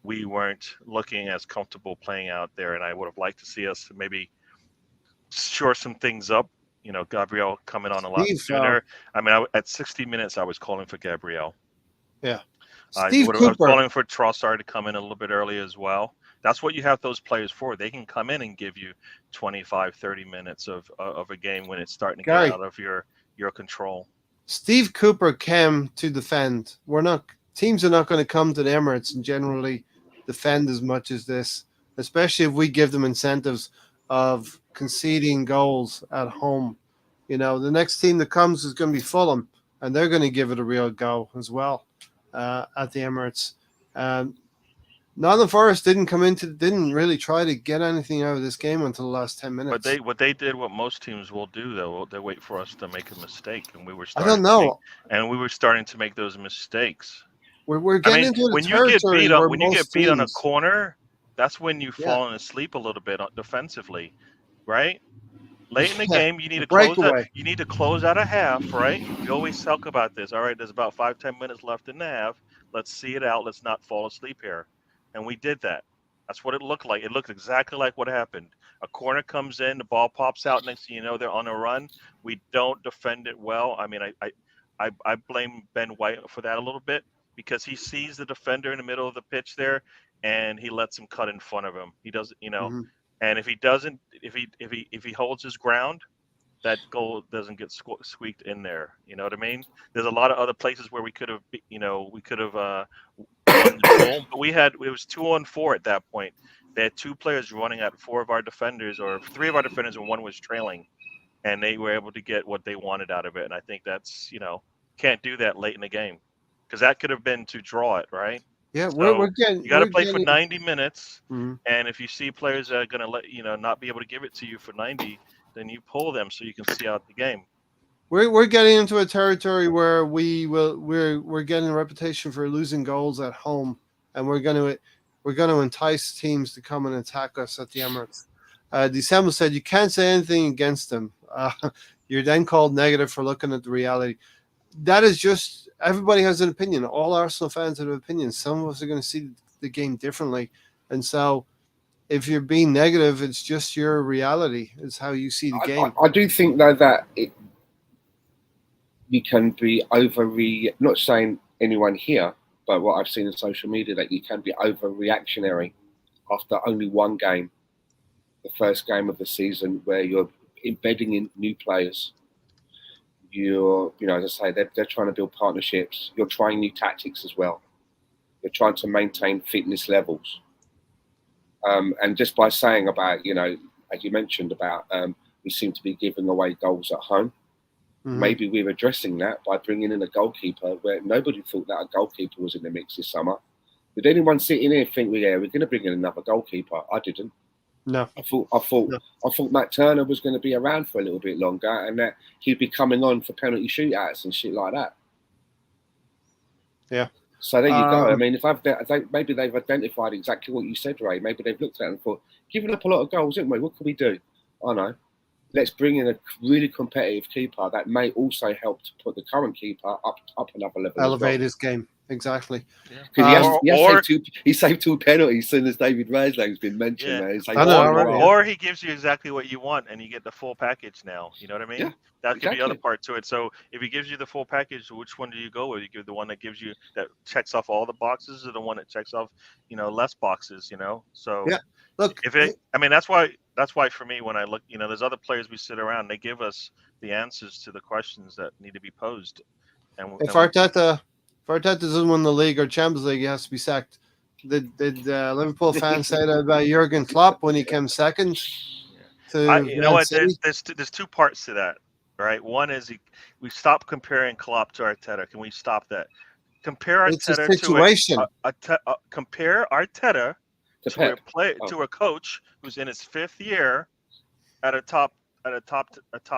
we weren't looking as comfortable playing out there. And I would have liked to see us maybe shore some things up. Gabriel coming on a lot sooner. At 60 minutes, I was calling for Gabriel. Yeah. I was calling for Trossard to come in a little bit early as well. That's what you have those players for. They can come in and give you 25, 30 minutes of a game when it's starting to get out of your control. Steve Cooper came to defend. Teams are not going to come to the Emirates and generally defend as much as this, especially if we give them incentives of conceding goals at home. The next team that comes is going to be Fulham, and they're going to give it a real go as well at the Emirates. Nottingham Forest didn't really try to get anything out of this game until the last 10 minutes. But what they did, what most teams will do, though, they wait for us to make a mistake, and we were starting. I don't know. We were starting to make those mistakes. We're getting into the territory when you get beat on a corner, that's when you've fallen asleep a little bit defensively, right? Late in the game, you need to close out. You need to close out a half, right? We always talk about this. All right, there's about 5-10 minutes left in the half. Let's see it out. Let's not fall asleep here. And we did that. That's what it looked like. It looked exactly like what happened. A corner comes in, the ball pops out. Next thing you know, they're on a run. We don't defend it well. I blame Ben White for that a little bit because he sees the defender in the middle of the pitch there, and he lets him cut in front of him. He doesn't, And if he doesn't, if he holds his ground, that goal doesn't get squeaked in there. You know what I mean? There's a lot of other places where we could have won the goal, but it was 2-on-4 at that point. they had 2 players running at 4 of our defenders, or 3 of our defenders, and 1 was trailing, and they were able to get what they wanted out of it. And I think that's, can't do that late in the game, because that could have been to draw it, right? Yeah, So we're getting. you got to We're play for getting. 90 minutes, Mhm. and if you see players that are going to not be able to give it to you for 90, then you pull them so you can see out the game. We're getting into a territory where we're getting a reputation for losing goals at home, and we're going to entice teams to come and attack us at the Emirates. December said you can't say anything against them. You're then called negative for looking at the reality. That is just, everybody has an opinion. All Arsenal fans have opinions. Some of us are going to see the game differently, and so if you're being negative, it's just your reality. It's how you see the game. I do think though that you can be not saying anyone here, but what I've seen in social media, that you can be overreactionary after only one game, the first game of the season, where you're embedding in new players. You're, as I say, they're trying to build partnerships. You're trying new tactics as well. You're trying to maintain fitness levels. And just by saying about, as you mentioned about, we seem to be giving away goals at home. Mhm. Maybe we're addressing that by bringing in a goalkeeper where nobody thought that a goalkeeper was in the mix this summer. Did anyone sitting here think, we're going to bring in another goalkeeper? I didn't. No. I thought Matt Turner was going to be around for a little bit longer, and that he'd be coming on for penalty shootouts and shit like that. Yeah. So there you go. I mean, maybe they've identified exactly what you said, Ray. Maybe they've looked at it and thought, giving up a lot of goals, didn't we? What can we do? I know. Let's bring in a really competitive keeper that may also help to put the current keeper up another level. Elevate his game. Exactly. Yeah. He saved 2 penalties as soon as David Raslang's been mentioned. Yeah. Or he gives you exactly what you want and you get the full package now. You know what I mean? Yeah, that could be the other part to it. So if he gives you the full package, which one do you go with? You give the one that gives you, that checks off all the boxes, or the one that checks off, less boxes, So yeah. Look, that's why for me, when I look, there's other players we sit around, they give us the answers to the questions that need to be posed. And if Arteta doesn't win the league or Champions League, he has to be sacked. Did Liverpool fans say that about Jurgen Klopp when he came second? There's 2 parts to that, right? One is we stop comparing Klopp to Arteta. Can we stop that? Compare Arteta compare Arteta to a coach who's in his 5th year at a top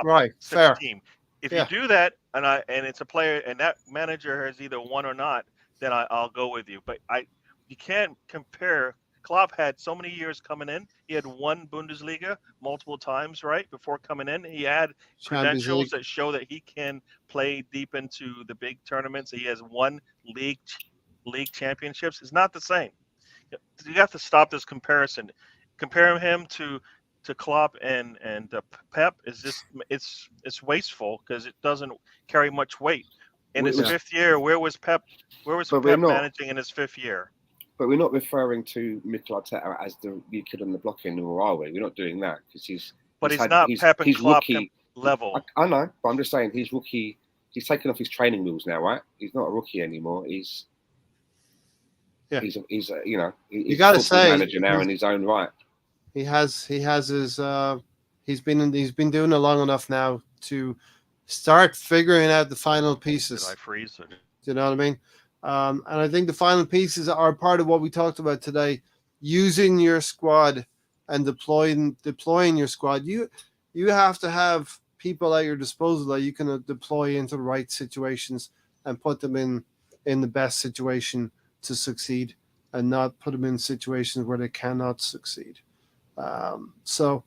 right, 6 fair. team. If you do that, and it's a player, and that manager has either won or not, then I'll go with you. But you can't compare. Klopp had so many years coming in. He had won Bundesliga multiple times, right? Before coming in, he had credentials that show that he can play deep into the big tournaments. He has won league championships. It's not the same. You have to stop this comparison. Comparing him to Klopp and Pep is just it's wasteful, because it doesn't carry much weight. In his 5th year, where was Pep managing in his 5th year? But we're not referring to Mikel Arteta as the new kid on the block anymore, are we? We're not doing that, because he's not Pep and Klopp level. I know, but I'm just saying he's rookie. He's taken off his training wheels now, right? He's not a rookie anymore. He's a football manager now in his own right. He has his he's been doing it long enough now to start figuring out the final pieces. Did I freeze? Or... Do you know what I mean? And I think the final pieces are part of what we talked about today. Using your squad and deploying your squad. You have to have people at your disposal that you can deploy into the right situations and put them in the best situation to succeed, and not put them in situations where they cannot succeed. So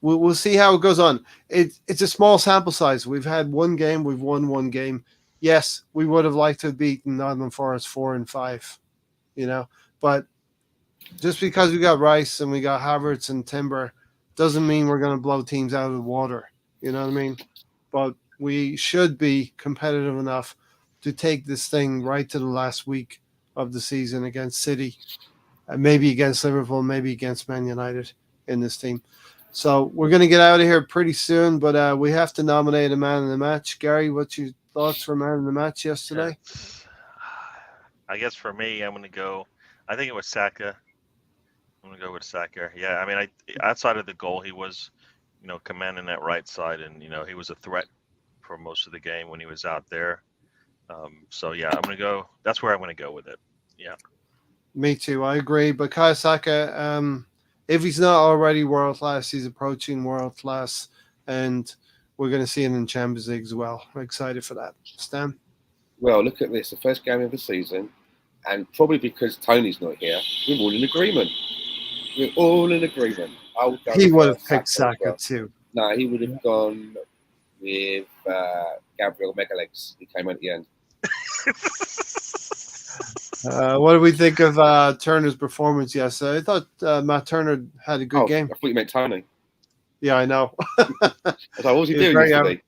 we'll see how it goes on. It's a small sample size. We've had one game. We've won one game. Yes, we would have liked to have beaten Nottingham Forest 4-5, but just because we got Rice and we got Havertz and Timber doesn't mean we're going to blow teams out of the water. You know what I mean? But we should be competitive enough to take this thing right to the last week of the season against City, and maybe against Liverpool, maybe against Man United in this team. So we're going to get out of here pretty soon, but we have to nominate a man of the match. Gary, what's your thoughts for man of the match yesterday? I guess for me, I'm going to go. I think it was Saka. I'm gonna go with Saka. Yeah, I mean, outside of the goal, he was, commanding that right side, and he was a threat for most of the game when he was out there. So yeah, I'm gonna go. That's where I'm gonna go with it. Yeah. Me too. I agree. But Bukayo Saka, if he's not already world class, he's approaching world class, and we're going to see him in Champions League as well. I'm excited for that. Stan? Well, look at this. The first game of the season, and probably because Tony's not here, we're all in agreement. We're all in agreement. I would go He would have with picked Saka as Saka well. too. No, he would have gone with Gabriel Megalegs, who came at the end. What do we think of Turner's performance yesterday? I thought Matt Turner had a good game. I thought you meant Tony. Yeah, I know. I was like, what was he doing very yesterday?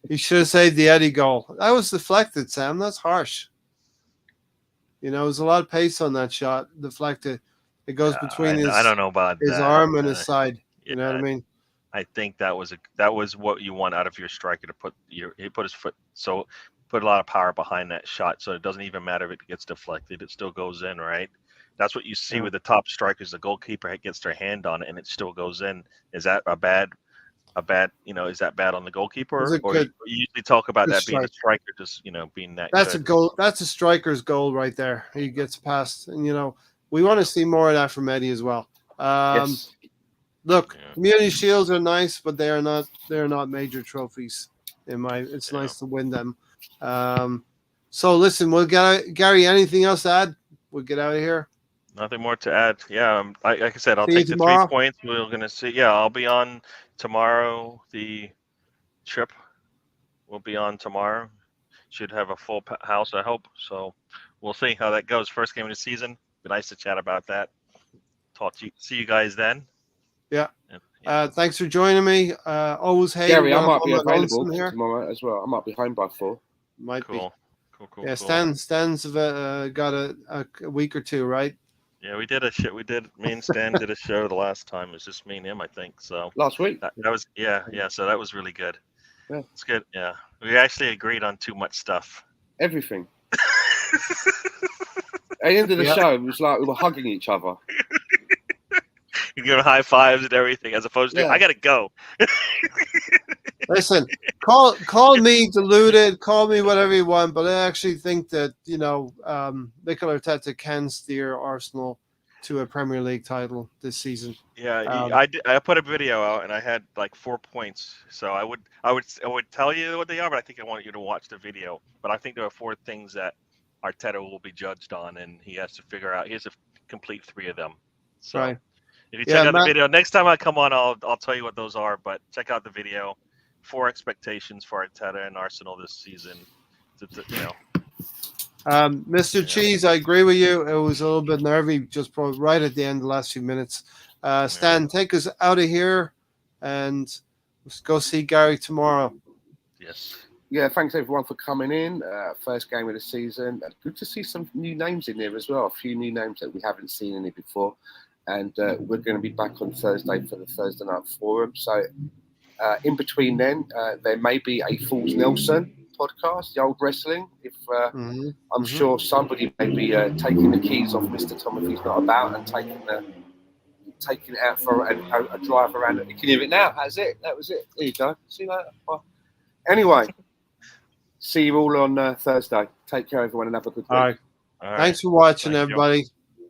He should have saved the Eddie goal. That was deflected, Sam. That's harsh. There was a lot of pace on that shot. Deflected. It goes between I don't know about his that. arm and his side. You know what I mean? I think that was what you want out of your striker to he put his foot, so put a lot of power behind that shot, so it doesn't even matter if it gets deflected, it still goes in, right? That's what you see with the top strikers. The goalkeeper gets their hand on it and it still goes in. Is that a bad? Is that bad on the goalkeeper? Or you usually talk about that being a striker, just being that. That's a goal. That's a striker's goal right there. He gets past, and we want to see more of that from Eddie as well. Yes. Look, community shields are nice, but they are not major trophies. It's nice to win them. So listen, we'll get Gary. Anything else to add? We'll get out of here. Nothing more to add. Yeah, like I said, I'll See you take the tomorrow. 3 points. We're gonna see. Yeah, I'll be on tomorrow. The trip will be on tomorrow. Should have a full house, I hope. So we'll see how that goes. First game of the season. Be nice to chat about that. See you guys then. Yeah. Thanks for joining me. Always hated Gary, I might be I'm available here tomorrow as well. I might be home by 4. Might be. Cool. Yeah, Cool. Stan's got a week or two, right? Yeah, we did a show. Me and Stan did a show the last time. It was just me and him, I think. So Last week. that was yeah. So that was really good. Yeah. It's good. Yeah, we actually agreed on too much stuff. Everything. At the end of the show, it was like we were hugging each other. You give high fives and everything, as opposed to I gotta go. Listen, call me deluded, call me whatever you want, but I actually think that Mikel Arteta can steer Arsenal to a Premier League title this season. Yeah, I put a video out and I had like 4 points. So I would tell you what they are, but I think I want you to watch the video. But I think there are 4 things that Arteta will be judged on, and he has to figure out. He has to complete 3 of them. So right. If you check out the video, next time I come on, I'll tell you what those are. But check out the video. 4 expectations for Arteta and Arsenal this season. Mr. Cheese, I agree with you. It was a little bit nervy, just right at the end, the last few minutes. Stan, take us out of here, and let's go see Gary tomorrow. Yes. Yeah, thanks everyone for coming in. First game of the season. Good to see some new names in there as well. A few new names that we haven't seen in it before. And we're going to be back on Thursday for the Thursday Night Forum. So in between then, there may be a Fools Nelson podcast, the old wrestling. If I'm sure somebody may be taking the keys off Mr. Tom if he's not about, and taking it out for a drive around. You can hear it now. That's it. That was it. There you go. See that? Oh. Anyway, see you all on Thursday. Take care, everyone, and have a good week. All right. Thanks for watching, everybody.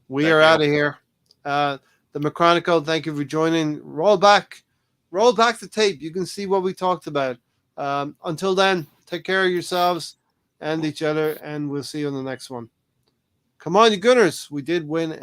We are out of here. The McChronicle, thank you for joining. Roll back the tape. You can see what we talked about. Until then, take care of yourselves and each other, and we'll see you on the next one. Come on, you Gunners. We did win